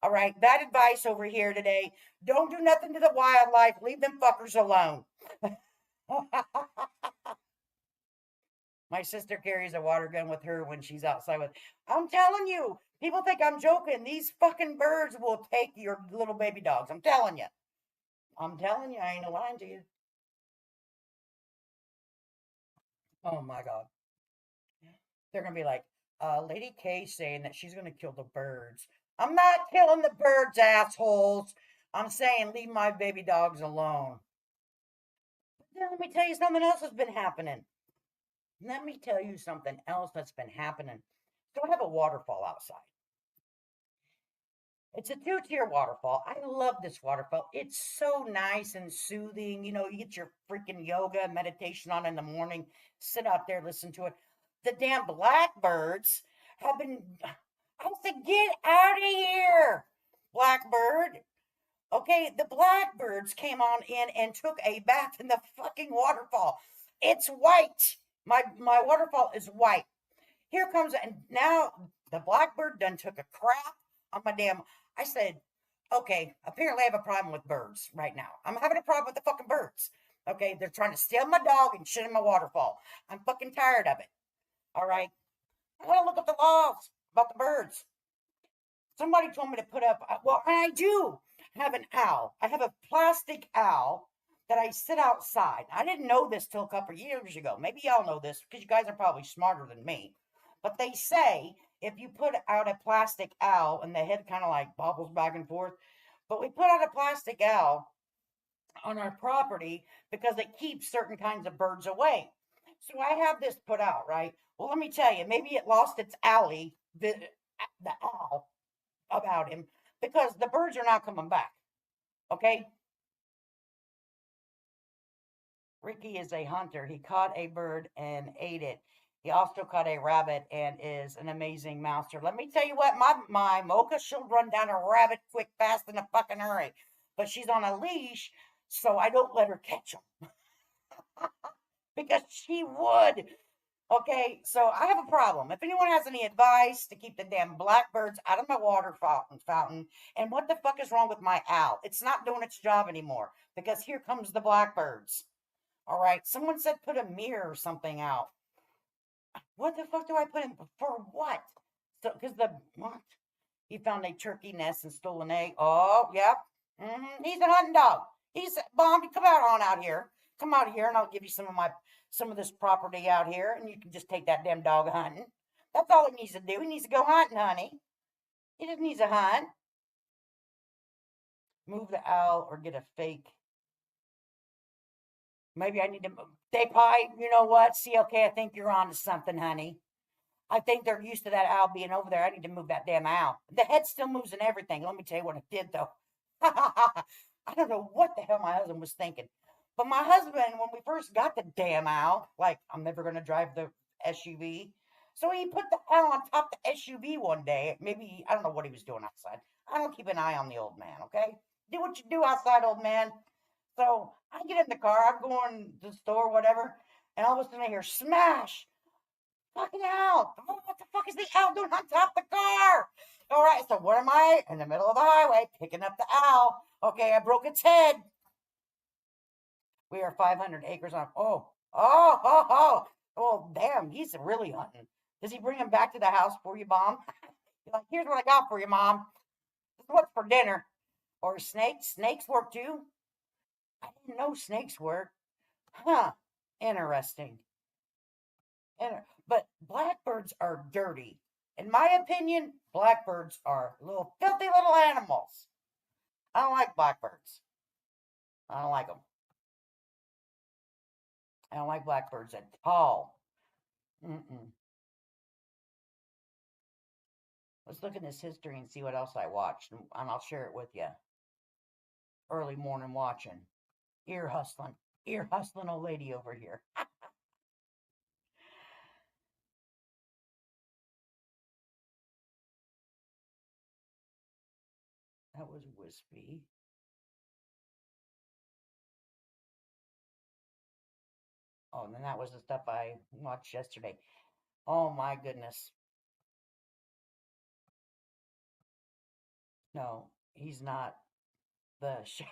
All right, bad advice over here today. Don't do nothing to the wildlife. Leave them fuckers alone. My sister carries a water gun with her when she's outside with. I'm telling you, people think I'm joking. These fucking birds will take your little baby dogs. I'm telling you. I'm telling you, I ain't lying to you. Oh my God. They're gonna be like, Lady K saying that she's gonna kill the birds. I'm not killing the birds, assholes. I'm saying leave my baby dogs alone. Then let me tell you something else that's been happening. Let me tell you something else that's been happening. So I have a waterfall outside. It's a 2-tier waterfall. I love this waterfall. It's so nice and soothing. You get your freaking yoga, meditation on in the morning. Sit out there, listen to it. The damn blackbirds have been. I said, get out of here, blackbird. Okay, the blackbirds came on in and took a bath in the fucking waterfall. It's white. My waterfall is white. Here comes, and now the blackbird done took a crap on my damn. I said, okay, apparently I have a problem with birds right now. I'm having a problem with the fucking birds. Okay, they're trying to steal my dog and shit in my waterfall. I'm fucking tired of it. All right, I gotta look up the laws about the birds. Somebody told me to put up, well, I do have an owl. I have a plastic owl that I sit outside. I didn't know this till a couple of years ago. Maybe y'all know this because you guys are probably smarter than me. But they say if you put out a plastic owl and the head kind of like bobbles back and forth, but we put out a plastic owl on our property because it keeps certain kinds of birds away. So I have this put out, right? Well, let me tell you, maybe it lost its alley, the owl, about him because the birds are not coming back. Okay? Ricky is a hunter. He caught a bird and ate it. He also caught a rabbit and is an amazing mouser. Let me tell you what, my Mocha, she'll run down a rabbit quick, fast, in a fucking hurry. But she's on a leash, so I don't let her catch them. Because she would. Okay, so I have a problem. If anyone has any advice to keep the damn blackbirds out of my water fountain, and what the fuck is wrong with my owl? It's not doing its job anymore because here comes the blackbirds. All right, someone said put a mirror or something out. What the fuck do I put in? For what? So, because what? He found a turkey nest and stole an egg. Oh, yep. He's a hunting dog. He's Bomb. Come out here. Come out here, and I'll give you some of this property out here, and you can just take that damn dog hunting. That's all he needs to do. He needs to go hunting, honey. He just needs to hunt. Move the owl or get a fake. Maybe I need to. They probably, you know what? CLK, I think you're on to something, honey. I think they're used to that owl being over there. I need to move that damn owl. The head still moves and everything. Let me tell you what it did, though. I don't know what the hell my husband was thinking. But my husband, when we first got the damn owl, like, I'm never going to drive the SUV. So he put the owl on top of the SUV one day. Maybe, I don't know what he was doing outside. I don't keep an eye on the old man, okay? Do what you do outside, old man. So I get in the car. I'm going to the store, whatever. And all of a sudden I hear smash. Fucking owl. What the fuck is the owl doing on top of the car? All right, so what am I? In the middle of the highway, picking up the owl. Okay, I broke its head. We are 500 acres on. Oh, damn, he's really hunting. Does he bring him back to the house for you, Mom? You're like, here's what I got for you, Mom. This is what's for dinner. Or snakes. Snakes work too. I didn't know snakes work. Huh. Interesting. But blackbirds are dirty. In my opinion, blackbirds are little filthy little animals. I don't like blackbirds. I don't like them. I don't like blackbirds at all. Let's look at this history and see what else I watched, and I'll share it with you. Early morning watching. Ear hustling old lady over here. That was wispy. Oh, and then that was the stuff I watched yesterday. Oh my goodness. No, he's not the shade.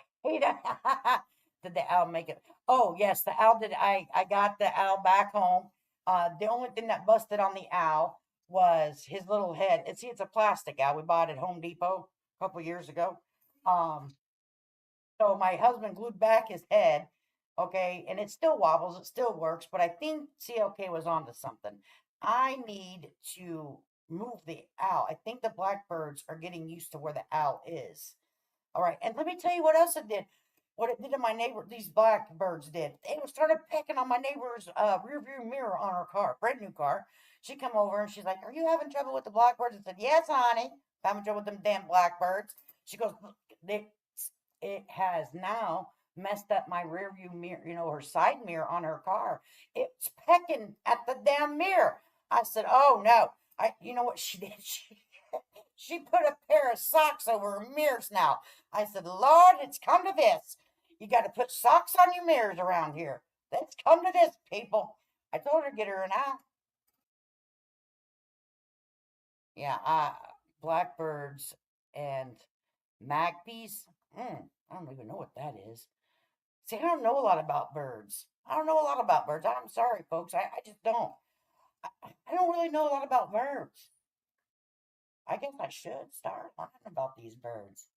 Did the owl make it? Oh, yes, the owl did. I got the owl back home. The only thing that busted on the owl was his little head. It's a plastic owl we bought at Home Depot a couple years ago. So my husband glued back his head, okay, and it still wobbles, it still works, but I think CLK was onto something. I need to move the owl. I think the blackbirds are getting used to where the owl is. All right, and let me tell you what else it did. What it did to my neighbor, these blackbirds did. They started pecking on my neighbor's rear view mirror on her car, brand new car. She come over and she's like, "Are you having trouble with the blackbirds?" I said, "Yes, honey. Having trouble with them damn blackbirds." She goes, "It has now messed up my rear view mirror, her side mirror on her car. It's pecking at the damn mirror." I said, "Oh no." You know what she did? She put a pair of socks over her mirrors now. I said, "Lord, it's come to this. You got to put socks on your mirrors around here. Let's come to this, people." I told her to get her an owl. Yeah, blackbirds and magpies. I don't even know what that is. See, I don't know a lot about birds. I'm sorry, folks. I just don't. I don't really know a lot about birds. I guess I should start learning about these birds.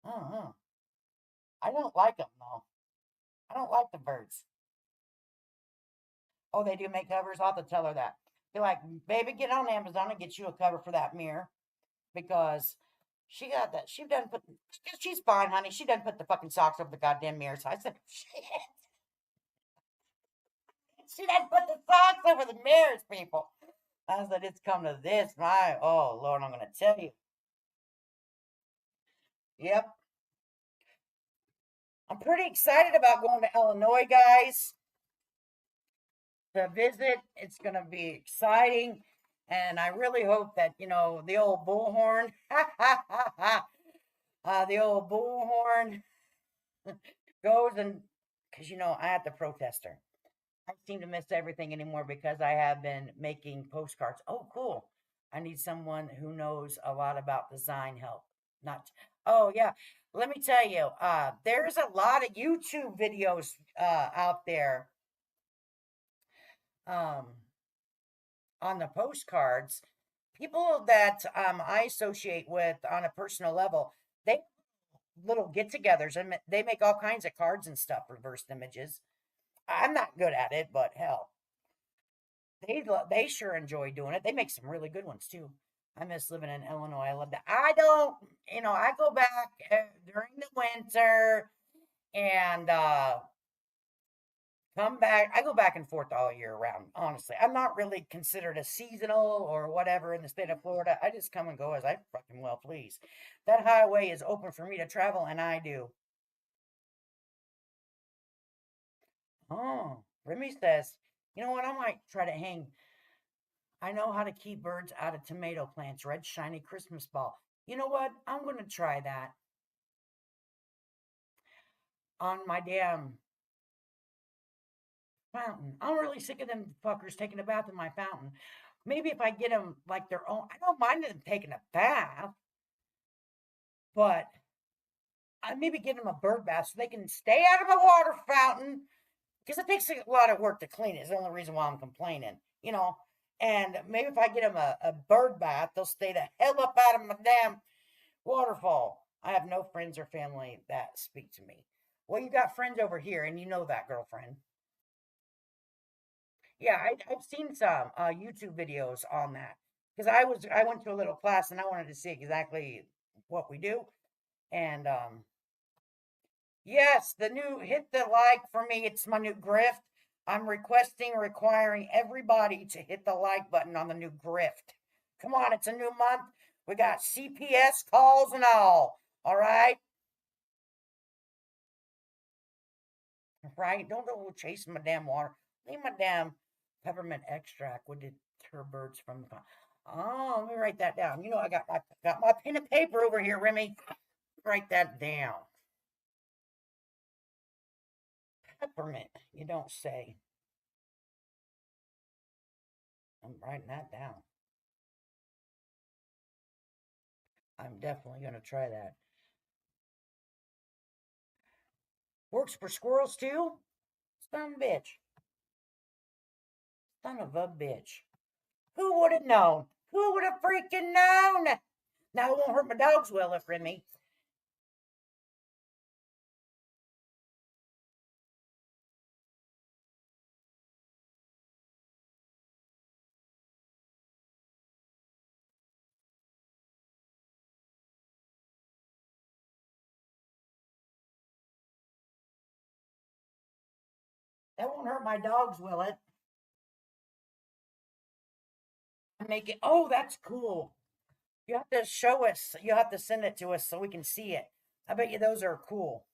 I don't like them, though. I don't like the birds. Oh, they do make covers? I'll have to tell her that. Be like, "Baby, get on Amazon and get you a cover for that mirror." Because she got that. She's fine, honey. She doesn't put the fucking socks over the goddamn mirror. So I said, "Shit." She doesn't put the socks over the mirrors, people. I said, "It's come to this. Oh, Lord, I'm going to tell you." Yep. I'm pretty excited about going to Illinois, guys, to visit. It's going to be exciting. And I really hope that, the old Bullhorn, the old Bullhorn goes and, because, I have to protest her. I seem to miss everything anymore because I have been making postcards. Oh, cool. I need someone who knows a lot about design help. Oh, yeah. Let me tell you, there's a lot of YouTube videos out there on the postcards. people that I associate with on a personal level, they little get-togethers and they make all kinds of cards and stuff, reversed images. I'm not good at it, but hell, they sure enjoy doing it. They make some really good ones too. I miss living in Illinois. I love that. I don't, I go back during the winter and come back. I go back and forth all year round, honestly. I'm not really considered a seasonal or whatever in the state of Florida. I just come and go as I fucking well please. That highway is open for me to travel, and I do. Oh, Remy says, you know what? I might try to hang. I know how to keep birds out of tomato plants. Red shiny Christmas ball. You know what? I'm going to try that on my damn fountain. I'm really sick of them fuckers taking a bath in my fountain. Maybe if I get them like their own, I don't mind them taking a bath, but I maybe get them a bird bath so they can stay out of my water fountain because it takes a lot of work to clean it. It's the only reason why I'm complaining, And maybe if I get them a bird bath, they'll stay the hell up out of my damn waterfall. I have no friends or family that speak to me. Well, you got friends over here, and you know that, girlfriend. Yeah, I've seen some YouTube videos on that because I went to a little class and I wanted to see exactly what we do. And yes, the new hit the like for me. It's my new grift. I'm requiring everybody to hit the like button on the new grift. Come on, it's a new month. We got CPS calls and all. All right. Right? Don't go chasing my damn water. Leave my damn peppermint extract would deter birds from. Oh, let me write that down. I got my pen and paper over here, Remy. Write that down. Peppermint, you don't say. I'm writing that down. I'm definitely going to try that. Works for squirrels too? Son of a bitch. Son of a bitch. Who would have known? Who would have freaking known? Now it won't hurt my dogs well if Remy. That won't hurt my dogs, will it? Make it. Oh, that's cool. You have to show us. You have to send it to us so we can see it. I bet you those are cool.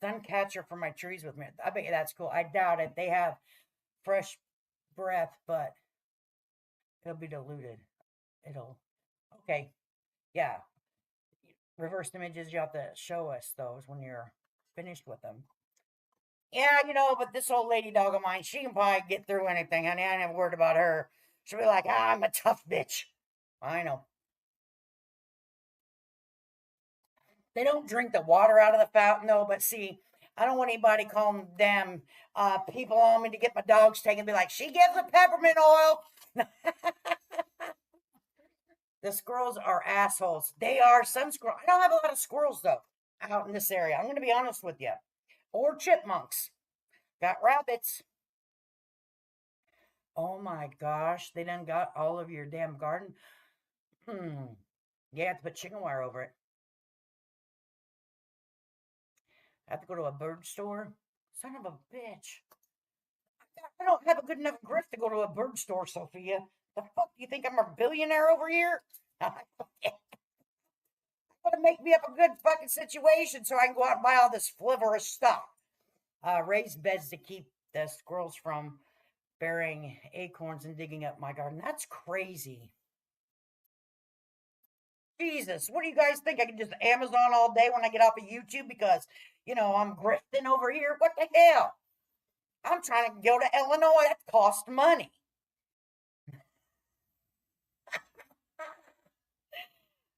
Sun catcher for my trees with me. I bet you that's cool. I doubt it. They have fresh breath, but it'll be diluted. Okay. Yeah. Reverse images, you have to show us those when you're finished with them. Yeah, but this old lady dog of mine, she can probably get through anything, honey. I ain't never worried about her. She'll be like, I'm a tough bitch. I know. They don't drink the water out of the fountain, though, but see, I don't want anybody calling them people on me to get my dogs taken and be like, she gives a peppermint oil. The squirrels are assholes. They are some squirrels. I don't have a lot of squirrels, though, out in this area. I'm going to be honest with you. Or chipmunks. Got rabbits. Oh my gosh, they done got all of your damn garden. You have to put chicken wire over it. I have to go to a bird store. Son of a bitch. I don't have a good enough grip to go to a bird store, Sophia. The fuck do you think I'm a billionaire over here? Gotta make me up a good fucking situation so I can go out and buy all this frivolous stuff. Raised beds to keep the squirrels from burying acorns and digging up my garden. That's crazy. Jesus, what do you guys think? I can just Amazon all day when I get off of YouTube because, I'm grifting over here? What the hell? I'm trying to go to Illinois. That costs money.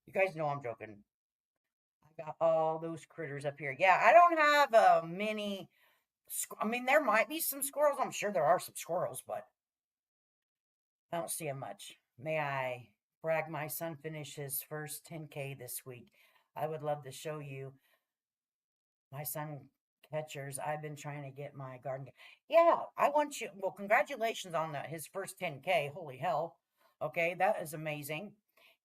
You guys know I'm joking. I got all those critters up here. Yeah, I don't have many. I mean, there might be some squirrels. I'm sure there are some squirrels, but I don't see them much. May I Bragg, my son finished his first 10K this week. I would love to show you my son catchers. I've been trying to get my garden. Yeah, I want you. Well, congratulations on his first 10K. Holy hell. Okay, that is amazing.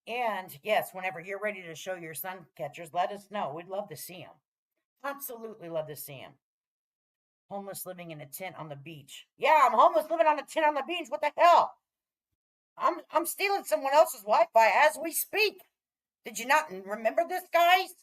And yes, whenever you're ready to show your sun catchers, let us know. We'd love to see them. Absolutely love to see them. Homeless living in a tent on the beach. Yeah, I'm homeless living on a tent on the beach. What the hell? I'm stealing someone else's Wi-Fi as we speak. Did you not remember this, guys?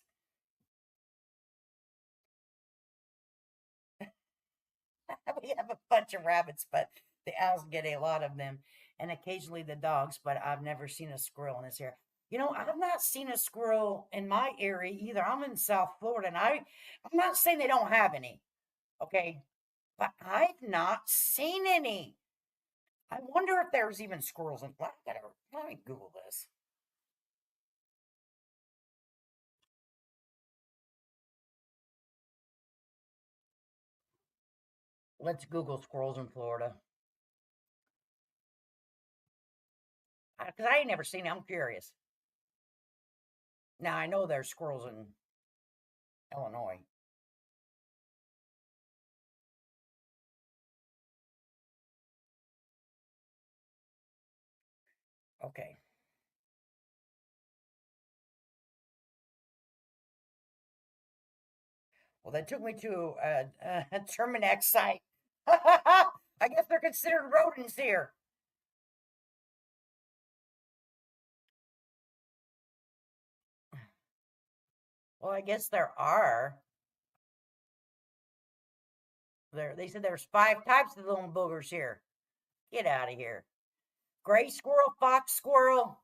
We have a bunch of rabbits, but the owls get a lot of them, and occasionally the dogs, but I've never seen a squirrel in this area. You know, I've not seen a squirrel in my area either. I'm in South Florida, and I'm not saying they don't have any, okay? But I've not seen any. I wonder if there's even squirrels in. Let me Google this. Let's Google squirrels in Florida. Because I ain't never seen it. I'm curious. Now, I know there's squirrels in Illinois. Okay. Well, that took me to a Terminex site. I guess they're considered rodents here. Well, I guess there are. They said there's 5 types of little boogers here. Get out of here. Gray squirrel, fox squirrel,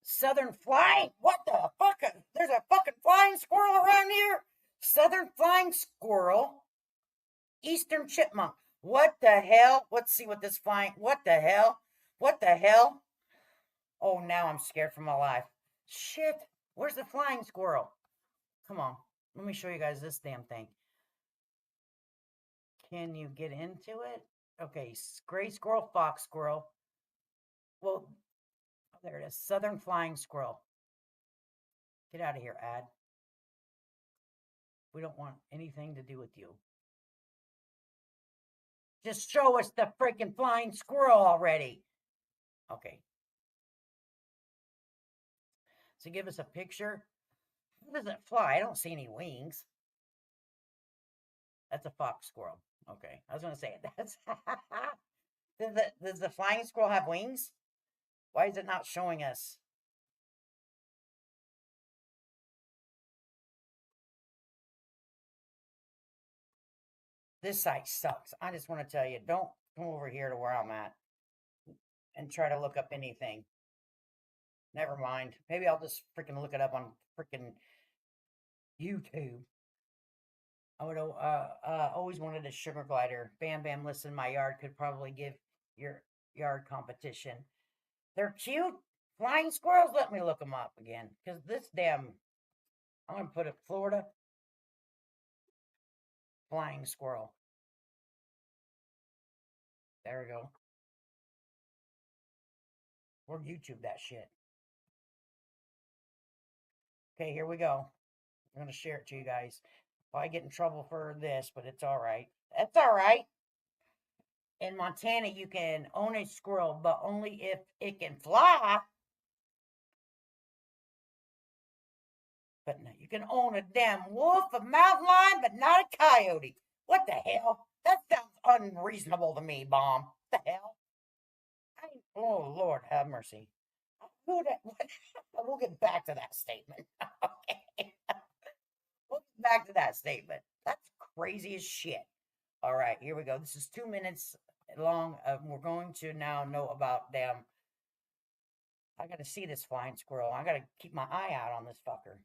southern flying. What the fuck? There's a fucking flying squirrel around here? Southern flying squirrel, eastern chipmunk. What the hell? Let's see what this flying. What the hell? What the hell? Oh, now I'm scared for my life. Shit. Where's the flying squirrel? Come on. Let me show you guys this damn thing. Can you get into it? Okay. Gray squirrel, fox squirrel. Well, there it is. Southern flying squirrel. Get out of here, ad. We don't want anything to do with you. Just show us the freaking flying squirrel already. Okay. So give us a picture. How does it fly? I don't see any wings. That's a fox squirrel. Okay. I was going to say, that's... Does the flying squirrel have wings? Why is it not showing us? This site sucks. I just want to tell you, don't come over here to where I'm at and try to look up anything. Never mind. Maybe I'll just freaking look it up on freaking YouTube. I would always wanted a sugar glider. Bam Bam, listen, my yard could probably give your yard competition. They're cute. Flying squirrels, let me look them up again. Because this damn, I'm going to put it Florida. Flying squirrel. There we go. We'll YouTube that shit. Okay, here we go. I'm going to share it to you guys. I get in trouble for this, but it's all right. That's all right. In Montana, you can own a squirrel, but only if it can fly. But no, you can own a damn wolf, a mountain lion, but not a coyote. What the hell? That sounds unreasonable to me, Bomb. What the hell? Oh, Lord, have mercy. We'll get back to that statement. Okay. We'll get back to that statement. That's crazy as shit. All right, here we go. This is 2 minutes long. We're going to now know about them. I got to see this flying squirrel. I got to keep my eye out on this fucker.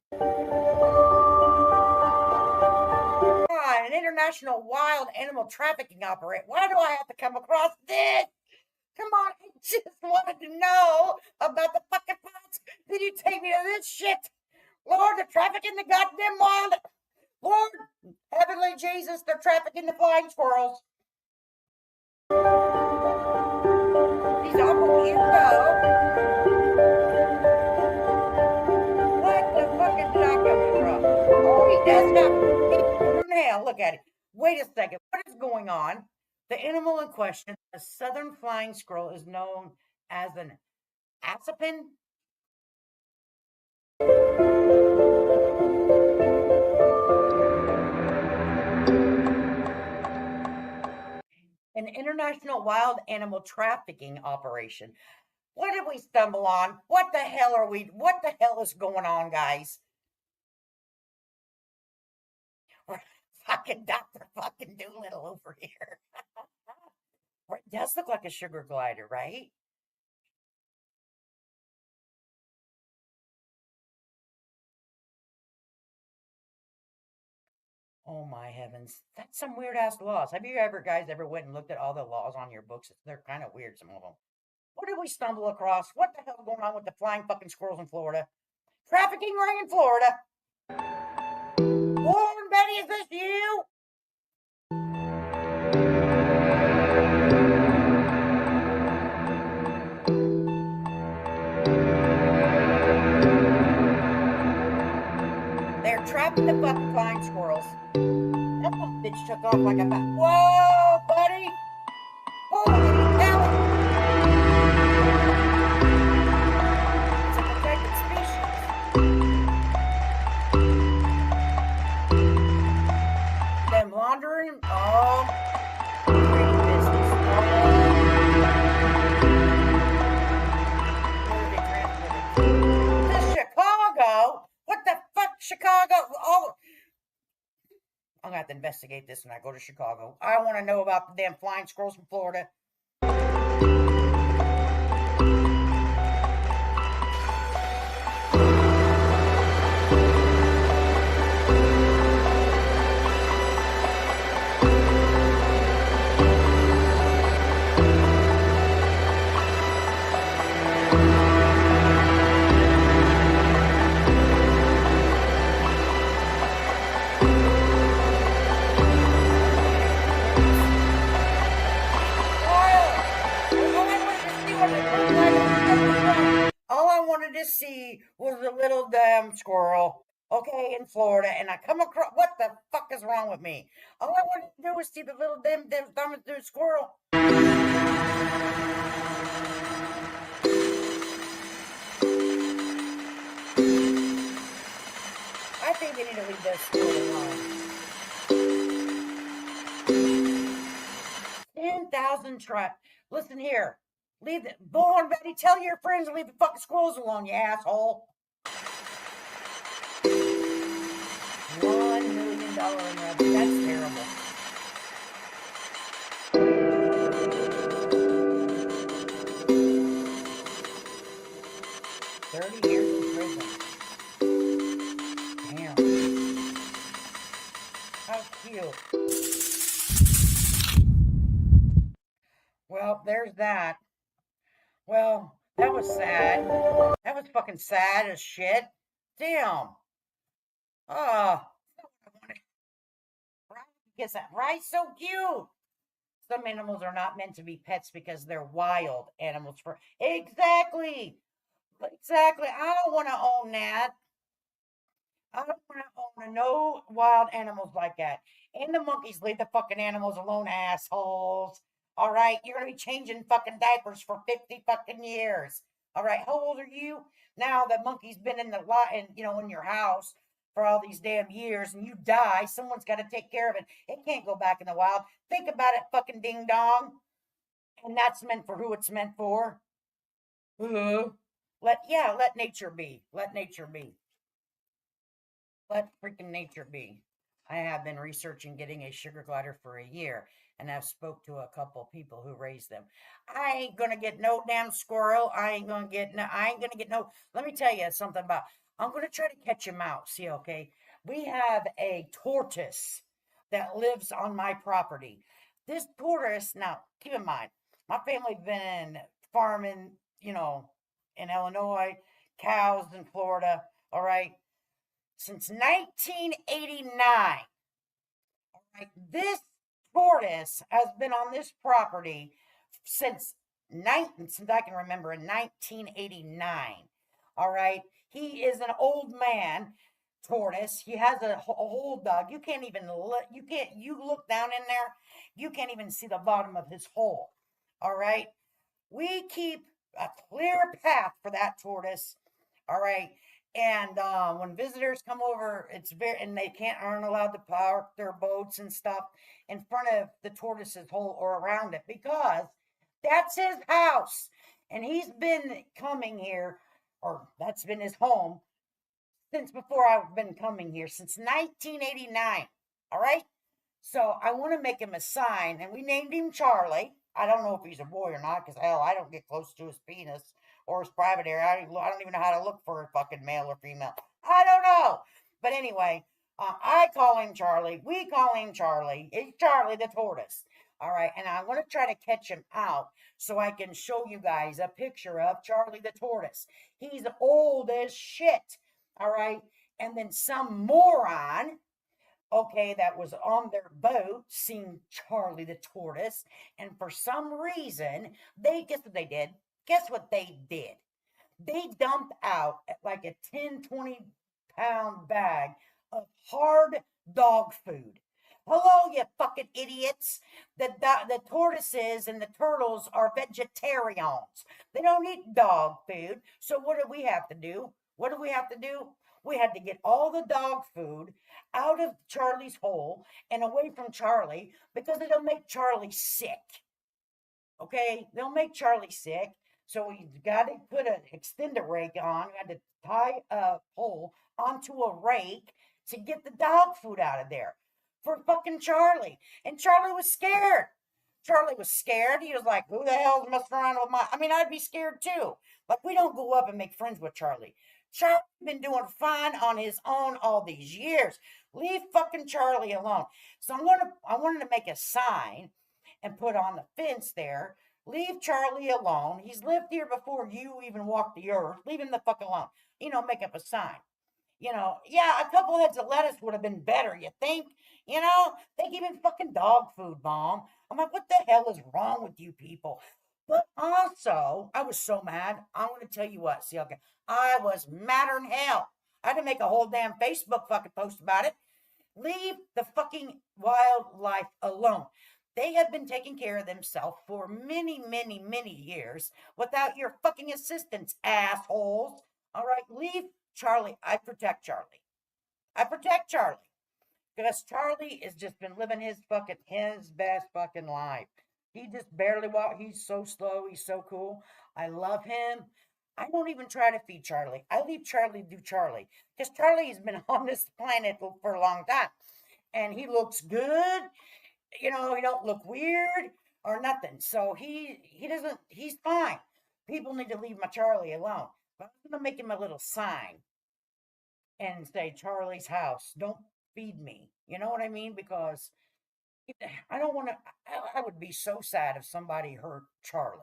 An international wild animal trafficking operator. Why do I have to come across this? Come on, I just wanted to know about the fucking plots. Did you take me to this shit? Lord, they're trafficking the goddamn wild. Lord, heavenly Jesus, they're trafficking the flying squirrels. These are, here we go. The animal in question, a southern flying squirrel, is known as an aspen. An international wild animal trafficking operation. What did we stumble on? What the hell are we? What the hell is going on, guys? We're fucking Dr. fucking Doolittle over here. It does look like a sugar glider, right? Oh my heavens. That's some weird ass laws. Have you ever, guys, ever went and looked at all the laws on your books? They're kind of weird, some of them. What did we stumble across? What the hell is going on with the flying fucking squirrels in Florida? Trafficking ring in Florida. Bullhorn Betty, is this you? They're trapping the fucking flying squirrels. That little bitch took off like a bat. Whoa, buddy! Holy hell! It's a protected species. Them laundering. Oh, pretty business. Where are they transported? To Chicago? What the fuck, Chicago? Oh, I'm gonna have to investigate this when I go to Chicago. I want to know about the damn flying squirrels from Florida. All I wanted to see was a little damn squirrel, okay, in Florida, and I come across, what the fuck is wrong with me? All I wanted to do was see the little damn squirrel. I think they need to leave this squirrel alone. 10,000 trap. Listen here. Leave the Bullhorn Betty. Tell your friends to leave the fucking squirrels alone, you asshole. $1 million in revenue. That's terrible. $30 years in prison. Damn. How cute. Well, there's that. Well, that was sad. That was fucking sad as shit. Damn. Oh, because that rice so cute. Some animals are not meant to be pets because they're wild animals. For exactly. I don't want to own that. I don't want to own no wild animals like that. And the monkeys, leave the fucking animals alone, assholes. All right, you're gonna be changing fucking diapers for 50 fucking years. All right, how old are you? Now the monkey's been in the lot, and in your house for all these damn years, and you die. Someone's got to take care of it. It can't go back in the wild. Think about it, fucking ding dong. And that's meant for who it's meant for. Let nature be. Let nature be. Let freaking nature be. I have been researching getting a sugar glider for a year, and I've spoke to a couple people who raised them. I ain't gonna get no damn squirrel. I ain't gonna get no. Let me tell you something about. I'm gonna try to catch a mouse. See, okay? We have a tortoise that lives on my property. This tortoise. Now, keep in mind, my family's been farming, in Illinois, cows in Florida. All right. Since 1989. All right, this tortoise has been on this property since I can remember in 1989. All right, he is an old man. tortoise. He has a hole dug. You can't even look. You look down in there, you can't even see the bottom of his hole. All right. We keep a clear path for that tortoise. All right. And when visitors come over, and they aren't allowed to park their boats and stuff in front of the tortoise's hole or around it, because that's his house. And he's been coming here, or that's been his home since before I've been coming here, since 1989. All right. So I want to make him a sign, and we named him Charlie. I don't know if he's a boy or not, because hell, I don't get close to his penis or his private area. I don't even know how to look for a fucking male or female. I don't know. But anyway, I call him Charlie. We call him Charlie. It's Charlie the tortoise. All right. And I want to try to catch him out so I can show you guys a picture of Charlie the tortoise. He's old as shit. All right. And then some moron, okay, that was on their boat seen Charlie the tortoise. And for some reason, guess what they did? Guess what they did? They dumped out like a 10, 20-pound bag of hard dog food. Hello, you fucking idiots. The tortoises and the turtles are vegetarians. They don't eat dog food. So what do we have to do? What do we have to do? We had to get all the dog food out of Charlie's hole and away from Charlie, because it'll make Charlie sick. Okay? They'll make Charlie sick. So we got to put an extender rake on. We had to tie a pole onto a rake to get the dog food out of there for fucking Charlie. And Charlie was scared. Charlie was scared. He was like, who the hell's messing around with my... I mean, I'd be scared too. But we don't go up and make friends with Charlie. Charlie's been doing fine on his own all these years. Leave fucking Charlie alone. So I wanted to make a sign and put on the fence there. Leave Charlie alone. He's lived here before you even walked the earth. Leave him the fuck alone. Make up a sign. Yeah, a couple heads of lettuce would have been better, you think? They give him fucking dog food, Mom. I'm like, what the hell is wrong with you people? But also, I was so mad. I want to tell you what, see, okay, I was madder than hell. I had to make a whole damn Facebook fucking post about it. Leave the fucking wildlife alone. They have been taking care of themselves for many, many, many years without your fucking assistance, assholes. All right, leave Charlie. I protect Charlie. I protect Charlie. Because Charlie has just been living his best fucking life. He just barely walks. He's so slow. He's so cool. I love him. I don't even try to feed Charlie. I leave Charlie do Charlie. Because Charlie has been on this planet for a long time. And he looks good. He don't look weird or nothing. So he's fine. People need to leave my Charlie alone. But I'm going to make him a little sign and say, Charlie's house. Don't feed me. You know what I mean? Because I don't want to, I would be so sad if somebody hurt Charlie.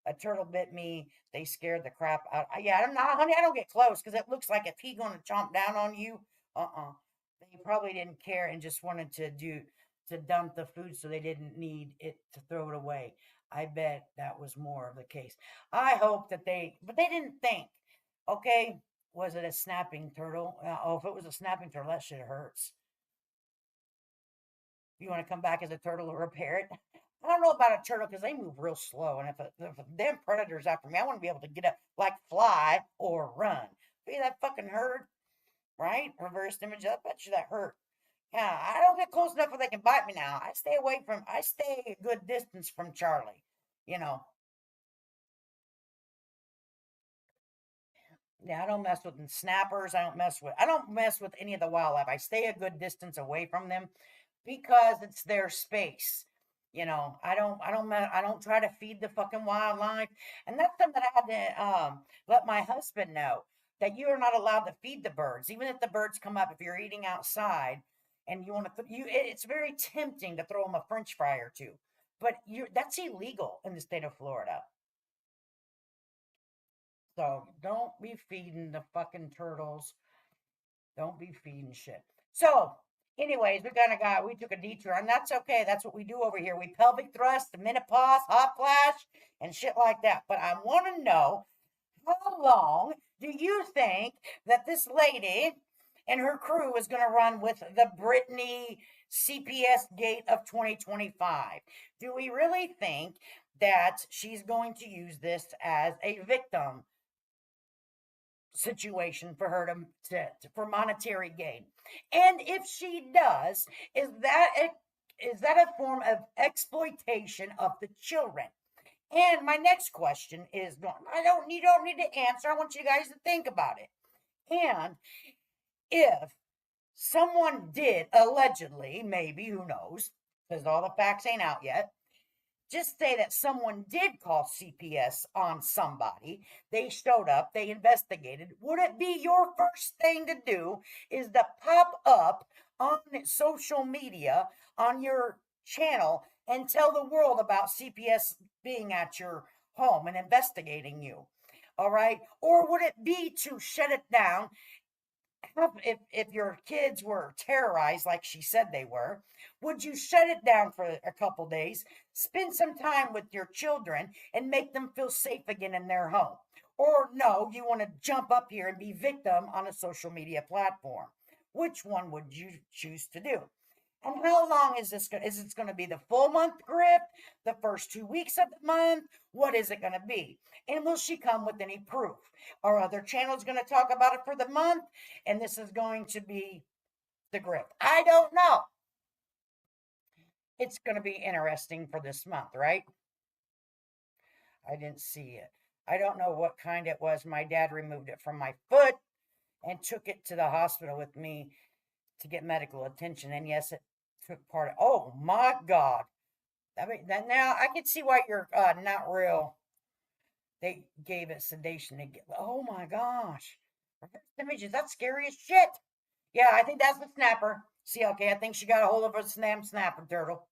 A turtle bit me. They scared the crap out. Yeah, I'm not, honey, I don't get close, because it looks like if he going to chomp down on you, they probably didn't care and just wanted to dump the food so they didn't need it to throw it away. I bet that was more of the case. I hope that but they didn't think, okay, was it a snapping turtle? If it was a snapping turtle, that shit hurts. You want to come back as a turtle or a parrot? I don't know about a turtle, because they move real slow. And if a damn predator's after me, I want to be able to get up, like fly or run. See that fucking hurt? Right? Reverse image. I bet you that hurt. Yeah, I don't get close enough where they can bite me now. I stay a good distance from Charlie. Yeah, I don't mess with snappers. I don't mess with any of the wildlife. I stay a good distance away from them because it's their space. I don't try to feed the fucking wildlife. And that's something that I had to let my husband know, that you are not allowed to feed the birds. Even if the birds come up, if you're eating outside and you want to, it's very tempting to throw them a French fry or two. But that's illegal in the state of Florida. So don't be feeding the fucking turtles. Don't be feeding shit. So, anyways, we took a detour, and that's okay. That's what we do over here. We pelvic thrust, menopause, hot flash, and shit like that. But I want to know, how long do you think that this lady and her crew is going to run with the Britney CPS gate of 2025. Do we really think that she's going to use this as a victim situation for her for monetary gain? And if she does, is that a form of exploitation of the children? And my next question is, you don't need to answer. I want you guys to think about it. And if someone did allegedly, maybe, who knows, because all the facts ain't out yet, just say that someone did call CPS on somebody, they showed up, they investigated, would it be your first thing to do is to pop up on social media, on your channel, and tell the world about CPS being at your home and investigating you? All right. Or would it be to shut it down? If your kids were terrorized like she said they were, would you shut it down for a couple days, spend some time with your children, and make them feel safe again in their home? Or no, you want to jump up here and be victim on a social media platform? Which one would you choose to do? And how long is this? Is it going to be the full month grift, the first 2 weeks of the month? What is it going to be? And will she come with any proof? Are other channels going to talk about it for the month, and this is going to be the grift? I don't know. It's going to be interesting for this month, right? I didn't see it. I don't know what kind it was. My dad removed it from my foot and took it to the hospital with me to get medical attention. And yes, it took part of, oh my God. I mean, that now I can see why you're not real. They gave it sedation to get, oh my gosh. Reverse images, that's scary as shit. Yeah, I think that's the snapper. See, okay, I think she got a hold of a snapper turtle.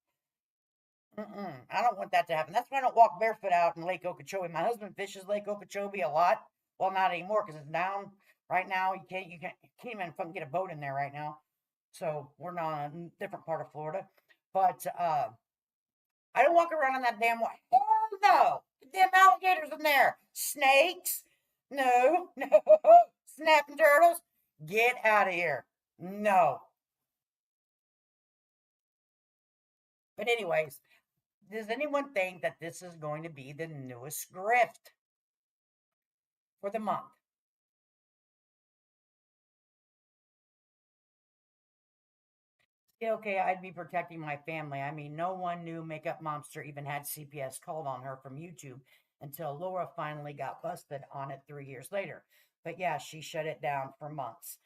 I don't want that to happen. That's why I don't walk barefoot out in Lake Okeechobee. My husband fishes Lake Okeechobee a lot. Well, not anymore because it's down right now. You can't even fucking get a boat in there right now. So we're not in a different part of Florida. But I don't walk around on that damn way. Hell no. Damn alligators in there. Snakes? No. Snapping turtles? Get out of here. No. But anyways, does anyone think that this is going to be the newest grift for the month? Okay, I'd be protecting my family. I mean, no one knew Makeup Momster even had CPS called on her from YouTube until Laura finally got busted on it 3 years later. But yeah, she shut it down for months.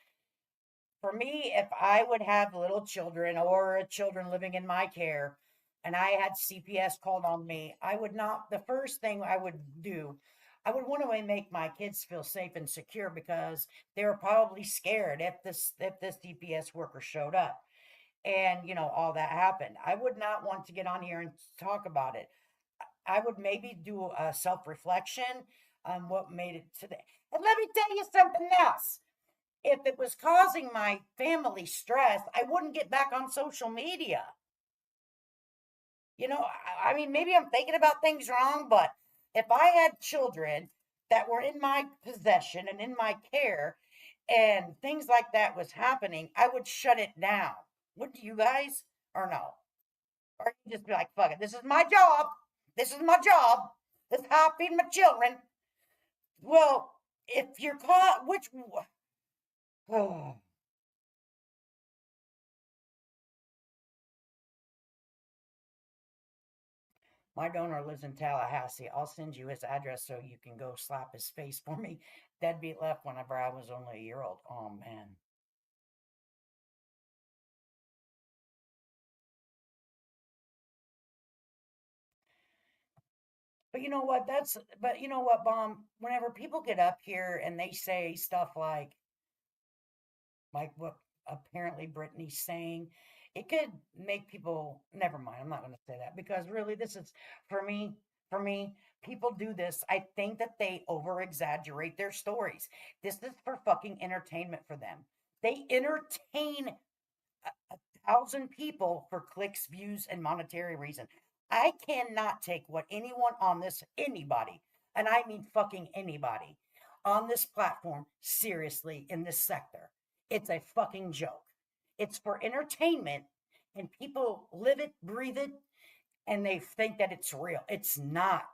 For me, if I would have little children or children living in my care and I had CPS called on me, I would not, the first thing I would do, I would want to make my kids feel safe and secure because they were probably scared if this CPS worker showed up and all that happened. I would not want to get on here and talk about it. I would maybe do a self-reflection on what made it today. And let me tell you something else. If it was causing my family stress, I wouldn't get back on social media. I mean, maybe I'm thinking about things wrong, but if I had children that were in my possession and in my care and things like that was happening, I would shut it down. Wouldn't you guys? Or no? Or you just be like, fuck it, this is my job. This is my job. This is how I feed my children. Well, if you're caught, oh. My donor lives in Tallahassee. I'll send you his address so you can go slap his face for me. Deadbeat left whenever I was only a year old. Oh, man. But you know what? Mom? Whenever people get up here and they say stuff like what apparently Brittany's saying, it could make people, never mind, I'm not going to say that because really this is, for me, people do this. I think that they over exaggerate their stories. This is for fucking entertainment for them. They entertain a thousand people for clicks, views, and monetary reason. I cannot take what anybody, and I mean fucking anybody, on this platform seriously in this sector. It's a fucking joke. It's for entertainment, and people live it, breathe it, and they think that it's real. It's not.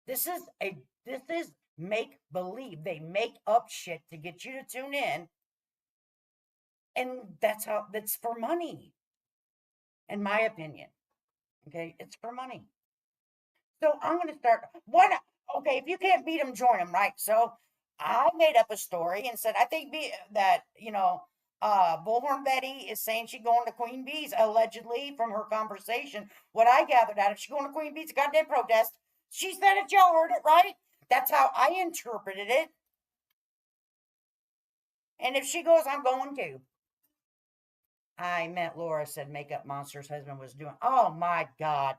This is make believe. They make up shit to get you to tune in, and that's for money, in my opinion. Okay, it's for money. So I'm going to start. What? Okay, if you can't beat them, join them, right? So I made up a story and said I think that Bullhorn Betty is saying she's going to Queen Bee's allegedly from her conversation. What I gathered out of she's going to Queen Bee's, a goddamn protest. She said it. Y'all heard it, right? That's how I interpreted it. And if she goes, I'm going to. I meant Laura said Makeup Monster's husband was doing. Oh my God.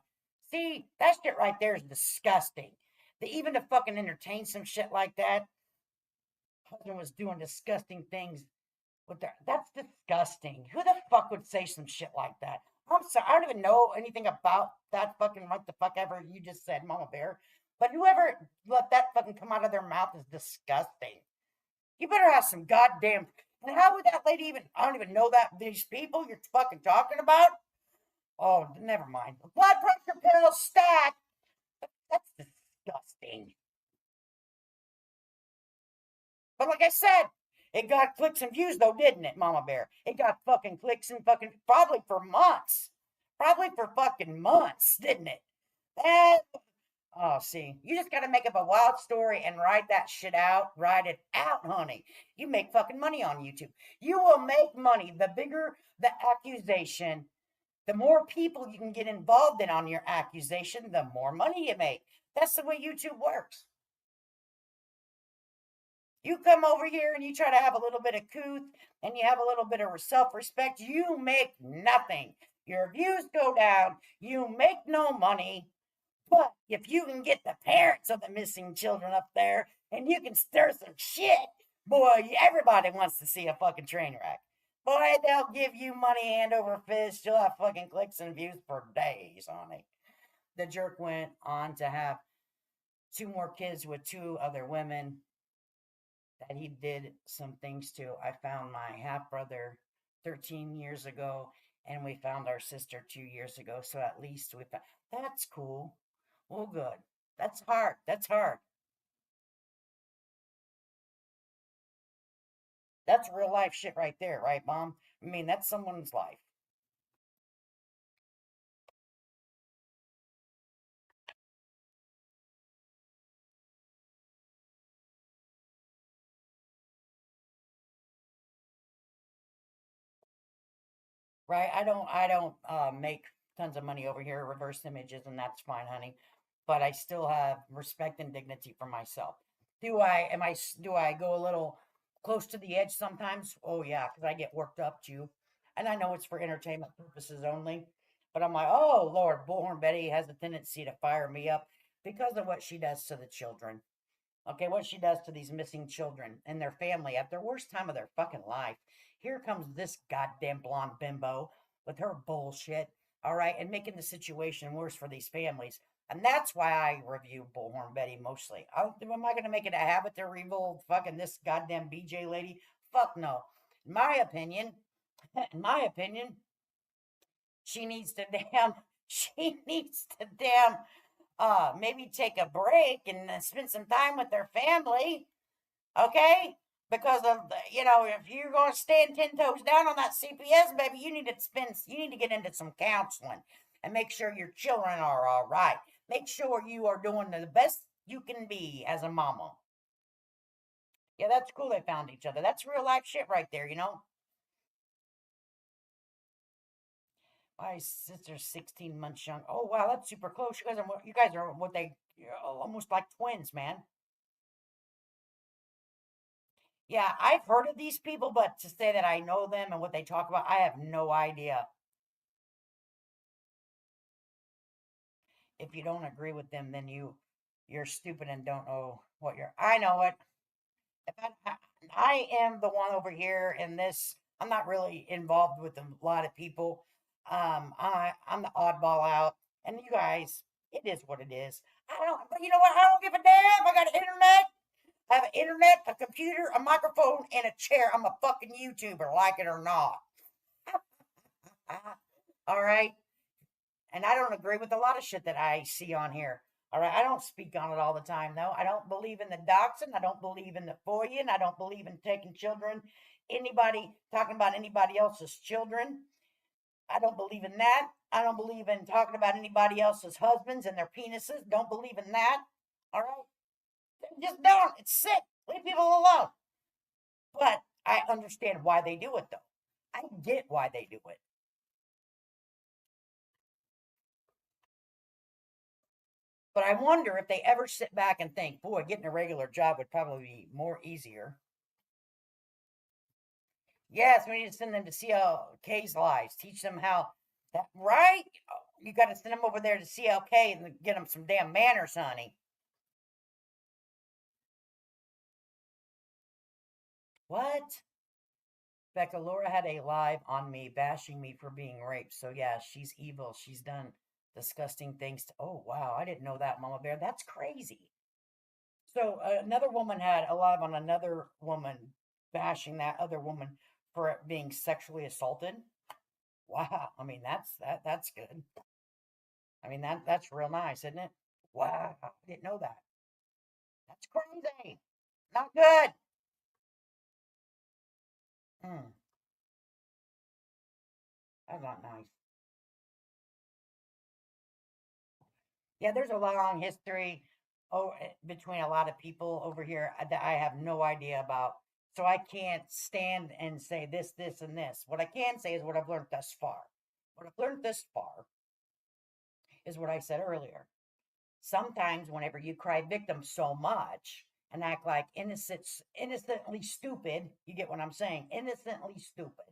See, that shit right there is disgusting. Even to fucking entertain some shit like that. Husband was doing disgusting things with their. That's disgusting. Who the fuck would say some shit like that? I'm sorry. I don't even know anything about that fucking what the fuck ever you just said, Mama Bear. But whoever let that fucking come out of their mouth is disgusting. You better have some goddamn. And how would that lady even? I don't even know that these people you're fucking talking about. Oh, never mind. Blood pressure pills stack. That's disgusting. But like I said, it got clicks and views though, didn't it, Mama Bear? It got fucking clicks and fucking probably for months. Probably for fucking months, didn't it? And oh, see, you just got to make up a wild story and write that shit out. Write it out, honey. You make fucking money on YouTube. You will make money. The bigger the accusation, the more people you can get involved in on your accusation, the more money you make. That's the way YouTube works. You come over here and you try to have a little bit of couth and you have a little bit of self-respect, you make nothing. Your views go down. You make no money. But if you can get the parents of the missing children up there and you can stir some shit, boy, everybody wants to see a fucking train wreck. Boy, they'll give you money hand over fist. You'll have fucking clicks and views for days on it. The jerk went on to have 2 more kids with 2 other women that he did some things to. I found my half brother 13 years ago, and we found our sister 2 years ago. So at least we found. That's cool. Well, good. That's hard. That's hard. That's real life shit right there, right, Mom? I mean, that's someone's life. Right? I don't make tons of money over here, reverse images, and that's fine, honey. But I still have respect and dignity for myself. Do I go a little close to the edge sometimes? Oh yeah, because I get worked up too. And I know it's for entertainment purposes only. But I'm like, oh Lord, Bullhorn Betty has a tendency to fire me up because of what she does to the children. Okay, what she does to these missing children and their family at their worst time of their fucking life. Here comes this goddamn blonde bimbo with her bullshit, all right, and making the situation worse for these families. And that's why I review Bullhorn Betty mostly. Am I going to make it a habit to review fucking this goddamn BJ lady? Fuck no. In my opinion, in my opinion, she needs to damn maybe take a break and spend some time with their family, okay? Because of if you're going to stand 10 toes down on that CPS, baby, you need to get into some counseling and make sure your children are all right. Make sure you are doing the best you can be as a mama. Yeah, that's cool. They found each other. That's real life shit right there, My sister's 16 months young. Oh wow, that's super close. You guys are almost like twins, man. Yeah, I've heard of these people, but to say that I know them and what they talk about, I have no idea. If you don't agree with them, then you're stupid and don't know what you're. I know it. I am the one over here in this. I'm not really involved with a lot of people. I'm the oddball out, and you guys, it is what it is. But you know what? I don't give a damn. I got internet. I have an internet, a computer, a microphone, and a chair. I'm a fucking YouTuber, like it or not. All right. And I don't agree with a lot of shit that I see on here. All right. I don't speak on it all the time, though. I don't believe in the doxing. I don't believe in the FOIA. I don't believe in taking children, anybody, talking about anybody else's children. I don't believe in that. I don't believe in talking about anybody else's husbands and their penises. Don't believe in that. All right. Just don't. It's sick. Leave people alone. But I understand why they do it, though. I get why they do it. But I wonder if they ever sit back and think, boy, getting a regular job would probably be more easier. Yes, we need to send them to CLK's lives, teach them how that, right? You got to send them over there to CLK and get them some damn manners, honey. What? Becca, Laura had a live on me bashing me for being raped. So, yeah, she's evil. She's done disgusting things. Oh, wow. I didn't know that, Mama Bear. That's crazy. So, another woman had a live on another woman bashing that other woman for being sexually assaulted. Wow. I mean, that's good. I mean, that's real nice, isn't it? Wow. I didn't know that. That's crazy. Not good. That's not nice. Yeah, there's a long history between a lot of people over here that I have no idea about. So I can't stand and say this, this, and this. What I can say is what I've learned thus far. What I've learned thus far is what I said earlier. Sometimes whenever you cry victim so much and act like innocently stupid, you get what I'm saying? Innocently stupid.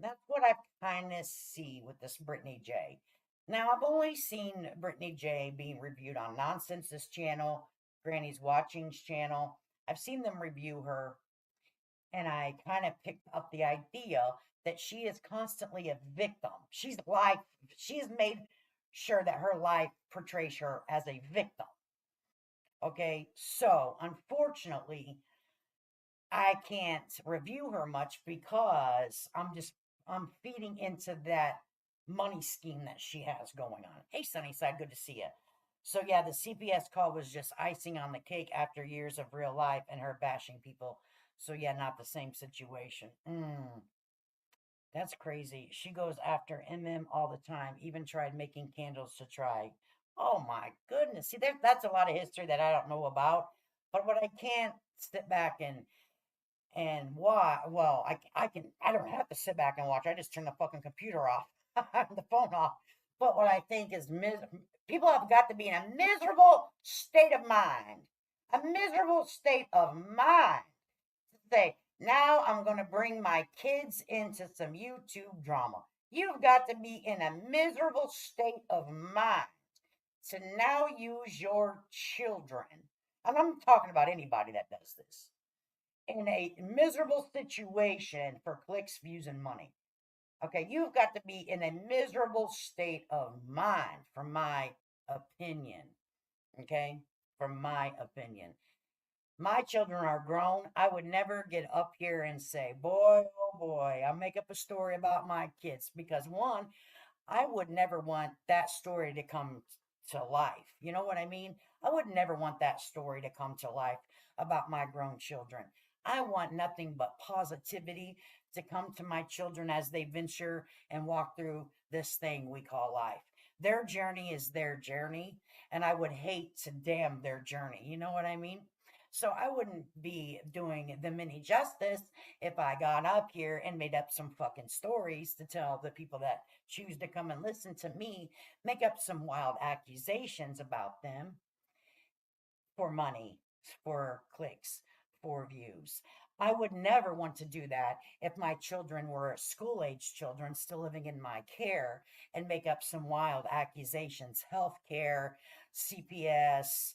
That's what I kind of see with this Brittany J. Now, I've only seen Brittany J being reviewed on Nonsense's channel, Granny's Watching's channel. I've seen them review her, and I kind of picked up the idea that she is constantly a victim. She has made sure that her life portrays her as a victim. Okay, so unfortunately, I can't review her much because I'm feeding into that money scheme that she has going on. Hey, Sunnyside, good to see you. So yeah, the CPS call was just icing on the cake after years of real life and her bashing people. So yeah, not the same situation. That's crazy. She goes after MM all the time. Even tried making candles to try. Oh my goodness. See, that's a lot of history that I don't know about. But what I can't sit back and why? Well, I don't have to sit back and watch. I just turn the fucking computer off, the phone off. But what I think is people have got to be in a miserable state of mind. A miserable state of mind to say, now I'm going to bring my kids into some YouTube drama. You've got to be in a miserable state of mind to now use your children. And I'm talking about anybody that does this in a miserable situation for clicks, views, and money. Okay, you've got to be in a miserable state of mind, from my opinion. Okay, from my opinion. My children are grown. I would never get up here and say, boy, oh boy, I'll make up a story about my kids. Because one, I would never want that story to come to life. You know what I mean? I would never want that story to come to life about my grown children. I want nothing but positivity to come to my children as they venture and walk through this thing we call life. Their journey is their journey, and I would hate to damn their journey. You know what I mean? So I wouldn't be doing them any justice if I got up here and made up some fucking stories to tell the people that choose to come and listen to me, make up some wild accusations about them for money, for clicks, for views. I would never want to do that if my children were school age children still living in my care and make up some wild accusations, healthcare, CPS,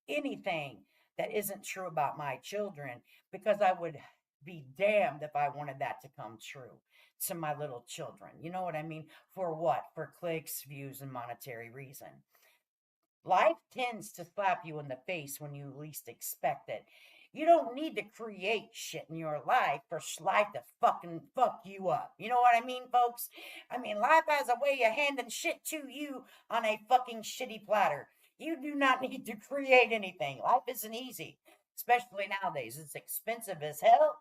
anything that isn't true about my children, because I would be damned if I wanted that to come true to my little children. You know what I mean? For what? For clicks, views, and monetary reason. Life tends to slap you in the face when you least expect it. You don't need to create shit in your life for life to fucking fuck you up. You know what I mean, folks? I mean, life has a way of handing shit to you on a fucking shitty platter. You do not need to create anything. Life isn't easy, especially nowadays. It's expensive as hell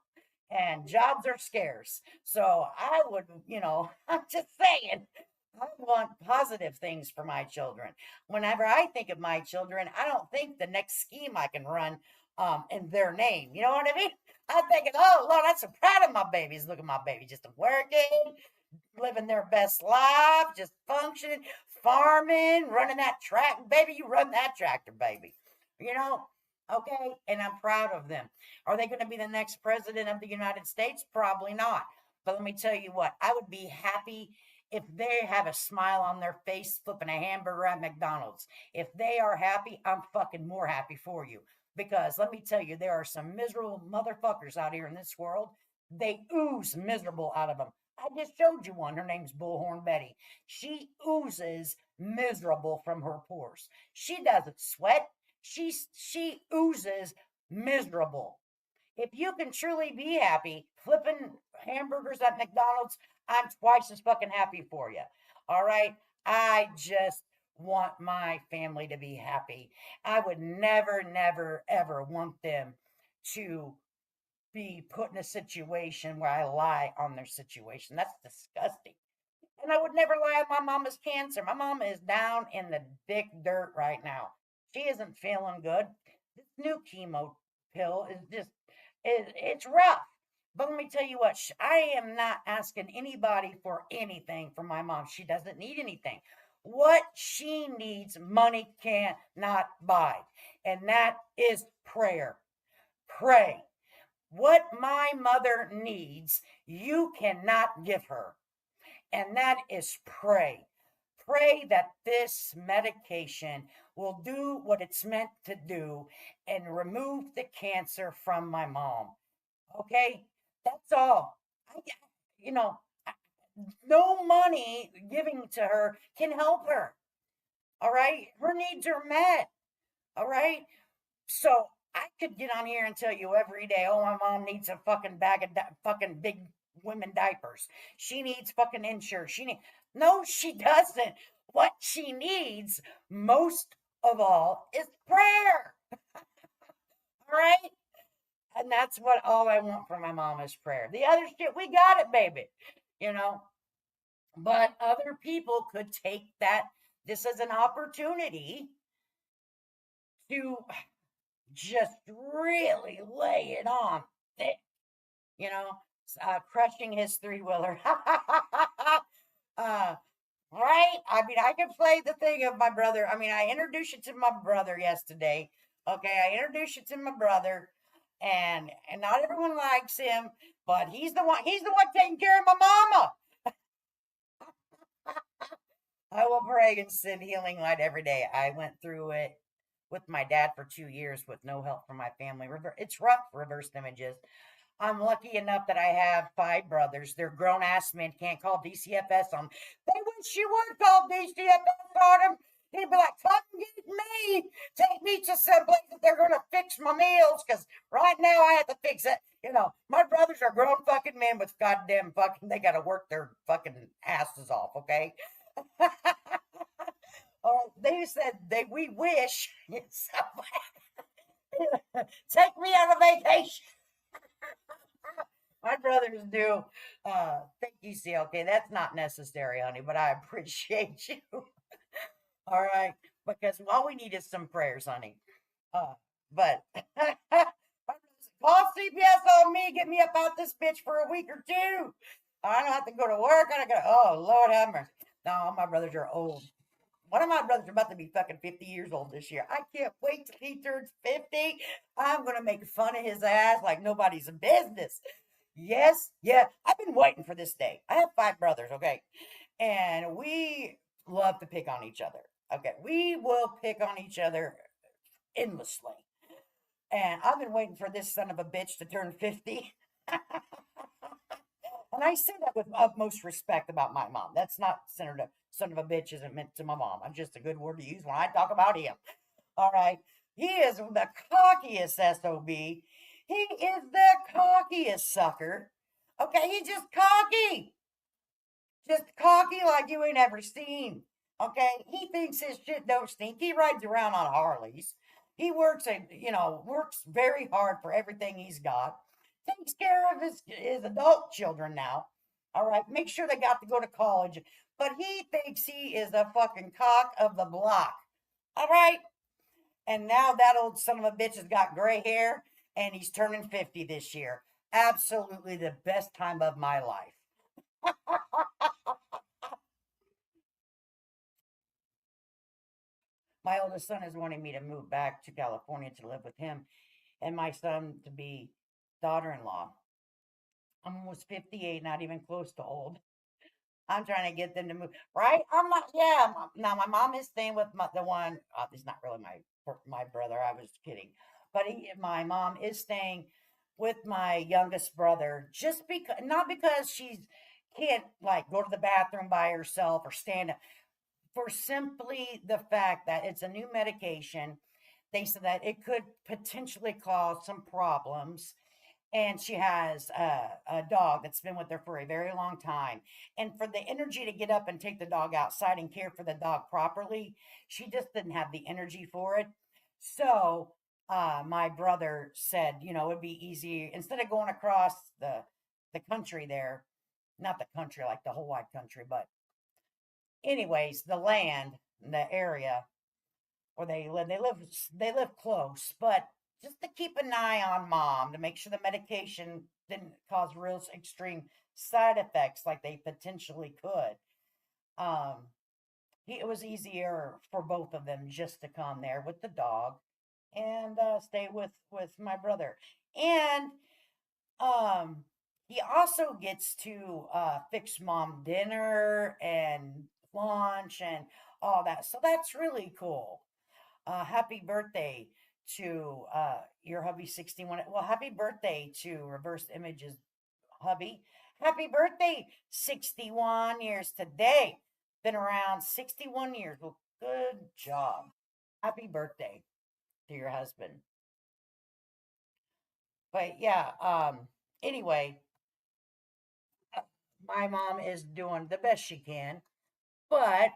and jobs are scarce. So I would, I'm just saying, I want positive things for my children. Whenever I think of my children, I don't think the next scheme I can run in their name. You know what I mean? I'm thinking, oh Lord, I'm so proud of my babies. Look at my baby, just working, living their best life, just functioning, farming, running that track. Baby, you run that tractor, baby. You know, okay? And I'm proud of them. Are they going to be the next president of the United States? Probably not. But let me tell you what, I would be happy if they have a smile on their face flipping a hamburger at McDonald's. If they are happy, I'm fucking more happy for you. Because let me tell you, there are some miserable motherfuckers out here in this world. They ooze miserable out of them. I just showed you one. Her name's Bullhorn Betty. She oozes miserable from her pores. She doesn't sweat. She oozes miserable. If you can truly be happy flipping hamburgers at McDonald's, I'm twice as fucking happy for you. All right? I just want my family to be happy. I would never, never, ever want them to be put in a situation where I lie on their situation. That's disgusting. And I would never lie on my mama's cancer. My mama is down in the thick dirt right now. She isn't feeling good. This new chemo pill is just, it's rough. But let me tell you what, I am not asking anybody for anything from my mom. She doesn't need anything. What she needs, money cannot buy. And that is prayer. Pray. What my mother needs, you cannot give her. And that is pray. Pray that this medication will do what it's meant to do and remove the cancer from my mom. Okay? That's all. No money giving to her can help her. All right? Her needs are met. All right? So I could get on here and tell you every day, oh, my mom needs a fucking bag of fucking big women diapers. She needs fucking insurance. No, she doesn't. What she needs most of all is prayer. All right? And that's what all I want from my mom is prayer. The other shit, we got it, baby. But other people could take this as an opportunity to just really lay it on thick, crushing his three-wheeler. Right? I mean, I can play the thing of my brother. I mean, I introduced you to my brother yesterday. Okay, I introduced you to my brother, and not everyone likes him, but he's the one taking care of my mama. I will pray and send healing light every day. I went through it with my dad for 2 years with no help from my family. It's rough, reversed images. I'm lucky enough that I have 5 brothers. They're grown-ass men, can't call DCFS on them. They wish you would call DCFS on them. He'd be like, come get me. Take me to some place that they're going to fix my meals, because right now I have to fix it. My brothers are grown fucking men with goddamn fucking, they got to work their fucking asses off, okay? They said we wish. Take me on a vacation. My brothers do. Thank you, okay, that's not necessary, honey, but I appreciate you. All right, because all we need is some prayers, honey. But call CPS on me, get me up out this bitch for a week or 2. I don't have to go to work. I don't go. Oh Lord have mercy. No, all my brothers are old. One of my brothers are about to be fucking 50 years old this year. I can't wait till he turns 50. I'm going to make fun of his ass like nobody's business. Yes, yeah. I've been waiting for this day. I have 5 brothers, okay? And we love to pick on each other. Okay, we will pick on each other endlessly. And I've been waiting for this son of a bitch to turn 50. And I say that with utmost respect about my mom. That's not centered up. Son of a bitch isn't meant to my mom. I'm just a good word to use when I talk about him. All right. He is the cockiest SOB. He is the cockiest sucker. Okay, he's just cocky. Just cocky like you ain't ever seen. Okay, he thinks his shit don't stink. He rides around on Harleys. He works works very hard for everything he's got. Takes care of his adult children now. All right, make sure they got to go to college. But he thinks he is the fucking cock of the block. All right, and now that old son of a bitch has got gray hair, and he's turning 50 this year. Absolutely the best time of my life. My oldest son is wanting me to move back to California to live with him and my son to be daughter-in-law. I'm almost 58, not even close to old. I'm trying to get them to move, right? I'm not, yeah. Now my mom is staying with the one. He's not really my brother. I was kidding, but my mom is staying with my youngest brother, just because, not because she's can't like go to the bathroom by herself or stand up, for simply the fact that it's a new medication. They said that it could potentially cause some problems. And she has a dog that's been with her for a very long time. And for the energy to get up and take the dog outside and care for the dog properly, she just didn't have the energy for it. So my brother said, it'd be easier instead of going across the country there, not the country like the whole wide country, but anyways, the land, the area where they live close, but just to keep an eye on mom to make sure the medication didn't cause real extreme side effects like they potentially could. It was easier for both of them just to come there with the dog and stay with my brother. And he also gets to fix mom dinner and lunch and all that. So that's really cool. Happy birthday to your hubby 61. Well, happy birthday to Reverse Images hubby. Happy birthday, 61 years today. Been around 61 years. Well, good job. Happy birthday to your husband. But yeah, anyway, my mom is doing the best she can, but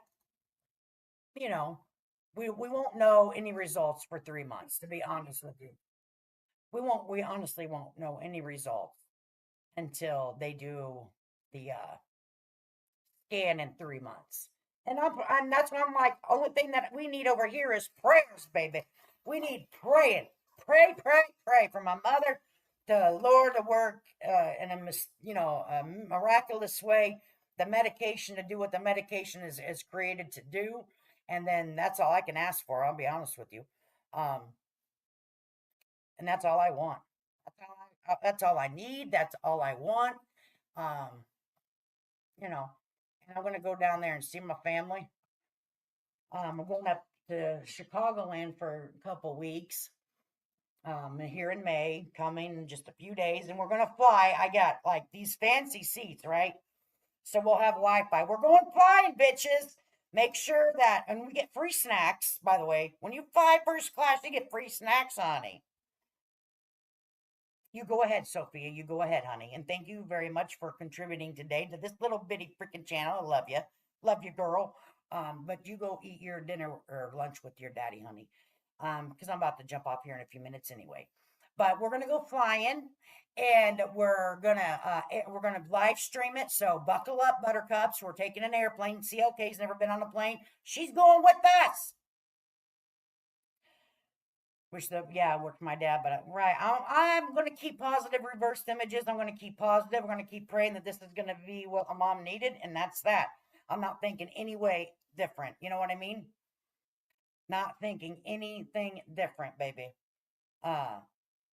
you know, we won't know any results for 3 months, to be honest with you. We honestly won't know any results until they do the scan in 3 months. And that's why I'm like, only thing that we need over here is prayers, baby. We need praying. Pray, pray, pray for my mother, the Lord to work in a miraculous way, the medication to do what the medication is created to do. And then that's all I can ask for. I'll be honest with you. Um, and that's all I want. That's all I need. That's all I want. Um, you know, and I'm going to go down there and see my family. I'm going up to Chicagoland for a couple weeks. Here in May, coming in just a few days, and we're going to fly. I got like these fancy seats, right? So we'll have Wi-Fi. We're going flying, bitches. Make sure that, and we get free snacks, by the way. When you fly first class, you get free snacks, honey. You go ahead, Sophia. You go ahead, honey. And thank you very much for contributing today to this little bitty freaking channel. I love you. Love you, girl. But you go eat your dinner or lunch with your daddy, honey. Because I'm about to jump off here in a few minutes anyway. But we're gonna go flying, and we're gonna live stream it. So buckle up, buttercups. We're taking an airplane. CLK's never been on a plane. She's going with us. I worked with my dad, but I'm going to keep positive reversed images. I'm going to keep positive. We're going to keep praying that this is going to be what my mom needed, and that's that. I'm not thinking any way different. You know what I mean? Not thinking anything different, baby.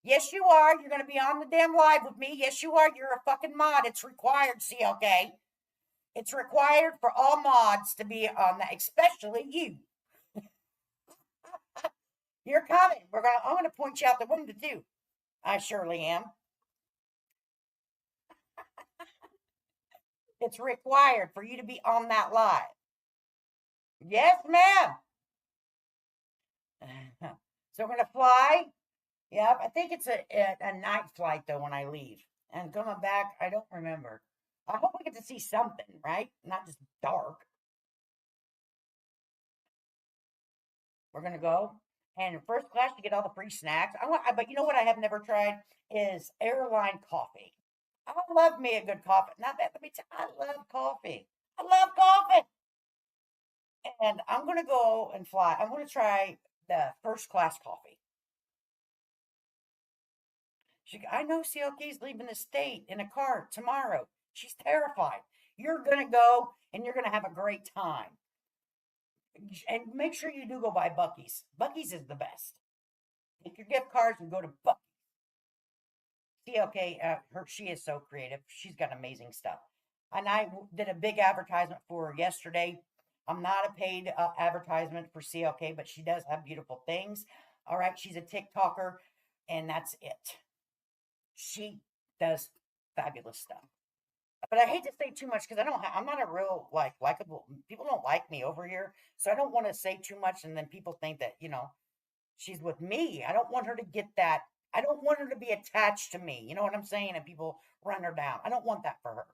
Yes, you are. You're going to be on the damn live with me. Yes, you are. You're a fucking mod. It's required, CLK. It's required for all mods to be on that, especially you. You're coming. I'm gonna point you out the window too. I surely am. It's required for you to be on that live. Yes, ma'am. So we're gonna fly Yep, I think it's a night flight though when I leave. And coming back, I don't remember. I hope we get to see something, right? Not just dark. We're gonna go. And in first class, you get all the free snacks. But you know what I have never tried is airline coffee. I love me a good coffee. Not that, let me tell you, I love coffee. I love coffee. And I'm gonna go and fly. I'm gonna try the first class coffee. I know CLK's leaving the state in a car tomorrow. She's terrified. You're gonna go and you're gonna have a great time. And make sure you do go by Buc-ee's. Buc-ee's is the best. Take your gift cards and go to Buc-ee's. CLK, she is so creative. She's got amazing stuff. And I did a big advertisement for her yesterday. I'm not a paid advertisement for CLK, but she does have beautiful things. All right, she's a TikToker, and that's it. She does fabulous stuff. But I hate to say too much because I'm not a real likable. People don't like me over here, so I don't want to say too much, and then people think that she's with me. I don't want her to get that. I don't want her to be attached to me. You know what I'm saying? And people run her down. I don't want that for her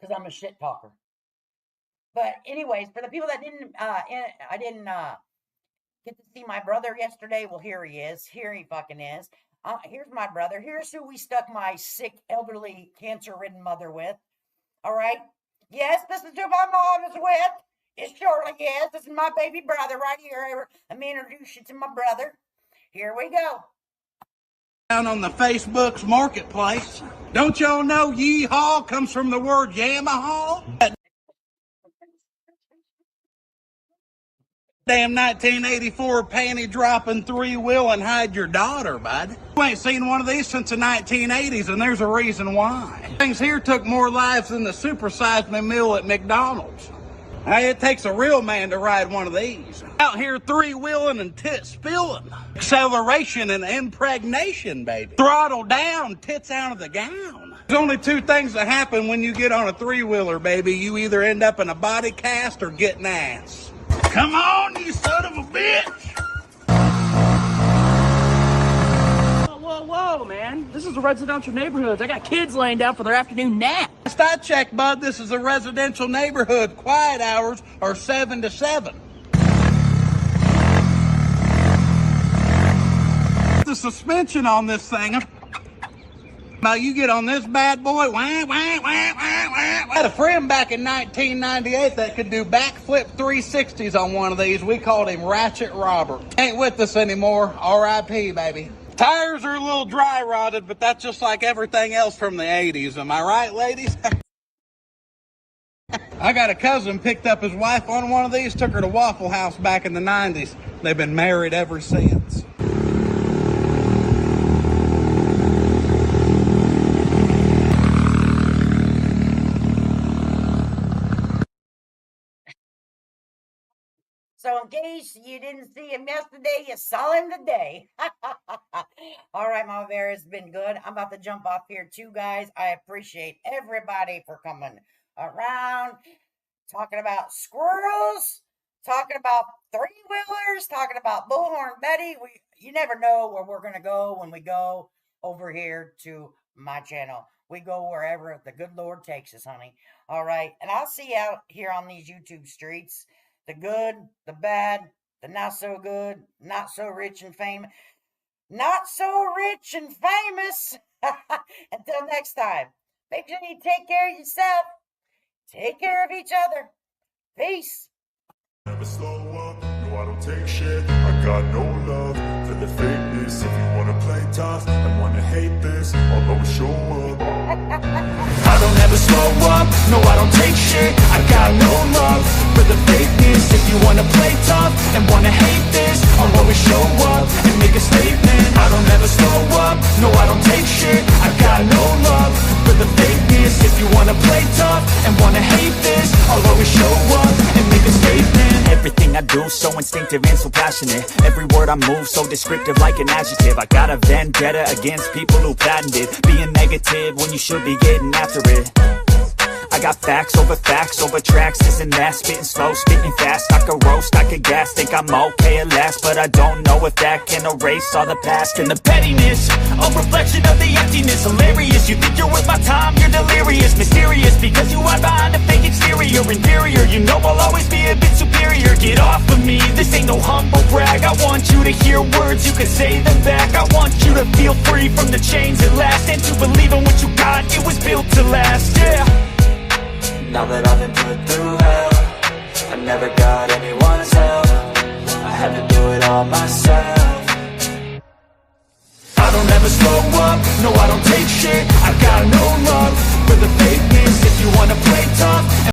because I'm a shit talker. But anyways, for the people that I didn't get to see my brother yesterday. Well, here he is. Here he fucking is. Here's my brother. Here's who we stuck my sick, elderly, cancer-ridden mother with. All right? Yes, this is who my mom is with. It's Shirley, yes. This is my baby brother right here. Let me introduce you to my brother. Here we go. Down on the Facebook's marketplace. Don't y'all know yeehaw comes from the word Yamaha? Damn 1984 panty dropping three-wheel and hide your daughter, bud. You ain't seen one of these since the 1980s, and there's a reason why. Things here took more lives than the supersized me meal at McDonald's. Hey, it takes a real man to ride one of these. Out here three-wheeling and tits spilling. Acceleration and impregnation, baby. Throttle down, tits out of the gown. There's only two things that happen when you get on a three-wheeler, baby. You either end up in a body cast or getting ass. Come on, you son of a bitch! Whoa, man. This is a residential neighborhood. I got kids laying down for their afternoon nap. Last I checked, bud, this is a residential neighborhood. Quiet hours are 7 to 7. The suspension on this thing. Now you get on this bad boy. I had a friend back in 1998 that could do backflip 360s on one of these. We called him Ratchet Robert. Ain't with us anymore. R.I.P., baby. Tires are a little dry rotted, but that's just like everything else from the 80s. Am I right, ladies? I got a cousin picked up his wife on one of these, took her to Waffle House back in the 90s. They've been married ever since. So in case you didn't see him yesterday, you saw him today. All right, Mama Bear, it's been good. I'm about to jump off here too, guys. I appreciate everybody for coming around, talking about squirrels, talking about three-wheelers, talking about Bullhorn Betty. You never know where we're going to go when we go over here to my channel. We go wherever the good Lord takes us, honey. All right, and I'll see you out here on these YouTube streets. The good, the bad, the not so good, not so rich and famous. Not so rich and famous. Until next time, make sure you take care of yourself. Take care of each other. Peace. Never slow up, no I don't take shit. I got no love for the fakeness. If you wanna play tough and wanna hate this, I'll always show up. I don't ever slow up, no I don't take shit. I got no love for the fakeness. If you wanna play tough and wanna hate this, I'll always show up and make a statement. I don't ever slow up, no I don't take shit. I got no love for the fakeness. If you wanna play tough and wanna hate this, I'll always show up and make a statement. Everything I do so instinctive and so passionate. Every word I move so descriptive like an adjective. I got a vendetta against people who patented being negative when you should be getting after it. I got facts over tracks, this and that. Spitting slow, spitting fast. I could roast, I could gas. Think I'm okay at last, but I don't know if that can erase all the past. And the pettiness, a reflection of the emptiness. Hilarious, you think you're worth my time, you're delirious. Mysterious, because you hide behind a fake exterior. Inferior, you know I'll always be a bit superior. Get off of me, this ain't no humble brag. I want you to hear words, you can say them back. I want you to feel free from the chains at last, and to believe in what you got, it was built to last, yeah. Now that I've been put through hell, I never got anyone's help. I had to do it all myself. I don't ever slow up, no I don't take shit. I got no love for the fakeness. If you wanna play tough